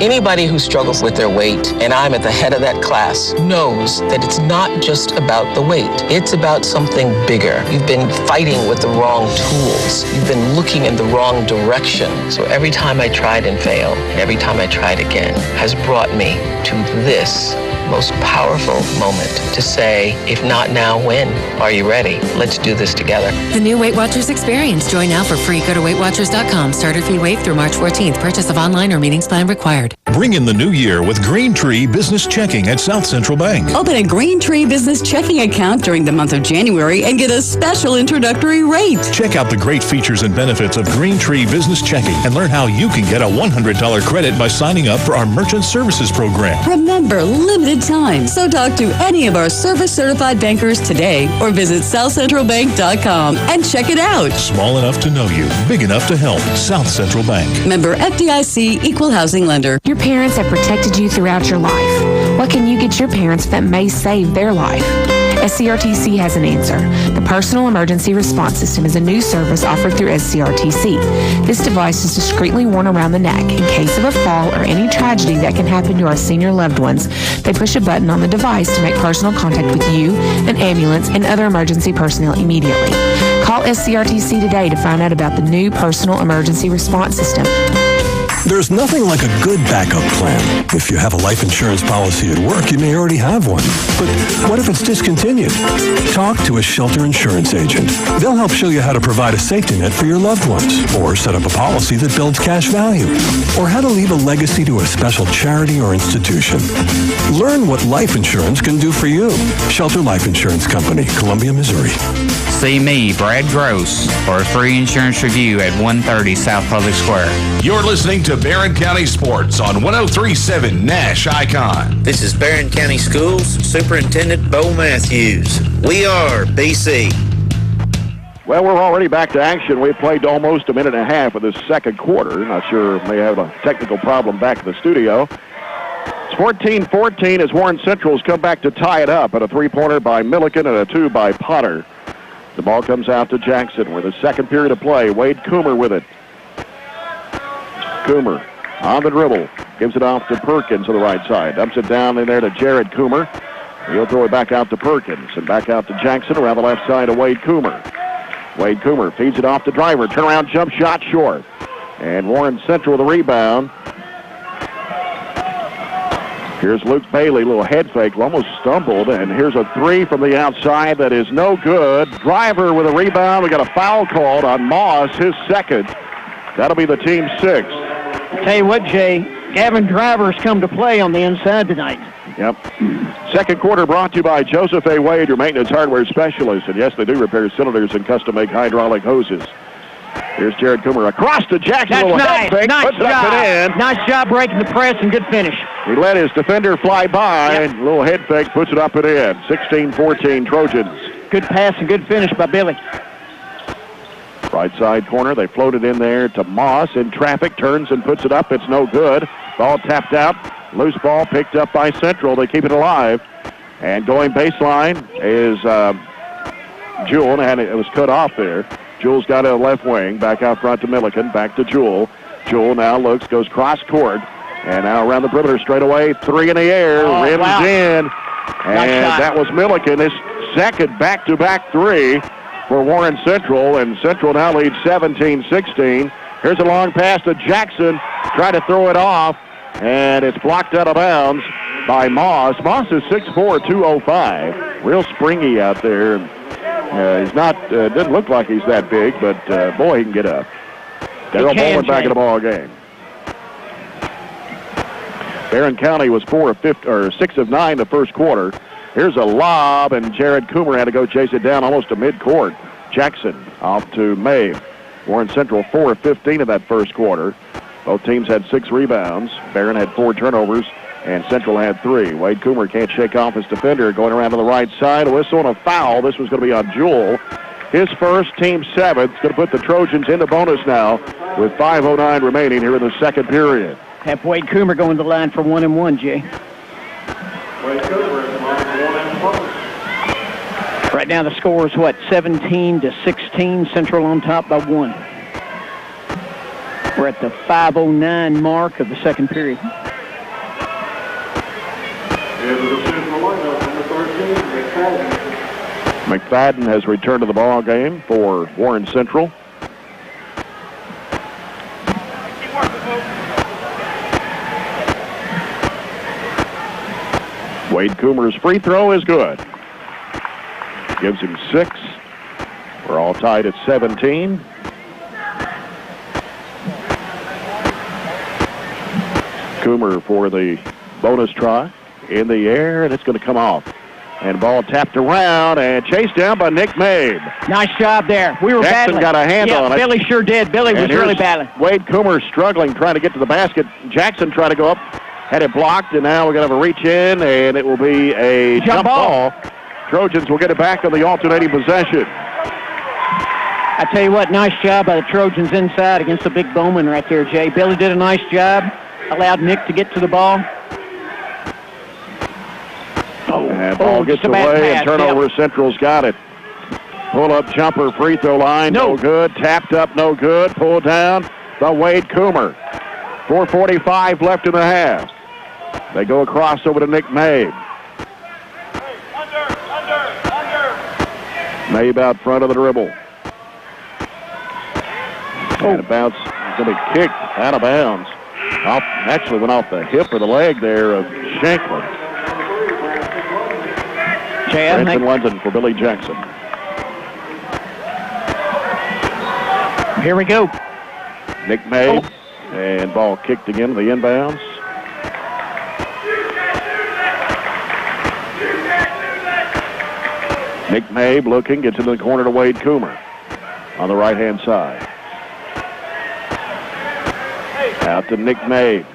Anybody who struggles with their weight, and I'm at the head of that class, knows that it's not just about the weight. It's about something bigger. You've been fighting with the wrong tools. You've been looking in the wrong direction. So every time I tried and failed, and every time I tried again, has brought me to this most powerful moment to say, if not now, when? Are you ready? Let's do this together. The new Weight Watchers experience. Join now for free. Go to WeightWatchers.com. Starter fee waived through March 14th. Purchase of online or meetings plan required. Bring in the new year with Green Tree Business Checking at South Central Bank. Open a Green Tree Business Checking account during the month of January and get a special introductory rate. Check out the great features and benefits of Green Tree Business Checking and learn how you can get a $100 credit by signing up for our Merchant Services Program. Remember, limited time. So talk to any of our service-certified bankers today or visit southcentralbank.com and check it out. Small enough to know you, big enough to help. South Central Bank. Member FDIC, Equal Housing Lender. Your parents have protected you throughout your life. What can you get your parents that may save their life? SCRTC has an answer. The Personal Emergency Response System is a new service offered through SCRTC. This device is discreetly worn around the neck. In case of a fall or any tragedy that can happen to our senior loved ones, they push a button on the device to make personal contact with you, an ambulance, and other emergency personnel immediately. Call SCRTC today to find out about the new Personal Emergency Response System. There's nothing like a good backup plan. If you have a life insurance policy at work, you may already have one. But what if it's discontinued? Talk to a Shelter Insurance agent. They'll help show you how to provide a safety net for your loved ones, or set up a policy that builds cash value, or how to leave a legacy to a special charity or institution. Learn what life insurance can do for you. Shelter Life Insurance Company, Columbia, Missouri. See me, Brad Gross, for a free insurance review at 130 South Public Square. You're listening to Barren County Sports on 103.7 Nash Icon. This is Barren County Schools Superintendent Bo Matthews. We are BC. Well, we're already back to action. We played almost a minute and a half of this second quarter. Not sure, may have a technical problem back in the studio. It's 14-14 as Warren Central's come back to tie it up at a three-pointer by Milliken and a two by Potter. The ball comes out to Jackson with the second period of play. Wade Coomer with it. Coomer on the dribble. Gives it off to Perkins on the right side. Dumps it down in there to Jared Coomer. He'll throw it back out to Perkins and back out to Jackson around the left side of Wade Coomer. Wade Coomer feeds it off to Driver. Turnaround jump shot short. And Warren Central with the rebound. Here's Luke Bailey, little head fake, almost stumbled, and here's a three from the outside that is no good. Driver with a rebound. We got a foul called on Moss, his second. That'll be the team sixth. Tell you what, Jay, Gavin Driver's come to play on the inside tonight. Yep. Second quarter brought to you by Joseph A. Wade, your maintenance hardware specialist. And yes, they do repair cylinders and custom-make hydraulic hoses. Here's Jared Coomer across to Jackson. That's nice. Fake, nice job. Nice job breaking the press and good finish. He let his defender fly by. Yep. And a little head fake puts it up and in. 16-14 Trojans. Good pass and good finish by Billy. Right side corner. They floated in there to Moss in traffic. Turns and puts it up. It's no good. Ball tapped out. Loose ball picked up by Central. They keep it alive. And going baseline is Jewell. And it was cut off there. Jewell's got a left wing. Back out front to Milliken. Back to Jewell. Jewell now looks, goes cross court. And now around the perimeter straight away. Three in the air. Rims in. And that was Milliken. His second back-to-back three for Warren Central. And Central now leads 17-16. Here's a long pass to Jackson. Try to throw it off, and it's blocked out of bounds by Moss. Moss is 6'4", 205. Real springy out there. He's not, doesn't look like he's that big, but boy, he can get up. Daryl Bowman back in the ball game. Barren County was 6 of 9 the first quarter. Here's a lob, and Jared Coomer had to go chase it down almost to midcourt. Jackson off to Mabe. Warren Central 4 of 15 in that first quarter. Both teams had 6 rebounds. Barren had 4 turnovers, and Central had 3. Wade Coomer can't shake off his defender. Going around to the right side. A whistle and a foul. This was going to be on Jewell. His first, team 7th. It's going to put the Trojans into bonus now with 5:09 remaining here in the second period. Have Wade Coomer going to the line for 1 and 1, Jay. Wade Coomer is the line for 1 and 1. Right now the score is 17-16. Central on top by 1. We're at the 5:09 mark of the second period. McFadden has returned to the ball game for Warren Central. Wade Coomer's free throw is good. Gives him 6. We're all tied at 17. Coomer for the bonus try. In the air, and it's going to come off. And ball tapped around and chased down by Nick Mabe. Nice job there. We were Jackson battling. got a handle on it. Billy sure did. Billy was really battling. Wade Coomer struggling, trying to get to the basket. Jackson tried to go up, had it blocked, and now we're going to have a reach in, and it will be a jump ball. Trojans will get it back on the alternating possession. I tell you what, nice job by the Trojans inside against the big Bowman right there, Jay. Billy did a nice job. Allowed Nick to get to the ball. And ball gets away, and turnover. Central's got it. Pull-up jumper, free throw line, no good. Tapped up, no good. Pulled down by Wade Coomer. 4:45 left in the half. They go across over to Nick Mabe. Mabe out front of the dribble. And a bounce. It's going to be kicked out of bounds. Actually went off the hip or the leg there of Shanklin. Branson London for Billy Jackson. Here we go. Nick Mabe. And ball kicked again to the inbounds. Nick Mabe looking, gets into the corner to Wade Coomer on the right-hand side. Out to Nick Mabe.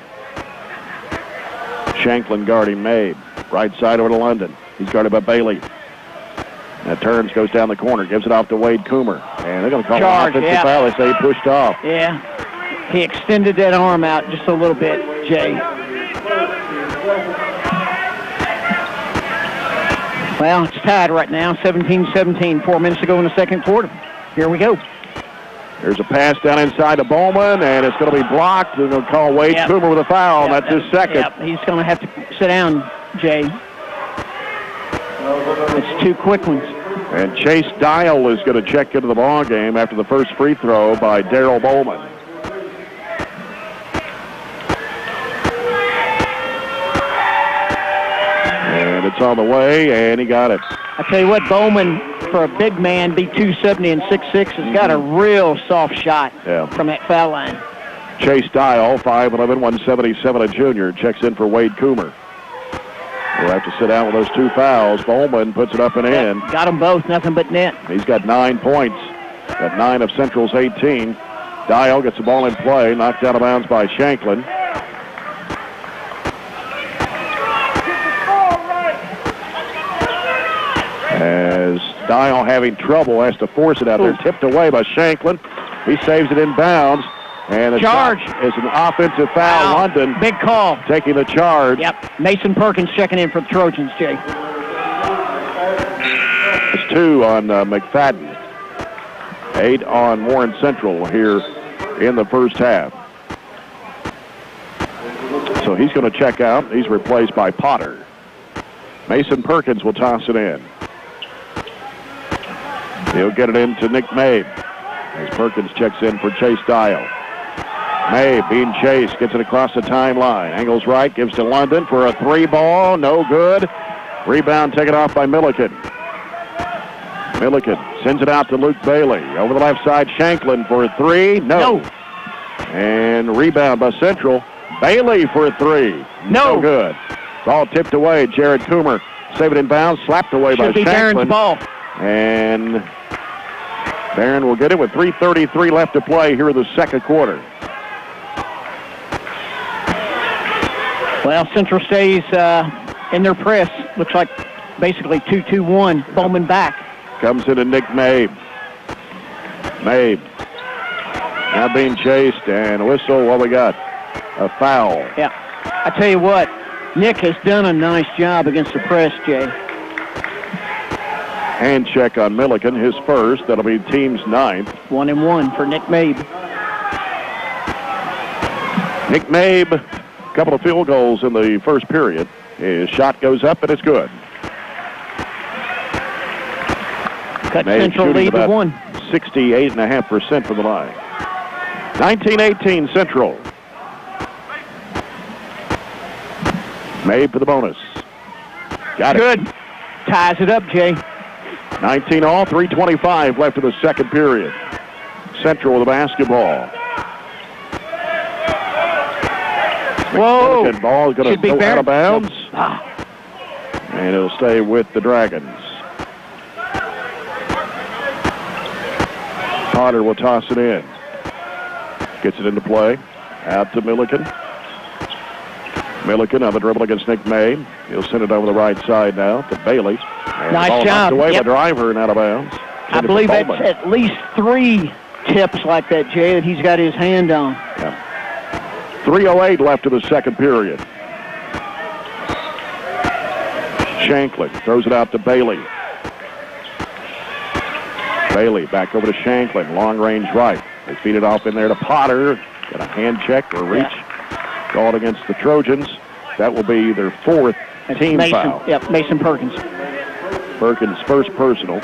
Shanklin guarding Mabe. Right side over to London. He's guarded by Bailey. That turns, goes down the corner, gives it off to Wade Coomer. And they're going to call an offensive foul. They say he pushed off. Yeah. He extended that arm out just a little bit, Jay. Well, it's tied right now, 17-17, 4 minutes to go in the second quarter. Here we go. There's a pass down inside to Bowman, and it's going to be blocked. They're going to call Wade Coomer with a foul, and that's his second. He's going to have to sit down, Jay. It's 2 quick ones. And Chase Dial is going to check into the ball game after the first free throw by Daryl Bowman. And it's on the way, and he got it. I tell you what, Bowman, for a big man, be 270 and 6'6", has got a real soft shot from that foul line. Chase Dial, 5'11", 177, a junior, checks in for Wade Coomer. We'll have to sit down with those 2 fouls. Bowman puts it up and in. Got them both, nothing but net. He's got 9 points. Got 9 of Central's 18. Dial gets the ball in play, knocked out of bounds by Shanklin. As Dial having trouble, has to force it out there. Tipped away by Shanklin. He saves it in bounds. And the charge is an offensive foul. Wow. London. Big call. Taking the charge. Yep. Mason Perkins checking in for the Trojans, Jay. It's 2 on McFadden. 8 on Warren Central here in the first half. So he's going to check out. He's replaced by Potter. Mason Perkins will toss it in. He'll get it into Nick Mabe as Perkins checks in for Chase Dial. May being chased, gets it across the timeline. Angles right, gives to London for a 3-ball. No good. Rebound taken off by Milliken. Milliken sends it out to Luke Bailey. Over the left side, Shanklin for a 3. No. And rebound by Central. Bailey for a 3. No good. Ball tipped away. Jared Coomer saved it in bounds. Slapped away by Shanklin. Barron's ball. And Barren will get it with 3:33 left to play here in the second quarter. Well, Central stays in their press. Looks like basically 2-2-1. Bowman back. Comes into Nick Mabe. Mabe now being chased, and a whistle. What we got? A foul. Yeah. I tell you what, Nick has done a nice job against the press, Jay. Hand check on Milliken, his first. That'll be team's 9th. 1-1 for Nick Mabe. Nick Mabe, a couple of field goals in the first period. His shot goes up, and it's good. Cut Central lead to 1. 68.5% from the line. 19-18 Central. Mabe for the bonus. Got it. Good. Ties it up, Jay. 19-all, 3:25 left in the second period. Central with the basketball. Whoa. McMillican ball is going to go out of bounds. And it'll stay with the Dragons. Potter will toss it in. Gets it into play. Out to Milliken. Milliken on the dribble against Nick May. He'll send it over the right side now to Bailey. And nice the ball job. Knocked away by Driver and out of bounds. I believe that's at least 3 tips like that, Jay, that he's got his hand on. Yeah. 3:08 left in the second period. Shanklin throws it out to Bailey. Bailey back over to Shanklin. Long range right. They feed it off in there to Potter. Got a hand check or reach. Called against the Trojans. That will be their 4th team foul. Yep, Mason Perkins. Perkins' first personal.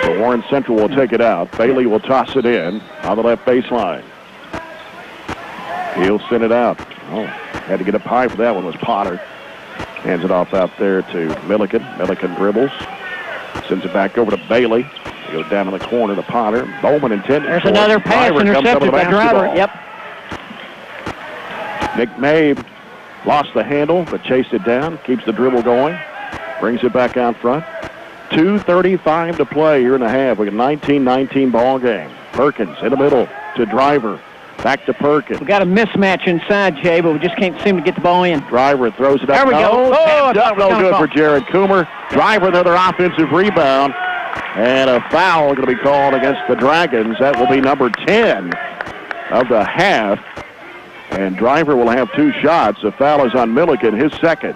So Warren Central will take it out. Bailey will toss it in on the left baseline. He'll send it out. Oh, had to get up high for that one was Potter. Hands it off out there to Milliken. Milliken dribbles. Sends it back over to Bailey. He goes down in the corner to Potter. Bowman intended. There's another pass intercepted by Driver. Yep. Nick Mabe lost the handle, but chased it down. Keeps the dribble going. Brings it back out front. 2:35 to play here in the half. We got a 19-19 ball game. Perkins in the middle to Driver. Back to Perkins. We got a mismatch inside, Jay, but we just can't seem to get the ball in. Driver throws it up. There we go. Oh, no good for Jared Coomer. Driver, another offensive rebound. And a foul going to be called against the Dragons. That will be number 10 of the half. And Driver will have 2 shots. The foul is on Milliken, his second.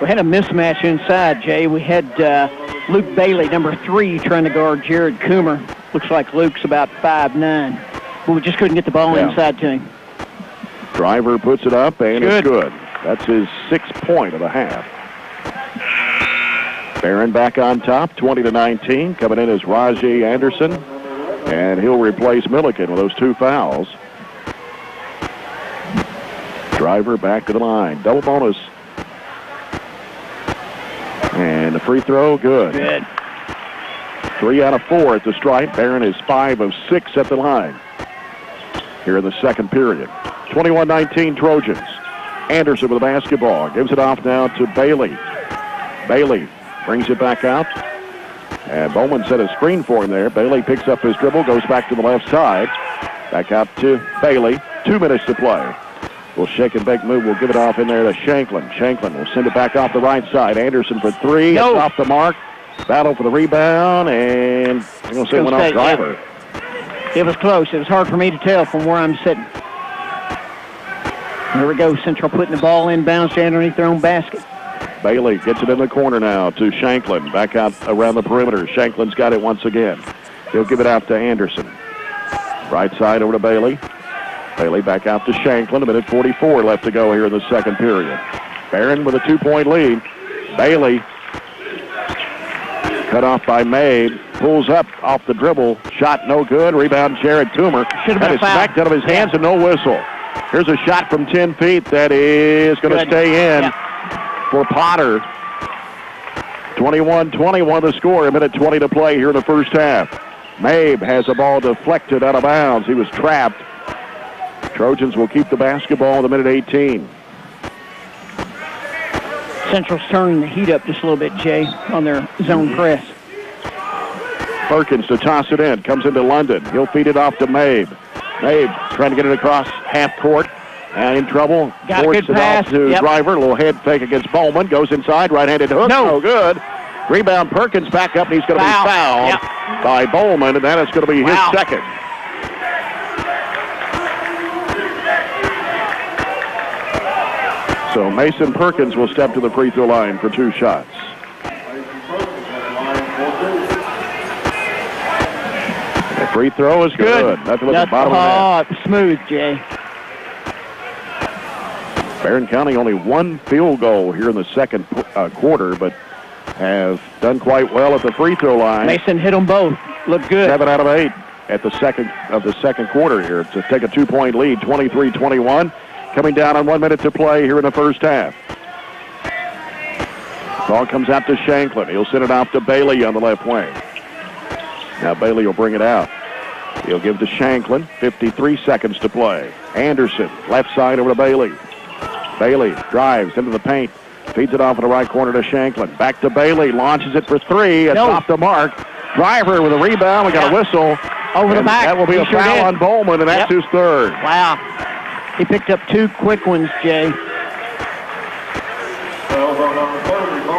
We had a mismatch inside, Jay. We had Luke Bailey, number 3, trying to guard Jared Coomer. Looks like Luke's about 5'9". But we just couldn't get the ball inside to him. Driver puts it up, and it's good. That's his 6th point of the half. Barren back on top, 20-19. Coming in is Rajee Anderson. And he'll replace Milliken with those 2 fouls. Driver back to the line. Double bonus. And the free throw, good. 3 out of 4 at the stripe. Barren is 5 of 6 at the line here in the second period. 21-19 Trojans. Anderson with the basketball. Gives it off now to Bailey. Bailey brings it back out. And Bowman set a screen for him there. Bailey picks up his dribble, goes back to the left side. Back out to Bailey. 2 minutes to play. Will shake and bake move. We'll give it off in there to Shanklin. Shanklin will send it back off the right side. Anderson for 3. No. It's off the mark. Battle for the rebound, and I'm going to say went off Driver. Yeah. It was close. It was hard for me to tell from where I'm sitting. Here we go. Central putting the ball in bounds underneath their own basket. Bailey gets it in the corner now to Shanklin. Back out around the perimeter. Shanklin's got it once again. He'll give it out to Anderson. Right side over to Bailey. Bailey back out to Shanklin. 1:44 left to go here in the second period. Barren with a 2-point lead. Bailey Cut off by Mabe. Pulls up off the dribble. Shot no good. Rebound Jared Toomer. That is smacked out of his hands and no whistle. Here's a shot from 10 feet that is going to stay in for Potter. 21-21 the score. A minute 20 to play here in the first half. Mabe has the ball deflected out of bounds. He was trapped. Trojans will keep the basketball with a minute 18. Central's turning the heat up just a little bit, Jay, on their zone press. Perkins to toss it in. Comes into London. He'll feed it off to Mabe. Mabe trying to get it across half court. And in trouble. Got a good pass. Off to Driver. A little head fake against Bowman. Goes inside. Right-handed hook. No good. Rebound Perkins back up, and he's going to be fouled by Bowman, and that is going to be his second. So Mason Perkins will step to the free throw line for 2 shots. The free throw is good. Nothing but the bottom of the net. Smooth, Jay. Barren County only 1 field goal here in the second quarter, but have done quite well at the free throw line. Mason hit them both. Look good. 7 out of 8 at the second quarter here to take a 2-point lead, 23-21. Coming down on 1 minute to play here in the first half. Ball comes out to Shanklin. He'll send it off to Bailey on the left wing. Now Bailey will bring it out. He'll give to Shanklin. 53 seconds to play. Anderson, left side over to Bailey. Bailey drives into the paint. Feeds it off in the right corner to Shanklin. Back to Bailey. Launches it for 3. It's off the mark. Driver with a rebound. We got a whistle. Over the back. That will be a foul on Bowman, and that's his third. Wow. He picked up 2 quick ones, Jay.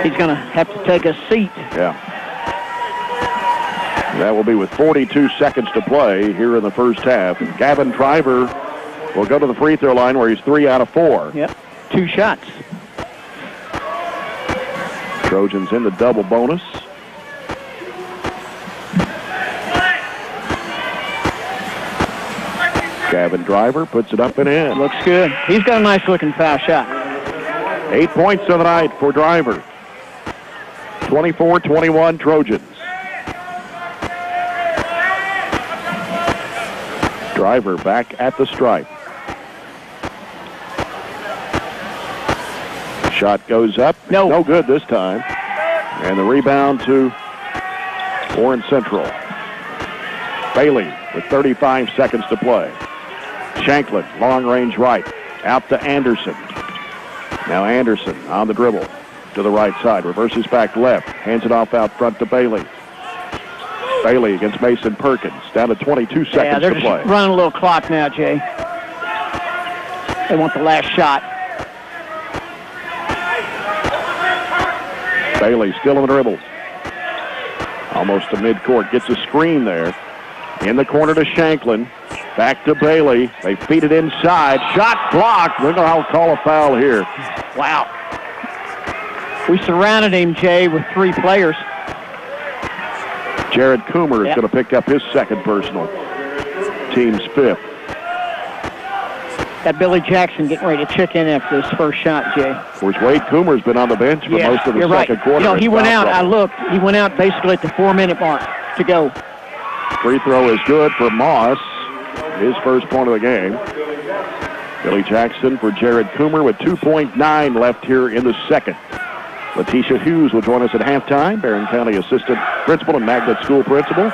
He's going to have to take a seat. Yeah. That will be with 42 seconds to play here in the first half. And Gavin Driver will go to the free throw line where he's 3 out of 4. Yep. 2 shots. Trojans in the double bonus. Gavin Driver puts it up and in. Looks good. He's got a nice looking foul shot. 8 points of the night for Driver. 24-21 Trojans. Driver back at the stripe. Shot goes up. No good this time. And the rebound to Warren Central. Bailey with 35 seconds to play. Shanklin, long range right. Out to Anderson. Now Anderson on the dribble to the right side. Reverses back left. Hands it off out front to Bailey. Bailey against Mason Perkins. Down to 22 seconds to play. Yeah, they're just running a little clock now, Jay. They want the last shot. Bailey still on the dribble. Almost to midcourt. Gets a screen there. In the corner to Shanklin. Back to Bailey. They feed it inside. Shot blocked. We're going to call a foul here. Wow. We surrounded him, Jay, with 3 players. Jared Coomer is going to pick up his second personal. Team's 5th. Got Billy Jackson getting ready to check in after this first shot, Jay. Of course, Wade Coomer's been on the bench for most of the second quarter. You know, he went out. I looked. He went out basically at the 4-minute mark to go. Free throw is good for Moss. His first point of the game. Billy Jackson for Jared Coomer with 2.9 left here in the second. Letitia Hughes will join us at halftime. Barren County Assistant Principal and Magnet School Principal.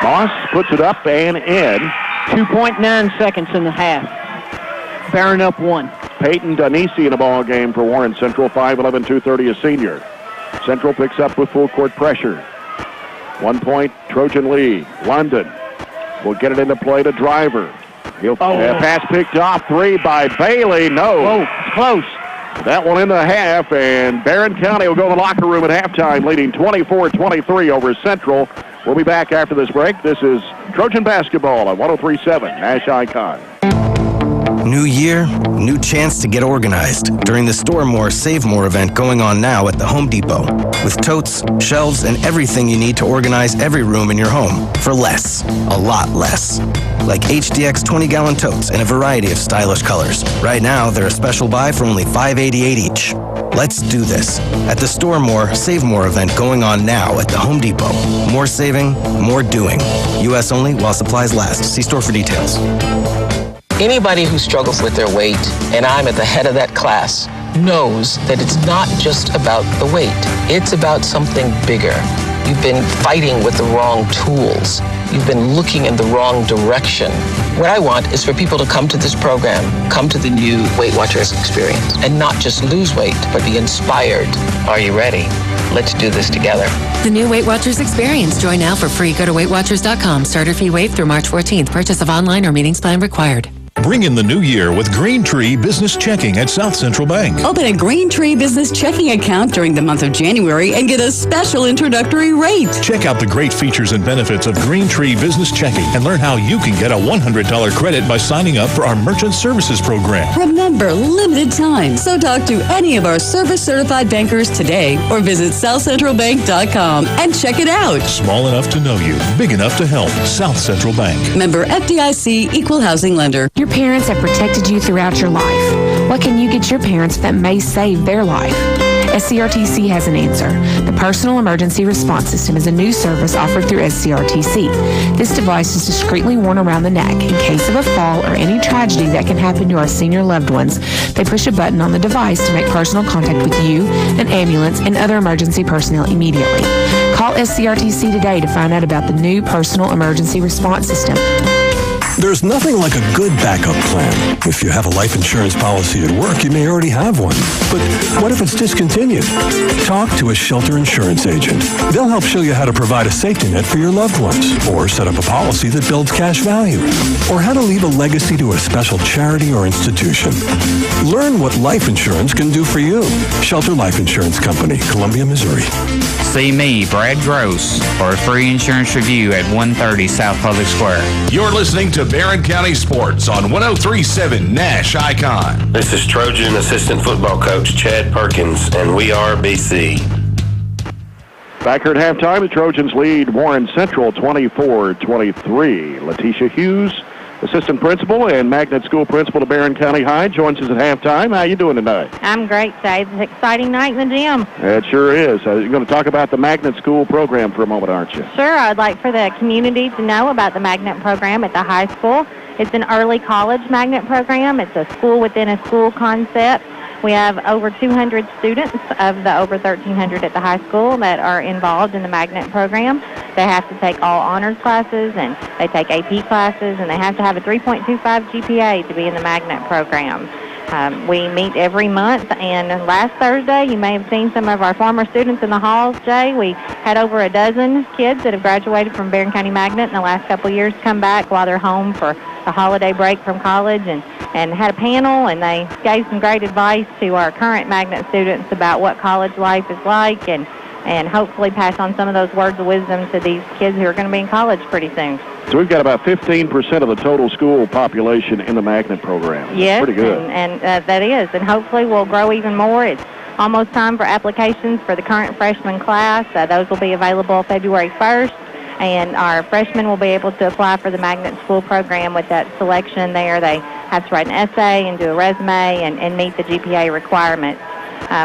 Moss puts it up and in. 2.9 seconds in the half. Barren up 1. Peyton Danisi in a ball game for Warren Central. 5'11", 230, a senior. Central picks up with full court pressure. 1 point Trojan lead. London will get it into play to Driver. He'll pass picked off. 3 by Bailey. No. Whoa, close. That one in the half, and Barren County will go to the locker room at halftime, leading 24-23 over Central. We'll be back after this break. This is Trojan basketball on 103.7 Nash Icon. New year, new chance to get organized during the Store More, Save More event going on now at the Home Depot. With totes, shelves, and everything you need to organize every room in your home for less, a lot less. Like HDX 20-gallon totes in a variety of stylish colors. Right now, they're a special buy for only $5.88 each. Let's do this at the Store More, Save More event going on now at the Home Depot. More saving, more doing. U.S. only while supplies last. See store for details. Anybody who struggles with their weight, and I'm at the head of that class, knows that it's not just about the weight. It's about something bigger. You've been fighting with the wrong tools. You've been looking in the wrong direction. What I want is for people to come to this program, come to the new Weight Watchers experience, and not just lose weight, but be inspired. Are you ready? Let's do this together. The new Weight Watchers experience. Join now for free. Go to weightwatchers.com. Starter fee waived through March 14th. Purchase of online or meetings plan required. Bring in the new year with Green Tree Business Checking at South Central Bank. Open a Green Tree Business Checking account during the month of January and get a special introductory rate. Check out the great features and benefits of Green Tree Business Checking and learn how you can get a $100 credit by signing up for our Merchant Services Program. Remember, limited time, so talk to any of our service-certified bankers today or visit southcentralbank.com and check it out. Small enough to know you, big enough to help. South Central Bank. Member FDIC, Equal Housing Lender. Your parents have protected you throughout your life. What can you get your parents that may save their life? SCRTC has an answer. The Personal Emergency Response System is a new service offered through SCRTC. This device is discreetly worn around the neck. In case of a fall or any tragedy that can happen to our senior loved ones, they push a button on the device to make personal contact with you, an ambulance, and other emergency personnel immediately. Call SCRTC today to find out about the new Personal Emergency Response System. There's nothing like a good backup plan. If you have a life insurance policy at work, you may already have one. But what if it's discontinued? Talk to a Shelter Insurance agent. They'll help show you how to provide a safety net for your loved ones, or set up a policy that builds cash value, or how to leave a legacy to a special charity or institution. Learn what life insurance can do for you. Shelter Life Insurance Company, Columbia, Missouri. See me, Brad Gross, for a free insurance review at 130 South Public Square. You're listening to Barren County Sports on 103.7 Nash Icon. This is Trojan assistant football coach Chad Perkins, and we are BC. Back here at halftime, the Trojans lead Warren Central 24-23. Letitia Hughes, assistant principal and magnet school principal to Barren County High, joins us at halftime. How you doing tonight? I'm great today. It's an exciting night in the gym. It sure is. You're going to talk about the magnet school program for a moment, aren't you? Sure. I'd like for the community to know about the magnet program at the high school. It's an early college magnet program. It's a school within a school concept. We have over 200 students of the over 1,300 at the high school that are involved in the magnet program. They have to take all honors classes, and they take AP classes, and they have to have a 3.25 GPA to be in the magnet program. We meet every month, and last Thursday, you may have seen some of our former students in the halls, Jay. We had over a dozen kids that have graduated from Barren County Magnet in the last couple of years come back while they're home for a holiday break from college, and had a panel, and they gave some great advice to our current magnet students about what college life is like, and hopefully pass on some of those words of wisdom to these kids who are going to be in college pretty soon. So we've got about 15% of the total school population in the magnet program. Yes, pretty good. And that is, and hopefully we'll grow even more. It's almost time for applications for the current freshman class. Those will be available February 1st, and our freshmen will be able to apply for the magnet school program with that selection there. They have to write an essay and do a resume and meet the GPA requirements.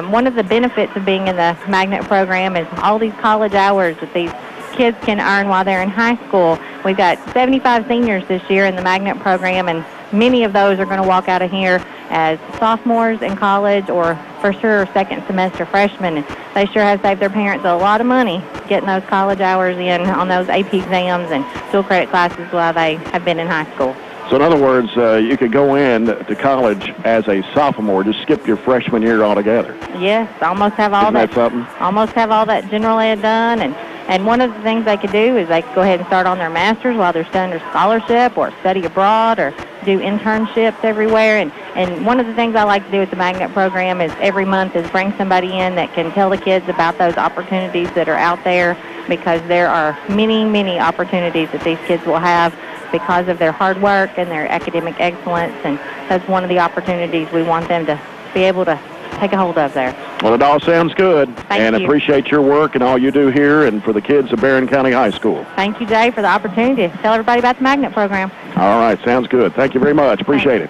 One of the benefits of being in the magnet program is all these college hours that these kids can earn while they're in high school. We've got 75 seniors this year in the magnet program, and many of those are going to walk out of here as sophomores in college, or for sure second semester freshmen. And they sure have saved their parents a lot of money getting those college hours in on those AP exams and dual credit classes while they have been in high school. So in other words, you could go in to college as a sophomore, just skip your freshman year altogether. Yes, almost have all Isn't that something? Almost have all that general ed done, and one of the things they could do is they could go ahead and start on their master's while they're still under scholarship, or study abroad, or do internships everywhere. And one of the things I like to do with the magnet program is every month is bring somebody in that can tell the kids about those opportunities that are out there, because there are many, many opportunities that these kids will have because of their hard work and their academic excellence, and that's one of the opportunities we want them to be able to take a hold of there. Well, it all sounds good. Thank you. Appreciate your work and all you do here and for the kids of Barren County High School. Thank you, Jay, for the opportunity to tell everybody about the magnet program. All right, sounds good. Thank you very much. Appreciate it.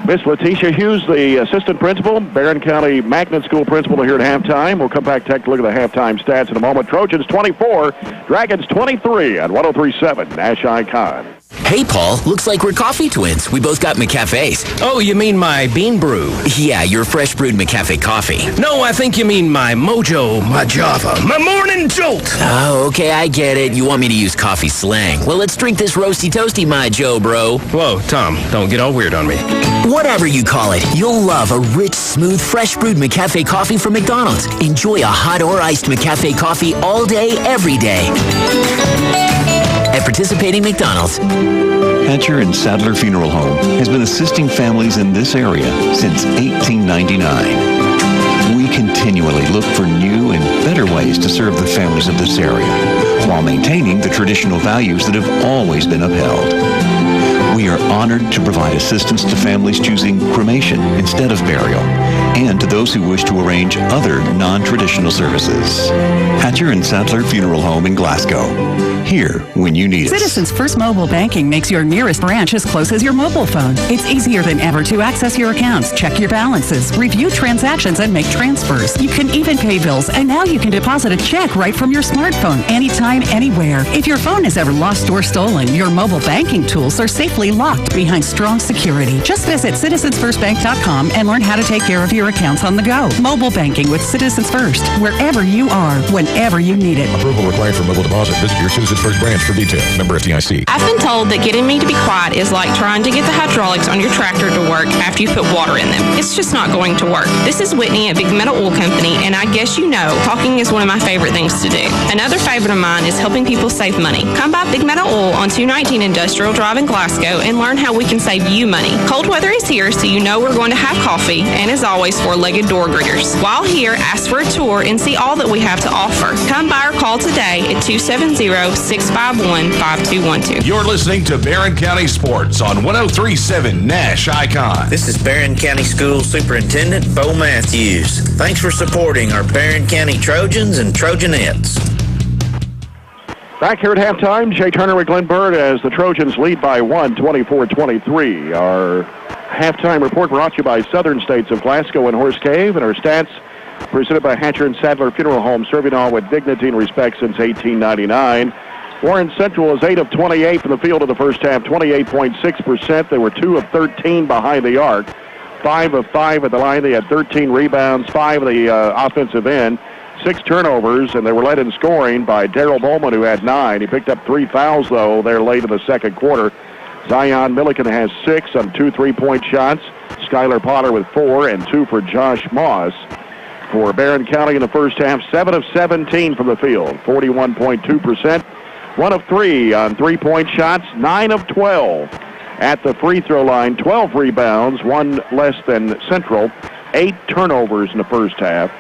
Miss Letitia Hughes, the assistant principal, Barren County Magnet School principal, here at halftime. We'll come back, take a look at the halftime stats in a moment. Trojans 24, Dragons 23 at 103.7 Nash Icon. Hey, Paul, looks like we're coffee twins. We both got McCafes. Oh, you mean my bean brew? Yeah, your fresh brewed McCafe coffee. No, I think you mean my mojo, my java, my morning jolt. Oh, okay, I get it. You want me to use coffee slang. Well, let's drink this roasty toasty, my Joe, bro. Whoa, Tom, don't get all weird on me. Whatever you call it, you'll love a rich, smooth, fresh brewed McCafe coffee from McDonald's. Enjoy a hot or iced McCafe coffee all day, every day. At participating McDonald's. Hatcher and Sadler Funeral Home has been assisting families in this area since 1899. We continually look for new and better ways to serve the families of this area while maintaining the traditional values that have always been upheld. We are honored to provide assistance to families choosing cremation instead of burial and to those who wish to arrange other non-traditional services. Hatcher and Sadler Funeral Home in Glasgow. Here when you need us. Citizens First Mobile Banking makes your nearest branch as close as your mobile phone. It's easier than ever to access your accounts, check your balances, review transactions, and make transfers. You can even pay bills, and now you can deposit a check right from your smartphone, anytime, anywhere. If your phone is ever lost or stolen, your mobile banking tools are safely locked behind strong security. Just visit citizensfirstbank.com and learn how to take care of your accounts on the go. Mobile banking with Citizens First, wherever you are, whenever you need it. Approval required for mobile deposit. Visit your Citizens First branch for details. Member FDIC. I've been told that getting me to be quiet is like trying to get the hydraulics on your tractor to work after you put water in them. It's just not going to work. This is Whitney at Big Metal Oil Company, and I guess you know, talking is one of my favorite things to do. Another favorite of mine is helping people save money. Come by Big Metal Oil on 219 Industrial Drive in Glasgow and learn how we can save you money. Cold weather is here, so you know we're going to have coffee, and as always, four-legged door greeters. While here, ask for a tour and see all that we have to offer. Come by or call today at 270-651-5212. You're listening to Barren County Sports on 103.7 Nash Icon. This is Barren County School Superintendent Bo Matthews. Thanks for supporting our Barren County Trojans and Trojanettes. Back here at halftime, Jay Turner with Glenn Bird as the Trojans lead by 1, 24-23. Our halftime report brought to you by Southern States of Glasgow and Horse Cave, and our stats presented by Hatcher and Sadler Funeral Home, serving all with dignity and respect since 1899. Warren Central is 8 of 28 from the field in the first half, 28.6%. They were 2 of 13 behind the arc, 5 of 5 at the line. They had 13 rebounds, 5 of the offensive end, 6 turnovers, and they were led in scoring by Darrell Bowman, who had 9. He picked up 3 fouls, though, there late in the second quarter. Zion Milliken has 6 on 2 3-point shots. Skylar Potter with 4 and 2 for Josh Moss. For Barren County in the first half, 7 of 17 from the field, 41.2%. 1 of 3 on 3-point shots, 9 of 12 at the free throw line, 12 rebounds, 1 less than Central, 8 turnovers in the first half.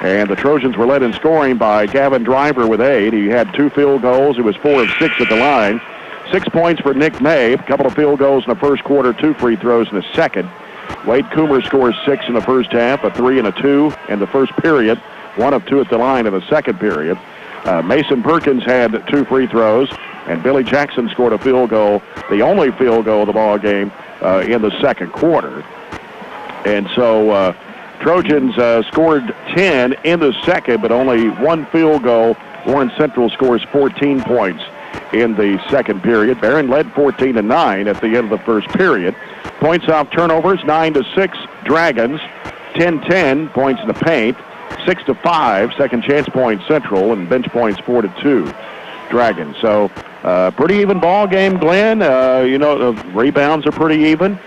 And the Trojans were led in scoring by Gavin Driver with 8. He had 2 field goals. He was 4 of 6 at the line. 6 points for Nick May, a couple of field goals in the first quarter, 2 free throws in the second. Wade Coomer scores 6 in the first half, a 3 and a 2 in the first period, 1 of 2 at the line in the second period. Mason Perkins had 2 free throws, and Billy Jackson scored a field goal, the only field goal of the ball game in the second quarter. And so Trojans scored 10 in the second, but only 1 field goal. Warren Central scores 14 points in the second period. Barren led 14-9 at the end of the first period. Points off turnovers, 9-6 Dragons, 10-10 points in the paint, 6-5 second chance points Central, and bench points 4-2 Dragons. So pretty even ball game, Glenn. The rebounds are pretty even.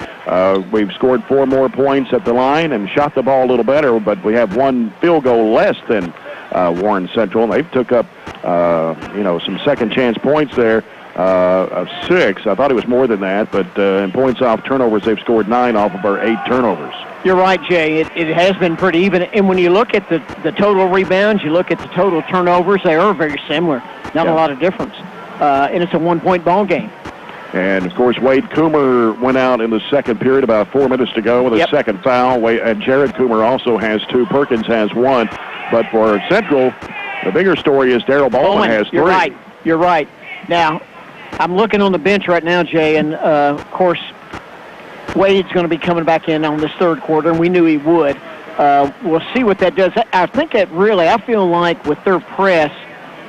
We've scored 4 more points at the line and shot the ball a little better, but we have 1 field goal less than Warren Central. They've took up some second chance points there of 6. I thought it was more than that, but in points off turnovers, they've scored 9 off of our 8 turnovers. You're right, Jay. It has been pretty even. And when you look at the total rebounds, you look at the total turnovers, they are very similar. Not a lot of difference. And it's a 1-point ball game. And, of course, Wade Coomer went out in the second period, about 4 minutes to go with a second foul. And Jared Coomer also has 2. Perkins has 1. But for Central, the bigger story is Darrell Bowman has 3. You're right. Now, I'm looking on the bench right now, Jay, and, of course, Wade's going to be coming back in on this third quarter, and we knew he would. We'll see what that does. I think that really, I feel like with their press,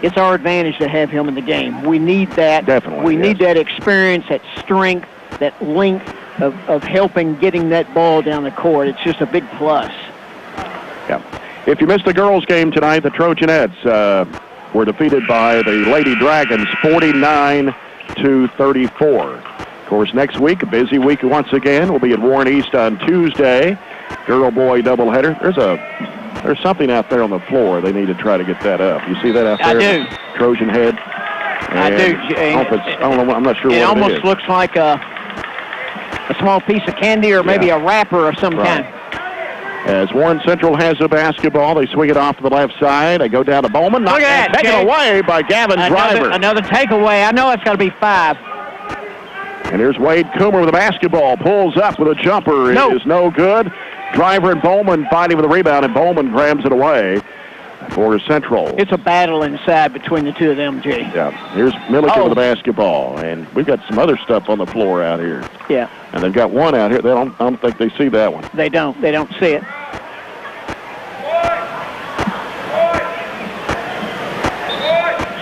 it's our advantage to have him in the game. We need that. Definitely. We need that experience, that strength, that length of helping getting that ball down the court. It's just a big plus. Yeah. If you missed the girls' game tonight, the Trojanettes were defeated by the Lady Dragons 49-34. Of course, next week, a busy week once again. We'll be at Warren East on Tuesday. Girl-boy doubleheader. There's something out there on the floor. They need to try to get that up. You see that out there? I do. Trojan head. I do, Jay. I'm not sure what it is. It almost looks like a small piece of candy or maybe a wrapper of some kind. As Warren Central has the basketball, they swing it off to the left side. They go down to Bowman. Look at that, taken away by Gavin Driver. Another takeaway. I know it's got to be 5. And here's Wade Coomer with the basketball. Pulls up with a jumper. It is no good. Driver and Bowman fighting for the rebound, and Bowman grabs it away for Central. It's a battle inside between the two of them, Jay. Yeah. Here's Milliken with the basketball. And we've got some other stuff on the floor out here. Yeah. And they've got one out here. I don't think they see that one. They don't. They don't see it.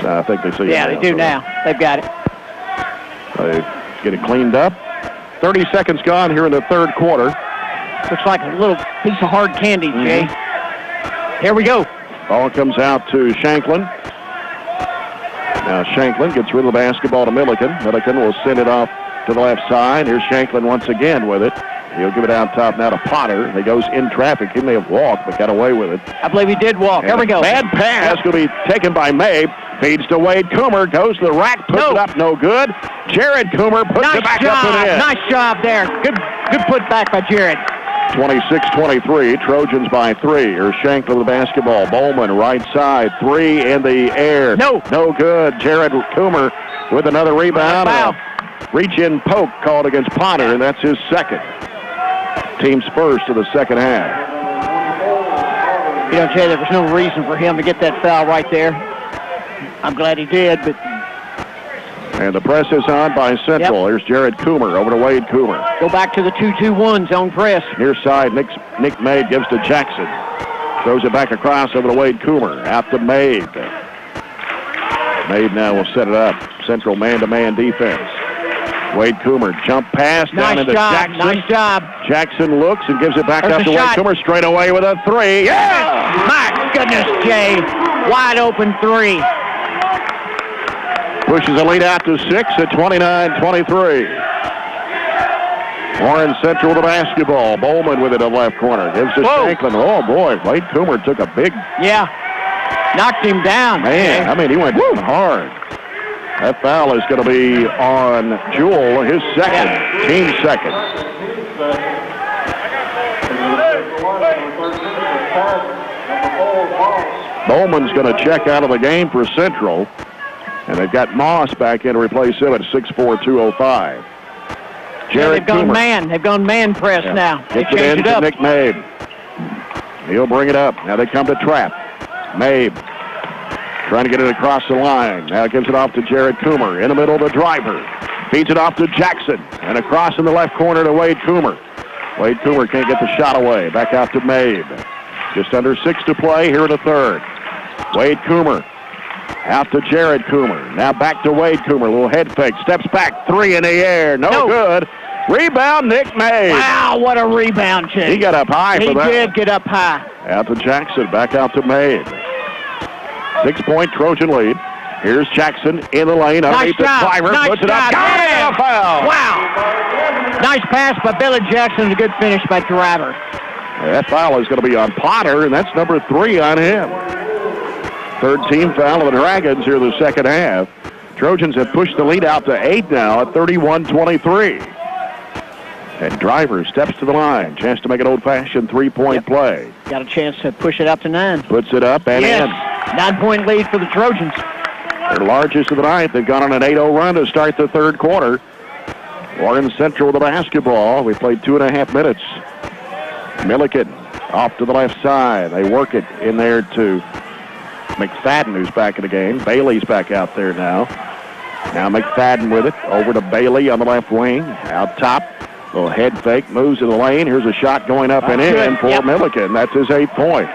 So I think they see it. Yeah, they do now. They've got it. They get it cleaned up. 30 seconds gone here in the third quarter. Looks like a little piece of hard candy, Jay. Here we go. Ball comes out to Shanklin. Now Shanklin gets rid of the basketball to Milliken. Milliken will send it off to the left side. Here's Shanklin once again with it. He'll give it out top now to Potter. He goes in traffic. He may have walked, but got away with it. I believe he did walk. Here we go. Bad pass going to be taken by Mabe. Feeds to Wade Coomer. Goes to the rack. Puts it up. No good. Jared Coomer puts it back up and in. Nice job there. Good put back by Jared. 26-23. Trojans by 3. Here's Shanklin with the basketball. Bowman right side. 3 in the air. No good. Jared Coomer with another rebound. Reach-in poke called against Potter, and that's his second. Team's first of the second half. You know, Jay, there was no reason for him to get that foul right there. I'm glad he did, but... And the press is on by Central. Here's Jared Coomer over to Wade Coomer. Go back to the 2-2-1 zone press. Near side, Nick Mabe gives to Jackson. Throws it back across over to Wade Coomer. Out to Mabe. Mabe now will set it up. Central man-to-man defense. Wade Coomer jump pass down into Jackson. Nice job. Jackson looks and gives it back up to Wade Coomer straight away with a 3. Yeah! My goodness, Jay. Wide open 3. Pushes the lead out to 6 at 29-23. Warren Central to basketball. Bowman with it in the left corner. Gives to Shanklin. Oh, boy. Wade Coomer took a big... Yeah. Knocked him down. Man, I mean, he went down hard. That foul is going to be on Jewell, his second, team second. Bowman's going to check out of the game for Central, and they've got Moss back in to replace him at 6'4", 205. Jared they've gone Coomer. man. They've gone man press now. They Gets it changed in it to up. Nick Mabe. He'll bring it up. Now they come to trap. Mabe trying to get it across the line. Now gives it off to Jared Coomer. In the middle, the driver. Feeds it off to Jackson. And across in the left corner to Wade Coomer. Wade Coomer can't get the shot away. Back out to Mabe. Just under 6 to play here in the third. Wade Coomer. Out to Jared Coomer. Now back to Wade Coomer. A little head fake. Steps back. 3 in the air. No good. Rebound, Nick Mabe. Wow, what a rebound, Jay. He got up high for that. He did get up high. Out to Jackson. Back out to Mabe. 6-point Trojan lead. Here's Jackson in the lane. Underneath the driver. Puts it up. Got it! A foul. Wow. Nice pass by Billy Jackson. A good finish by Driver. That foul is going to be on Potter, and that's number 3 on him. Third team foul of the Dragons here in the second half. Trojans have pushed the lead out to 8 now at 31-23. And Driver steps to the line. Chance to make an old-fashioned 3-point play. Got a chance to push it up to 9. Puts it up and in. 9-point lead for the Trojans. Their largest of the night. They've gone on an 8-0 run to start the third quarter. Warren Central with the basketball. We played 2.5 minutes. Milliken off to the left side. They work it in there to McFadden, who's back in the game. Bailey's back out there now. Now McFadden with it. Over to Bailey on the left wing. Out top. Little head fake, moves to the lane. Here's a shot going up and in for Milliken. That's his 8th point.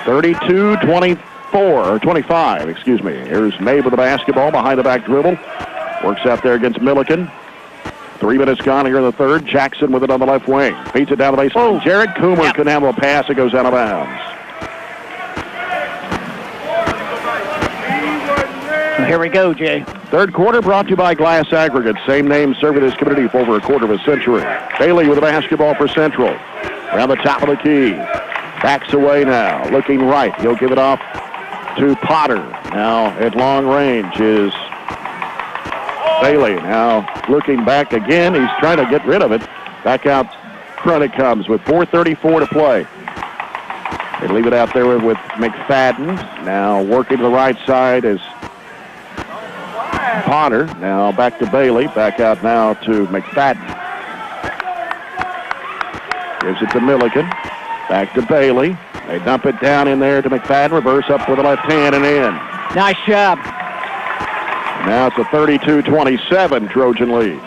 32-24, or 25, excuse me. Here's Mabe with the basketball behind the back dribble. Works out there against Milliken. 3 minutes gone here in the third. Jackson with it on the left wing. Feeds it down the baseline. Jared Coomer couldn't handle a pass. It goes out of bounds. Here we go, Jay. Third quarter brought to you by Glass Aggregates. Same name serving this community for over a quarter of a century. Bailey with the basketball for Central. Around the top of the key. Backs away now. Looking right. He'll give it off to Potter. Now at long range is Bailey. Now looking back again. He's trying to get rid of it. Back out front it comes with 4:34 to play. They leave it out there with McFadden. Now working to the right side is Potter. Now back to Bailey. Back out now to McFadden. Gives it to Milliken. Back to Bailey. They dump it down in there to McFadden. Reverse up with the left hand and in. Nice job. Now it's a 32-27 Trojan lead.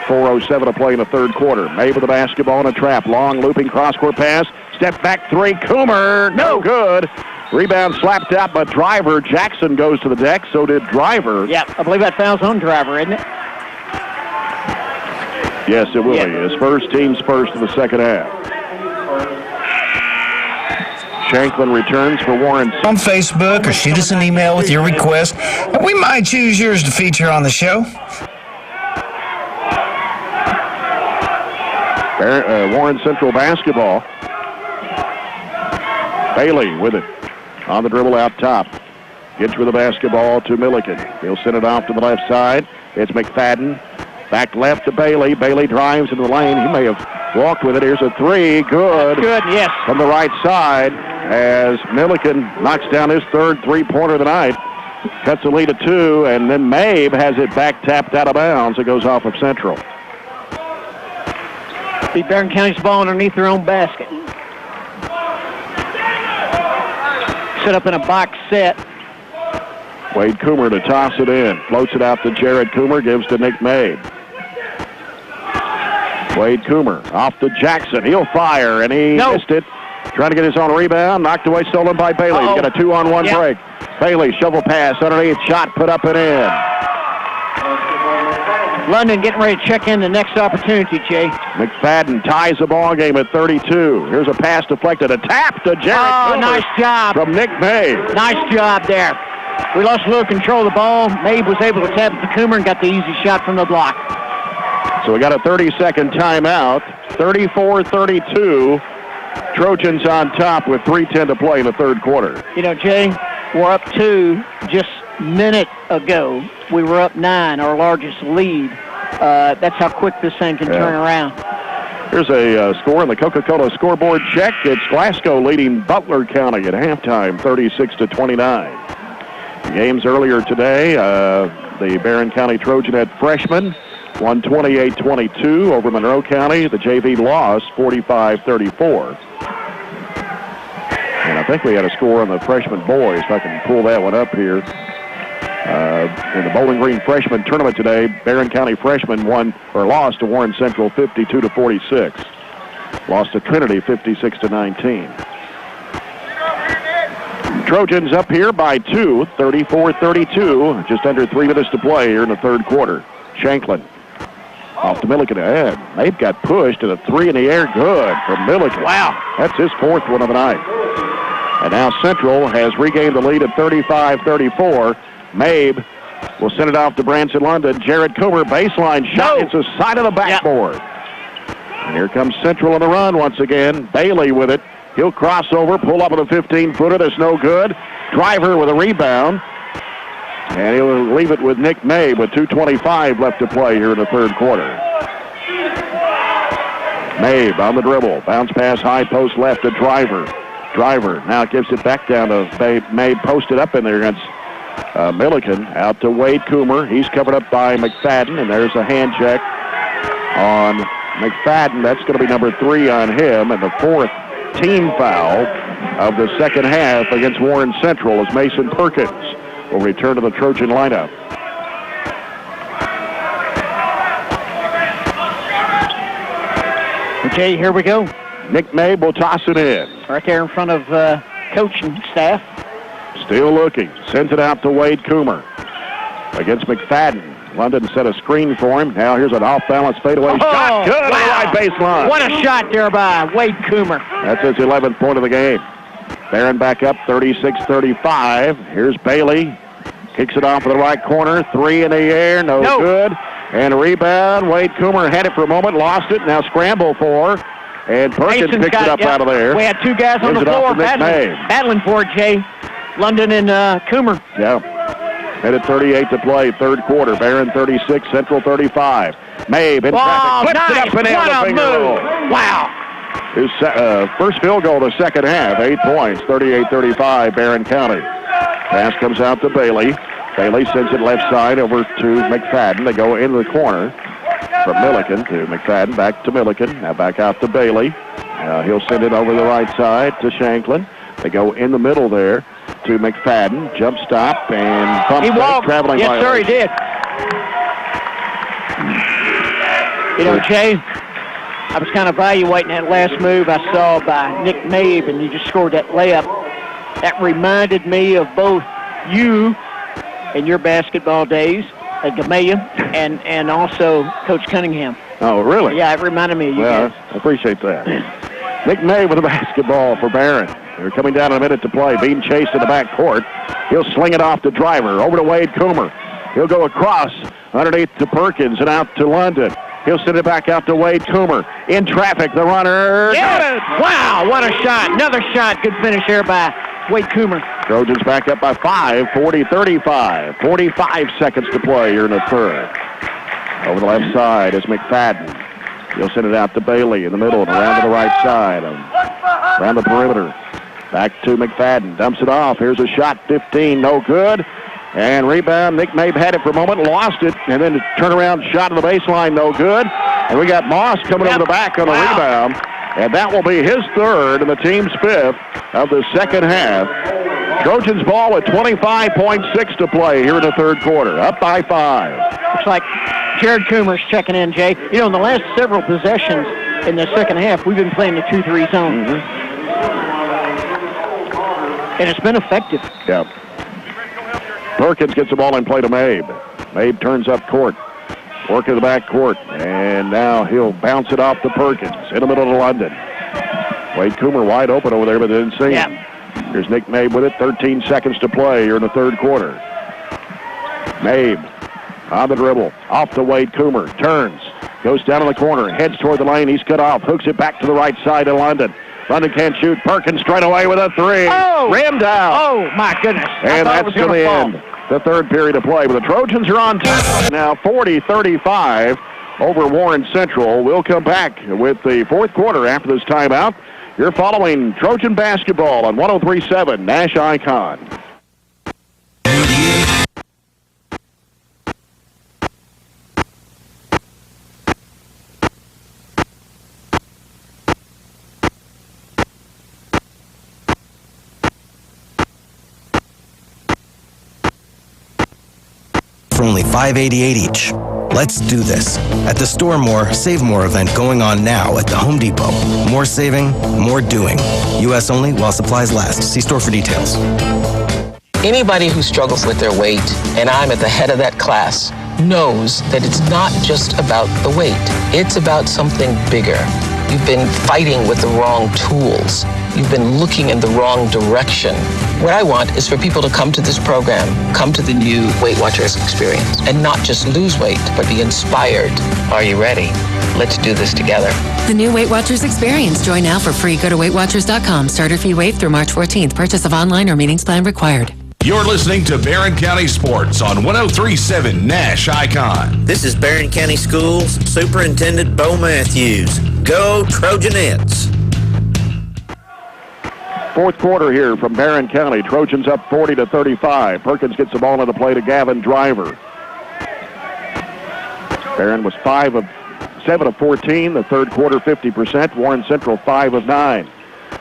4:07 to play in the third quarter. May with the basketball in a trap. Long looping cross-court pass. Step back three. Coomer. No good. Rebound slapped out by Driver. Jackson goes to the deck. So did Driver. Yeah, I believe that foul's on Driver, isn't it? Yes, it will be. His first, team's first in the second half. Shanklin returns for Warren. On Facebook or shoot us an email with your request. We might choose yours to feature on the show. Warren Central basketball. Bailey with it. On the dribble out top. Gets with the basketball to Milliken. He'll send it off to the left side. It's McFadden. Back left to Bailey. Bailey drives into the lane. He may have walked with it. Here's a three. Good. Good, yes. From the right side as Milliken knocks down his third three-pointer of the night. Cuts the lead to 2, and then Mabe has it back tapped out of bounds. It goes off of Central. Beat Barren County's ball underneath their own basket. Set up in a box set. Wade Coomer to toss it in. Floats it out to Jared Coomer. Gives to Nick Mabe. Wade Coomer off to Jackson. He'll fire, and he missed it. Trying to get his own rebound. Knocked away, stolen by Bailey. He's got a 2-on-1 break. Bailey, shovel pass underneath. Shot put up and in. London getting ready to check in the next opportunity, Jay. McFadden ties the ball game at 32. Here's a pass deflected. A tap to Jared Coomer. Nice job. From Nick Mabe. Nice job there. We lost a little control of the ball. Mabe was able to tap it to Coomer and got the easy shot from the block. So we got a 30-second timeout. 34-32. Trojans on top with 3:10 to play in the third quarter. You know, Jay, we're up 2 just a minute ago. We were up 9, our largest lead. That's how quick this thing can turn around. Here's a score on the Coca-Cola scoreboard check. It's Glasgow leading Butler County at halftime, 36-29. Games earlier today, the Barren County Trojanet freshmen won 28-22 over Monroe County. The JV lost 45-34. And I think we had a score on the freshman boys, if I can pull that one up here. In the Bowling Green freshman tournament today, Barren County freshmen lost to Warren Central 52-46. Lost to Trinity 56-19. Trojans up here by 2, 34-32. Just under 3 minutes to play here in the third quarter. Shanklin off to Milliken ahead. Mabe got pushed and a 3 in the air. Good from Milliken. Wow. That's his 4th one of the night. And now Central has regained the lead at 35-34. Mabe will send it off to Branson London. Jared Coomer, baseline shot. It's the side of the backboard. And here comes Central on the run once again. Bailey with it. He'll cross over, pull up with a 15-footer. That's no good. Driver with a rebound. And he'll leave it with Nick Mabe with 2:25 left to play here in the third quarter. Mabe on the dribble. Bounce pass high post left to Driver. Driver now gives it back down to Mabe. Posted up in there against Milliken. Out to Wade Coomer. He's covered up by McFadden, and there's a hand check on McFadden. That's going to be number 3 on him, and the 4th team foul of the second half against Warren Central as Mason Perkins will return to the Trojan lineup. Jay, here we go. Nick Mabe will toss it in. Right there in front of coaching staff. Still looking. Sends it out to Wade Coomer against McFadden. London set a screen for him. Now here's an off-balance fadeaway shot. Good on the right baseline. What a shot there by Wade Coomer. That's his 11th point of the game. Barren back up 36-35. Here's Bailey. Kicks it off in the right corner. 3 in the air. No good. And a rebound. Wade Coomer had it for a moment. Lost it. Now scramble for. And Perkins picks it up out of there. We had two guys on the floor battling for it, Jay. London and Coomer. Yeah. Headed 38 to play, third quarter. Barren 36, Central 35. Mabe in traffic. Flips it up and in the finger roll. Wow. His first field goal of the second half, 8 points, 38-35, Barren County. Pass comes out to Bailey. Bailey sends it left side over to McFadden. They go into the corner from Milliken to McFadden, back to Milliken. Now back out to Bailey. He'll send it over the right side to Shanklin. They go in the middle there to McFadden. Jump stop and pump he walked. Traveling yes, sir, he did. You know, Jay, I was kind of evaluating that last move I saw by Nick Mabe, and he just scored that layup. That reminded me of both you and your basketball days at Gamaya and also Coach Cunningham. Oh, really? Yeah, it reminded me of you guys. I appreciate that. Nick Mabe with the basketball for Barren. They're coming down in a minute to play. Being chased in the back court. He'll sling it off to Driver. Over to Wade Coomer. He'll go across underneath to Perkins and out to London. He'll send it back out to Wade Coomer. In traffic, the runner. Yes! Wow, what a shot. Another shot. Good finish here by Wade Coomer. Trojans back up by 5, 40-35. 45 seconds to play here in the third. Over the left side is McFadden. He'll send it out to Bailey in the middle and around to the right side. Around the perimeter. Back to McFadden. Dumps it off. Here's a shot. 15. No good. And rebound. Nick Mabe had it for a moment. Lost it. And then the turnaround shot on the baseline. No good. And we got Moss coming over the back on the rebound. And that will be his third and the team's fifth of the second half. Trojans ball with 25.6 to play here in the third quarter. Up by 5. Looks like Jared Coomer's checking in, Jay. You know, in the last several possessions in the second half, we've been playing the 2-3 zone. And it's been effective. Yeah. Perkins gets the ball in play to Mabe. Mabe turns up court. Work in the back court. And now he'll bounce it off to Perkins in the middle of London. Wade Coomer wide open over there, but they didn't see him. Here's Nick Mabe with it. 13 seconds to play here in the third quarter. Mabe on the dribble. Off to Wade Coomer. Turns. Goes down in the corner. Heads toward the lane. He's cut off. Hooks it back to the right side to London. London can't shoot. Perkins straight away with a 3. Oh! Rimmed out. Oh, my goodness. And that's going to end the third period of play. But the Trojans are on top now, 40-35 over Warren Central. We'll come back with the fourth quarter after this timeout. You're following Trojan basketball on 103.7 Nash Icon. For only $5.88 each. Let's do this. At the Store More, Save More event going on now at the Home Depot. More saving, more doing. U.S. only while supplies last. See store for details. Anybody who struggles with their weight, and I'm at the head of that class, knows that it's not just about the weight. It's about something bigger. You've been fighting with the wrong tools. You've been looking in the wrong direction. What I want is for people to come to this program, come to the new Weight Watchers experience, and not just lose weight, but be inspired. Are you ready? Let's do this together. The new Weight Watchers experience. Join now for free. Go to weightwatchers.com. Starter fee waived through March 14th. Purchase of online or meetings plan required. You're listening to Barren County Sports on 103.7 Nash Icon. This is Barren County Schools Superintendent Bo Matthews. Go Trojanettes! Fourth quarter here from Barren County. Trojans up 40-35. Perkins gets the ball into play to Gavin Driver. Barren was 7 of 14. The third quarter, 50%. Warren Central, 5 of 9.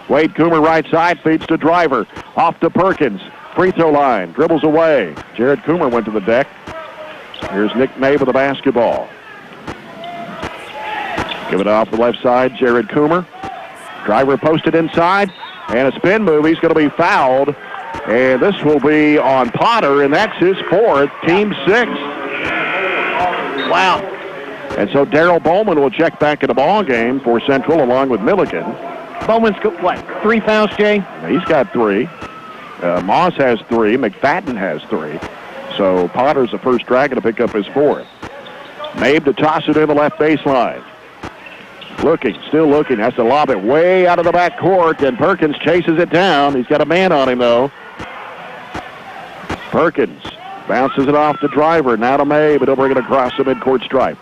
Wade Coomer right side, feeds to Driver. Off to Perkins. Free throw line. Dribbles away. Jared Coomer went to the deck. Here's Nick Mabe with the basketball. Give it off the left side, Jared Coomer. Driver posted inside, and a spin move. He's going to be fouled, and this will be on Potter, and that's his fourth, team 6. Wow. And so Darrell Bowman will check back in the ball game for Central along with Milliken. Bowman's got, what, 3 fouls, Jay? He's got 3. Moss has 3. McFadden has 3. So Potter's the first Dragon to pick up his 4th. Mabe to toss it in the left baseline. Looking, still looking. Has to lob it way out of the back court, and Perkins chases it down. He's got a man on him, though. Perkins bounces it off to Driver. Now to Mabe, but he'll bring it across the midcourt stripe.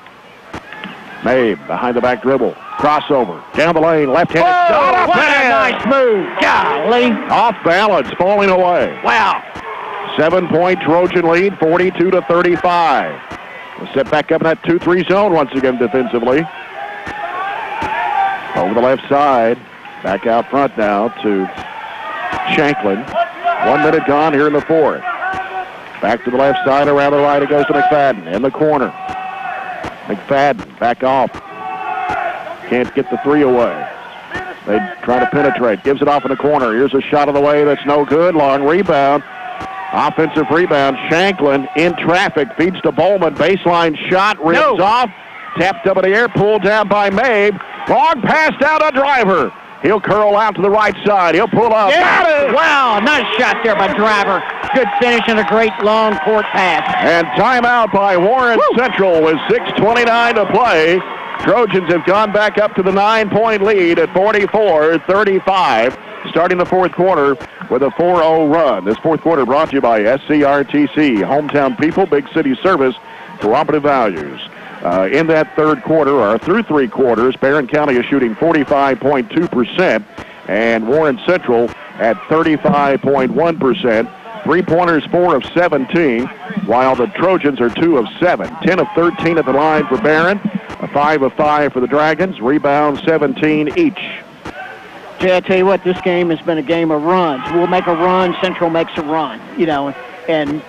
Mabe behind the back dribble. Crossover. Down the lane. Left-handed shot. What a nice move. Golly. Off balance. Falling away. Wow. 7-point Trojan lead. 42-35. We'll set back up in that 2-3 zone once again defensively. Over the left side. Back out front now to Shanklin. 1 minute gone here in the 4th. Back to the left side. Around the right it goes to McFadden. In the corner. McFadden back off. Can't get the 3 away. They try to penetrate. Gives it off in the corner. Here's a shot of the way that's no good. Long rebound. Offensive rebound. Shanklin in traffic. Feeds to Bowman. Baseline shot. Rips off. Tapped up in the air. Pulled down by Mabe. Long pass down to Driver. He'll curl out to the right side. He'll pull up. Got it! Wow, nice shot there by Driver. Good finish and a great long court pass. And timeout by Warren Central with 6:29 to play. Trojans have gone back up to the 9-point lead at 44-35. Starting the 4th quarter with a 4-0 run. This 4th quarter brought to you by SCRTC. Hometown people, big city service, cooperative values. In that 3rd quarter, or through 3 quarters, Barren County is shooting 45.2%, and Warren Central at 35.1%. 3-pointers, 4 of 17, while the Trojans are 2 of 7. 10 of 13 at the line for Barren, 5 of 5 for the Dragons, rebounds 17 each. Jay, I tell you what, this game has been a game of runs. We'll make a run, Central makes a run, and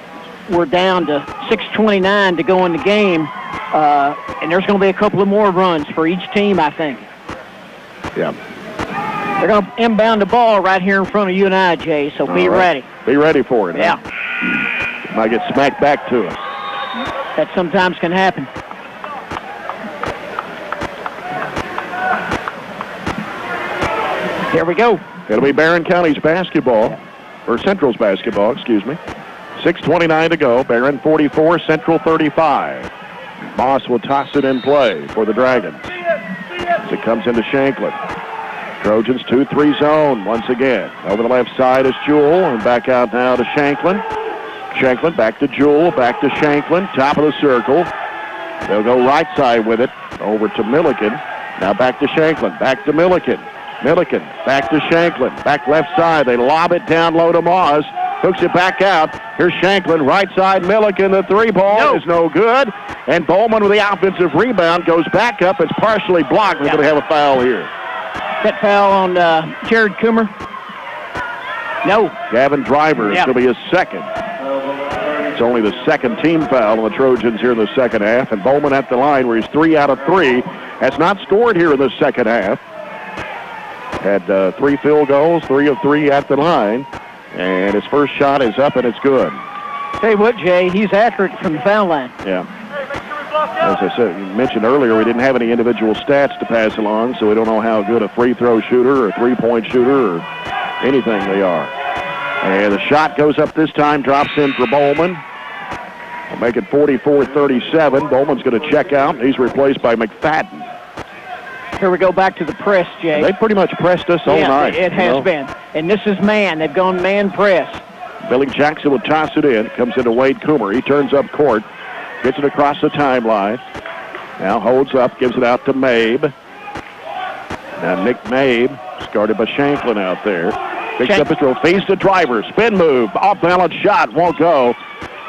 we're down to 6:29 to go in the game, and there's going to be a couple of more runs for each team, I think. Yeah. They're going to inbound the ball right here in front of you and I, Jay, so be ready. Be ready for it. Yeah. Huh? Might get smacked back to us. That sometimes can happen. Here we go. It'll be Barren County's basketball, or Central's basketball, excuse me. 6:29 to go. Barren 44, Central 35. Moss will toss it in play for the Dragons. As it comes into Shanklin. Trojans 2-3 zone once again. Over the left side is Jewell, and back out now to Shanklin. Shanklin back to Jewell, back to Shanklin, top of the circle. They'll go right side with it, over to Milliken. Now back to Shanklin, back to Milliken. Milliken back to Shanklin, back left side. They lob it down low to Moss. Hooks it back out. Here's Shanklin, right side, Milliken. The 3-ball is no good. And Bowman with the offensive rebound goes back up. It's partially blocked. We're going to have a foul here. That foul on Jared Coomer? No. Gavin Driver is going to be his second. It's only the second team foul on the Trojans here in the second half. And Bowman at the line where he's 3 out of 3. Has not scored here in the second half. Had 3 field goals, 3 of 3 at the line. And his first shot is up, and it's good. Tell you what, Jay, he's accurate from the foul line. Yeah. As I said, you mentioned earlier, we didn't have any individual stats to pass along, so we don't know how good a free throw shooter or 3-point shooter or anything they are. And the shot goes up this time, drops in for Bowman. We'll make it 44-37. Bowman's going to check out. He's replaced by McFadden. Here we go back to the press, Jay. They pretty much pressed us all night. It has been. And this is man. They've gone man press. Billy Jackson will toss it in. Comes into Wade Coomer. He turns up court. Gets it across the timeline. Now holds up. Gives it out to Mabe. Now Nick Mabe, started by Shanklin out there. Picks up his throw. Feeds to Driver. Spin move. Off-balance shot. Won't go.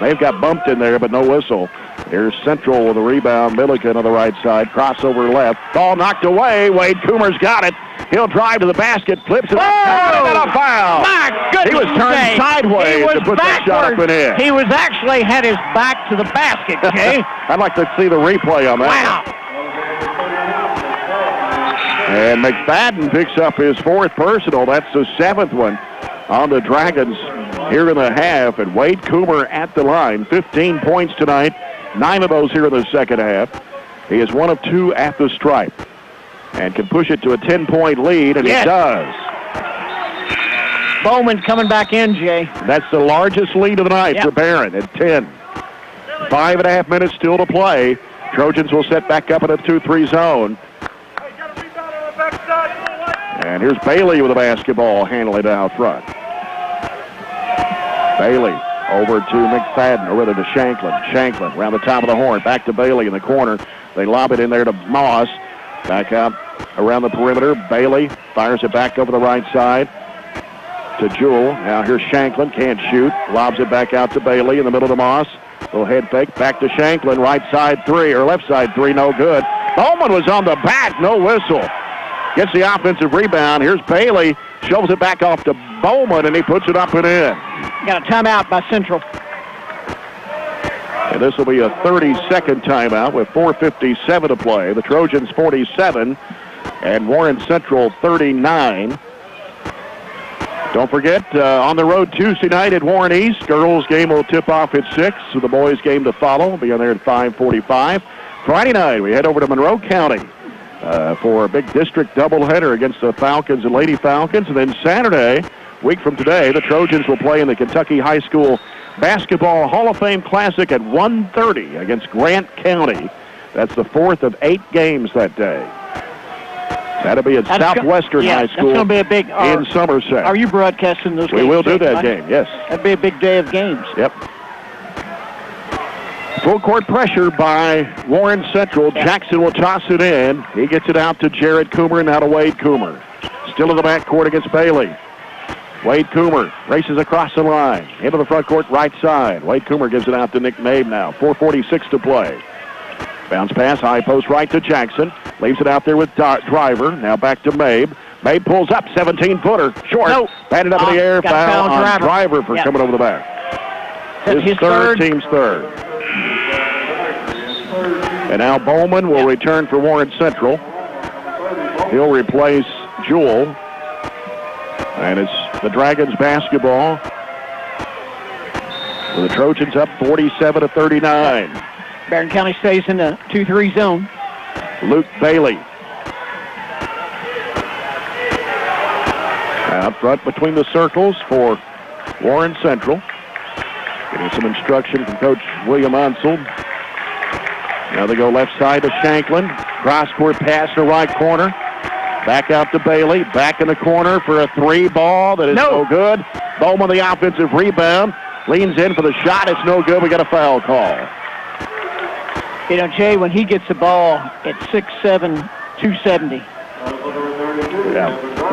Mabe got bumped in there, but no whistle. Here's Central with a rebound. Milliken on the right side. Crossover left. Ball knocked away. Wade Coomer's got it. He'll drive to the basket. Flips it. And a foul. My goodness. He was turned sideways to put that shot up and in. He was actually had his back to the basket, Jay. I'd like to see the replay on that. Wow. And McFadden picks up his 4th personal. That's the 7th one on the Dragons here in the half. And Wade Coomer at the line, 15 points tonight, 9 of those here in the second half. He is 1 of 2 at the stripe and can push it to a 10-point lead, and yes. He does. Bowman coming back in, Jay. That's the largest lead of the night for Barren at 10. 5.5 minutes still to play. Trojans will set back up in a 2-3 zone. And here's Bailey with the basketball, handling it out front. Bailey over to McFadden, or rather to Shanklin. Shanklin around the top of the horn, back to Bailey in the corner. They lob it in there to Moss. Back out around the perimeter. Bailey fires it back over the right side to Jewell. Now here's Shanklin, can't shoot. Lobs it back out to Bailey in the middle of the Moss. Little head fake, back to Shanklin. Right side 3, or left side 3, no good. Bowman was on the back, no whistle. Gets the offensive rebound. Here's Bailey, shoves it back off to Bowman, and he puts it up and in. Got a timeout by Central. And this will be a 30-second timeout with 4:57 to play. The Trojans 47 and Warren Central 39. Don't forget, on the road Tuesday night at Warren East, girls game will tip off at 6, so the boys game to follow will be on there at 5:45. Friday night, we head over to Monroe County for a big district doubleheader against the Falcons and Lady Falcons. And then Saturday, week from today, the Trojans will play in the Kentucky High School Basketball Hall of Fame Classic at 1:30 against Grant County. That's the 4th of 8 games that day. That'll be at Southwestern High School that's gonna be a big, in Somerset. Are you broadcasting those games? We will do that game, yes. That'd be a big day of games. Yep. Full court pressure by Warren Central. Jackson will toss it in. He gets it out to Jared Coomer, now to Wade Coomer. Still in the backcourt against Bailey. Wade Coomer races across the line. Into the front court right side. Wade Coomer gives it out to Nick Mabe now. 4:46 to play. Bounce pass, high post right to Jackson. Leaves it out there with Driver. Now back to Mabe. Mabe pulls up, 17-footer. Short. No. Batted up in the air. Foul on Driver for Yep. coming over the back. His third, team's third. And now Bowman will return for Warren Central. He'll replace Jewell. And it's the Dragons basketball. With the Trojans up 47-39. Barren County stays in the 2-3 zone. Luke Bailey. Out front between the circles for Warren Central. Getting some instruction from Coach William Unseld. Now they go left side to Shanklin. Cross-court pass to right corner. Back out to Bailey. Back in the corner for a 3 ball that is no good. Bowman the offensive rebound. Leans in for the shot. It's no good. We got a foul call. You know, Jay, when he gets the ball at 6'7", 270,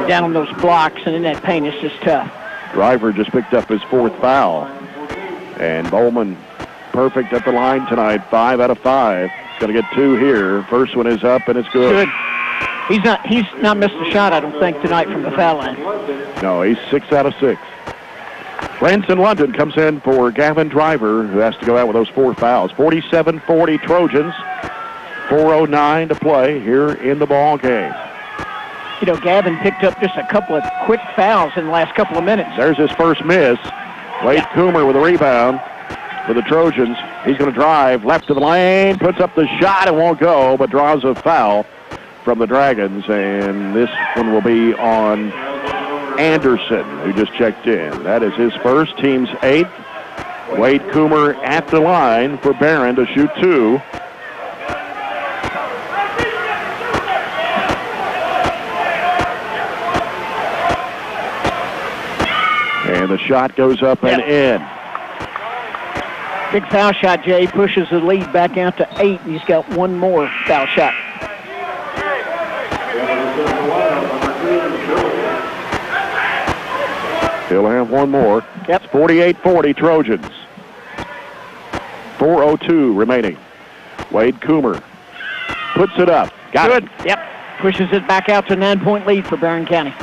down on those blocks and in that paint, it's just tough. Driver just picked up his 4th foul. And Bowman perfect at the line tonight, 5 out of 5. Going to get 2 here. First one is up, and it's good. He's not missed a shot, I don't think, tonight from the foul line. No, he's 6 out of 6. Branson London comes in for Gavin Driver, who has to go out with those 4 fouls. 47-40 Trojans. 4:09 to play here in the ball game. You know, Gavin picked up just a couple of quick fouls in the last couple of minutes. There's his first miss. Wade Coomer with a rebound for the Trojans. He's going to drive left to the lane, puts up the shot, it won't go, but draws a foul from the Dragons, and this one will be on Anderson, who just checked in. That is his first, team's 8th. Wade Coomer at the line for Barren to shoot 2. And the shot goes up and in. Big foul shot, Jay. Pushes the lead back out to 8, and he's got one more foul shot. He'll have one more. Yep. It's 48-40 Trojans. 4:02 remaining. Wade Coomer puts it up. Got Good. it. Yep. Pushes it back out to a 9-point lead for Barren County.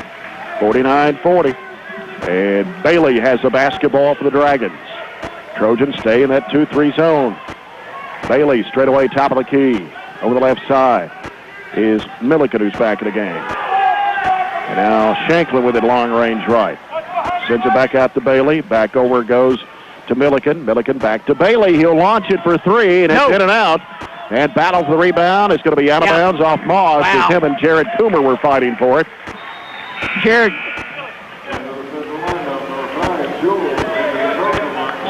49-40. And Bailey has the basketball for the Dragons. Trojans stay in that 2-3 zone. Bailey straight away top of the key. Over the left side. is Milliken, who's back in the game. And now Shanklin with it long range right. Sends it back out to Bailey. Back over goes to Milliken. Milliken back to Bailey. He'll launch it for three, and it's in and out. And battle for the rebound. It's going to be out of bounds off Moss as him and Jared Coomer were fighting for it. Jared.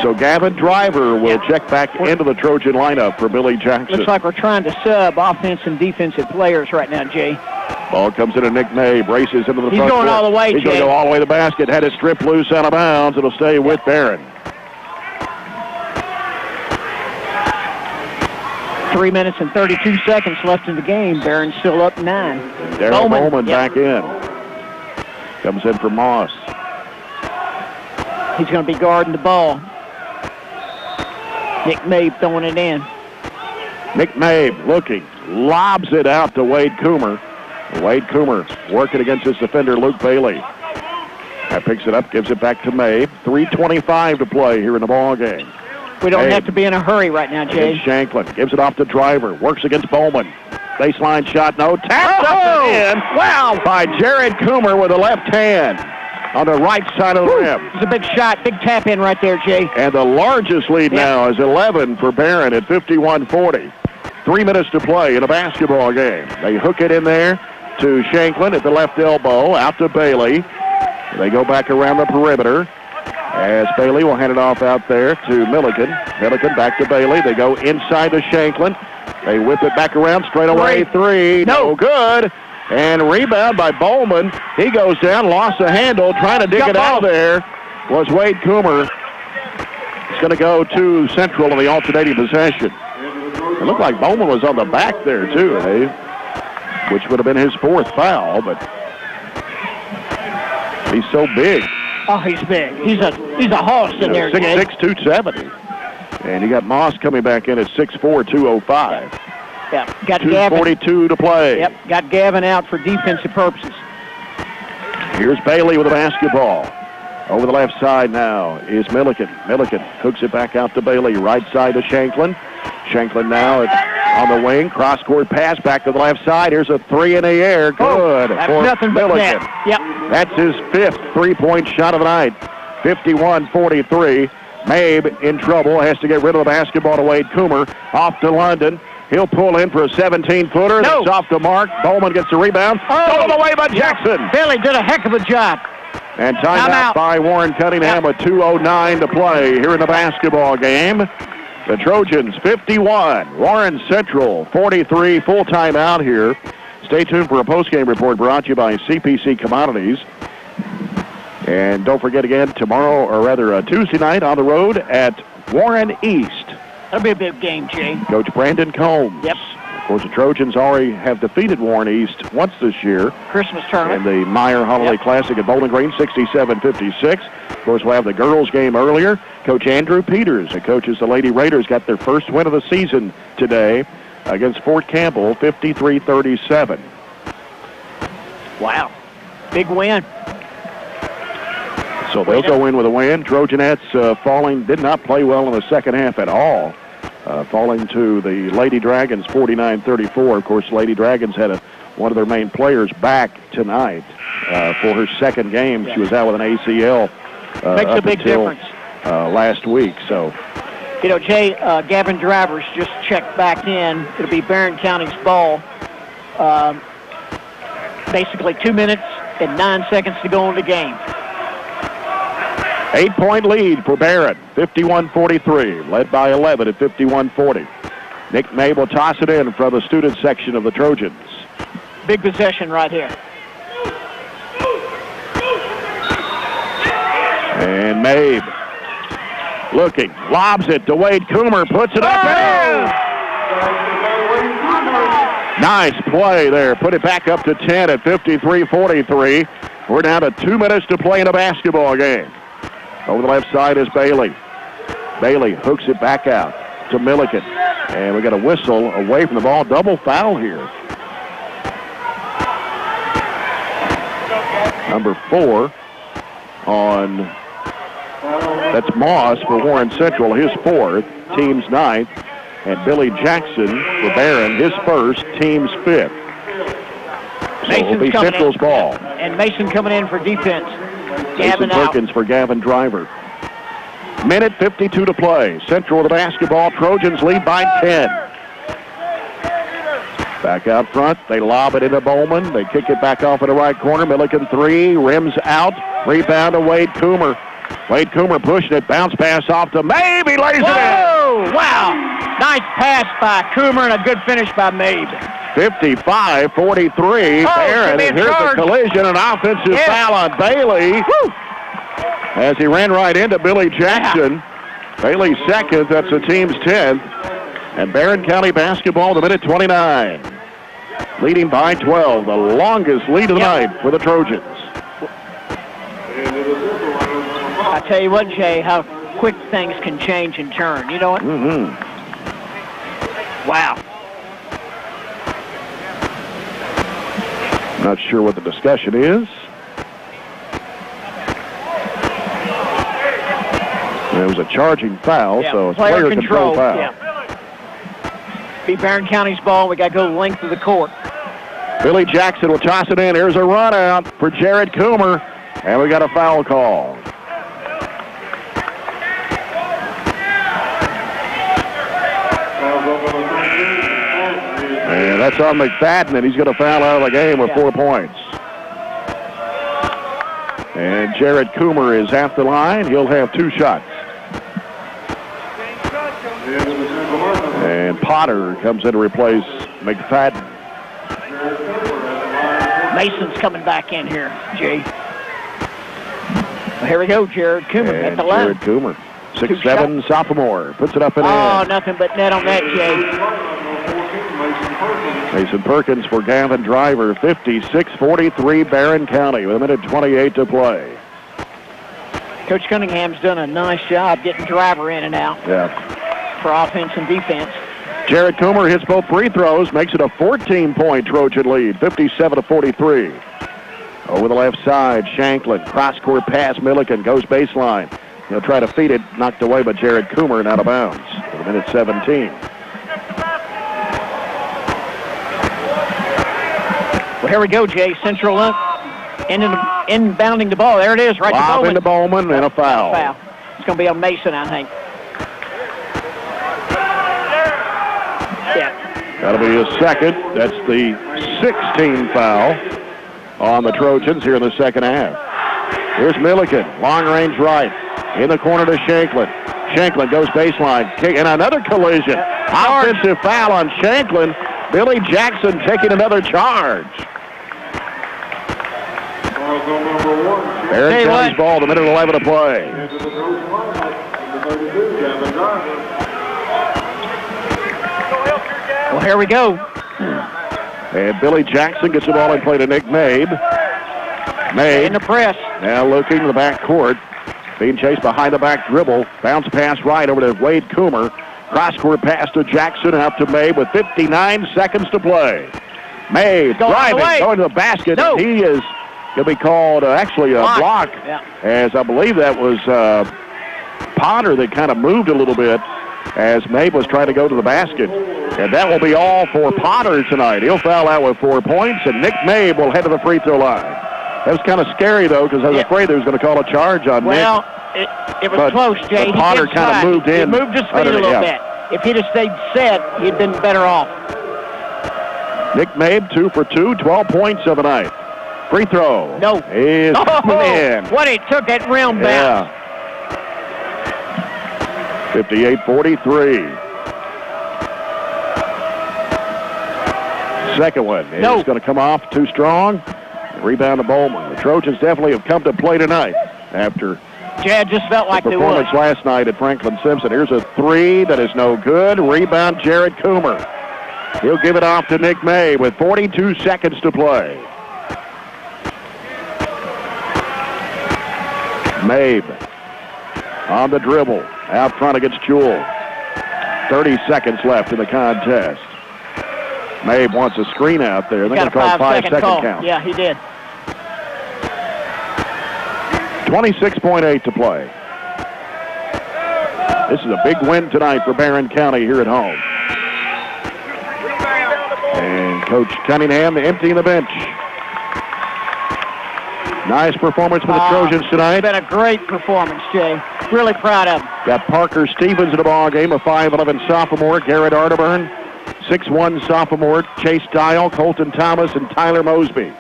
So Gavin Driver will check back into the Trojan lineup for Billy Jackson. Looks like we're trying to sub offense and defensive players right now, Jay. Ball comes into Nick May, braces into the front He's going all the way, He's going to go all the way to the basket. Had it stripped loose out of bounds. It'll stay with Barren. 3 minutes and 32 seconds left in the game. Barron's still up 9. Darryl Bowman back in. Comes in for Moss. He's going to be guarding the ball. Nick Mabe throwing it in. Nick Mabe looking. Lobs it out to Wade Coomer. Wade Coomer working against his defender, Luke Bailey. That picks it up, gives it back to Mabe. 3:25 to play here in the ball game. We don't have to be in a hurry right now, Jay. Shanklin gives it off to Driver. Works against Bowman. Baseline shot, no. Taps up and in. Wow! By Jared Coomer with a left hand on the right side of the rim. It's a big shot, big tap in right there, Jay. And the largest lead now is 11 for Barren at 51-40. 3 minutes to play in a basketball game. They hook it in there to Shanklin at the left elbow, out to Bailey. They go back around the perimeter as Bailey will hand it off out there to Milliken. Milliken back to Bailey. They go inside to Shanklin. They whip it back around straight away. Three. No good. And rebound by Bowman. He goes down, lost the handle, trying to dig it out of there was Wade Coomer. It's going to go to Central in the alternating possession. It looked like Bowman was on the back there, too, which would have been his fourth foul, but he's so big. Oh, he's big. He's a hoss in there, 6'6", 270. And you got Moss coming back in at 6'4", 205. Yeah, got 2:42 to play. Yep, got Gavin out for defensive purposes. Here's Bailey with the basketball. Over the left side now is Milliken. Milliken hooks it back out to Bailey. Right side to Shanklin. Shanklin now on the wing. Cross-court pass back to the left side. Here's a three in the air. Good. That's nothing but Milliken. Yep. That's his fifth three-point shot of the night. 51-43. Mabe in trouble. Has to get rid of the basketball to Wade Coomer. Off to London. He'll pull in for a 17-footer. No. That's off the mark. Bowman gets the rebound. Stolen away by Jackson. Bailey did a heck of a job. And timeout by Warren Cunningham with 2:09 to play here in the basketball game. The Trojans 51, Warren Central 43. Full timeout here. Stay tuned for a postgame report brought to you by CPC Commodities. And don't forget again, tomorrow, or rather Tuesday night on the road at Warren East. That'll be a big game, Jay. Coach Brandon Combs. Yep. Of course, the Trojans already have defeated Warren East once this year. Christmas tournament. And the Meyer Holiday Classic at Bowling Green, 67-56. Of course, we'll have the girls' game earlier. Coach Andrew Peters, who coaches the Lady Raiders, got their first win of the season today against Fort Campbell, 53-37. Wow. Big win. So they'll go in with a win. Trojanettes did not play well in the second half at all, falling to the Lady Dragons 49-34. Of course, Lady Dragons had one of their main players back tonight for her second game. She was out with an ACL Makes a big difference. Last week. So, you know, Jay, Gavin Drivers just checked back in. It'll be Barren County's ball. Basically 2 minutes and 9 seconds to go in the game. 8-point lead for Barren, 51-43, led by 11 at 51-40. Nick Mabe will toss it in from the student section of the Trojans. Big possession right here. And Mabe looking, lobs it to Wade Coomer, puts it up. Nice play there. Put it back up to 10 at 53-43. We're down to 2 minutes to play in a basketball game. Over the left side is Bailey. Bailey hooks it back out to Milliken. And we got a whistle away from the ball. Double foul here. Number 4 on, that's Moss for Warren Central, his 4th, team's 9th. And Billy Jackson for Barren, his 1st, team's 5th. So it'll be Central's ball. And Mason coming in for defense. Mason Perkins for Gavin Driver. Minute 52 to play. Central with the basketball. Trojans lead by 10. Back out front. They lob it into Bowman. They kick it back off in the right corner. Milliken 3. Rims out. Rebound to Wade Coomer. Wade Coomer pushing it. Bounce pass off to Mabe. He lays it in. Whoa! Wow. Nice pass by Coomer and a good finish by Mabe. 55-43. Barren. And here's a collision. An offensive foul on Bailey. Woo. As he ran right into Billy Jackson. Yeah. Bailey's second. That's the team's 10th. And Barren County basketball to minute 29. Leading by 12. The longest lead of the night for the Trojans. I tell you what, Jay, how quick things can change and turn. You know what? Mm-hmm. Wow. Not sure what the discussion is. It was a charging foul, so it's player control foul. Yeah. Be Barren County's ball. We got to go the length of the court. Billy Jackson will toss it in. Here's a run out for Jared Coomer, and we got a foul call. And that's on McFadden, and he's going to foul out of the game with 4 points. And Jared Coomer is half the line. He'll have 2 shots. And Potter comes in to replace McFadden. Mason's coming back in here, Jay. Well, here we go, Jared Coomer at the line. Jared Coomer, 6'7", sophomore, puts it up and in. Oh, nothing but net on that, Jay. Mason Perkins for Gavin Driver, 56-43 Barren County with a minute 28 to play. Coach Cunningham's done a nice job getting Driver in and out. Yeah. For offense and defense. Jared Coomer hits both free throws, makes it a 14-point Trojan lead, 57-43. Over the left side, Shanklin, cross-court pass, Milliken goes baseline. He'll try to feed it, knocked away by Jared Coomer and out of bounds. With a minute 17. Well, here we go, Jay. Central up, inbounding the ball. There it is, right to Bowman. Lob into Bowman and a foul. It's going to be on Mason, I think. Yeah. That'll be his second. That's the 16th foul on the Trojans here in the second half. Here's Milliken, long range right, in the corner to Shanklin. Shanklin goes baseline, and another collision. Offensive foul on Shanklin. Billy Jackson taking another charge. Barren County's ball, the minute 11 to play. Well, here we go. And Billy Jackson gets the ball and play to Nick Mabe. Mabe in the press. Now looking to the back court. Being chased behind the back dribble. Bounce pass right over to Wade Coomer. Cross-court pass to Jackson, out to Mabe with 59 seconds to play. Mabe driving, going to the basket. No. He is going to be called actually a block, as I believe that was Potter that kind of moved a little bit as Mabe was trying to go to the basket. And that will be all for Potter tonight. He'll foul out with 4 points, and Nick Mabe will head to the free throw line. That was kind of scary, though, because I was afraid they was going to call a charge on Nick. Well, it was close, Jay. But Potter kind of moved in. He moved his feet a little bit. If he'd have stayed set, he'd been better off. Nick Mabe, 2 for 2, 12 points of the night. Free throw. No. Is coming in. What it took that rim bounce. 58-43. Second one is going to come off too strong. Rebound to Bowman. The Trojans definitely have come to play tonight after Jad just felt like the performance last night at Franklin Simpson. Here's a 3 that is no good. Rebound Jared Coomer. He'll give it off to Nick Mabe with 42 seconds to play. Mabe on the dribble. Out front against Jewell. 30 seconds left in the contest. Mabe wants a screen out there. They're going to call 5-second count. Yeah, he did. 26.8 to play. This is a big win tonight for Barren County here at home. And Coach Cunningham emptying the bench. Nice performance for the Trojans tonight. It's been a great performance, Jay. Really proud of him. Got Parker Stevens in the ball game, a 5'11 sophomore. Garrett Arterburn, 6'1 sophomore. Chase Dial, Colton Thomas, and Tyler Mosby.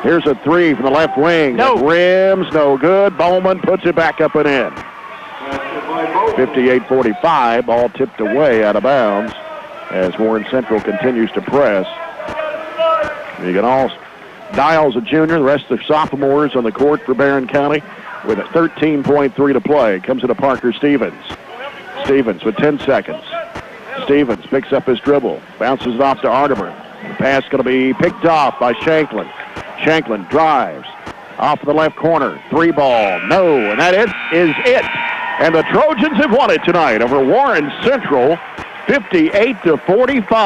Here's a three from the left wing. No. Rims, no good. Bowman puts it back up and in. 58-45, ball tipped away out of bounds as Warren Central continues to press. You can all Dial's a junior. The rest of the sophomores on the court for Barren County with a 13.3 to play. Comes into Parker Stevens. Stevens with 10 seconds. Stevens picks up his dribble. Bounces it off to Arterburn. The pass going to be picked off by Shanklin. Shanklin drives. Off the left corner. Three ball. No. And that is it. And the Trojans have won it tonight over Warren Central, 58-45.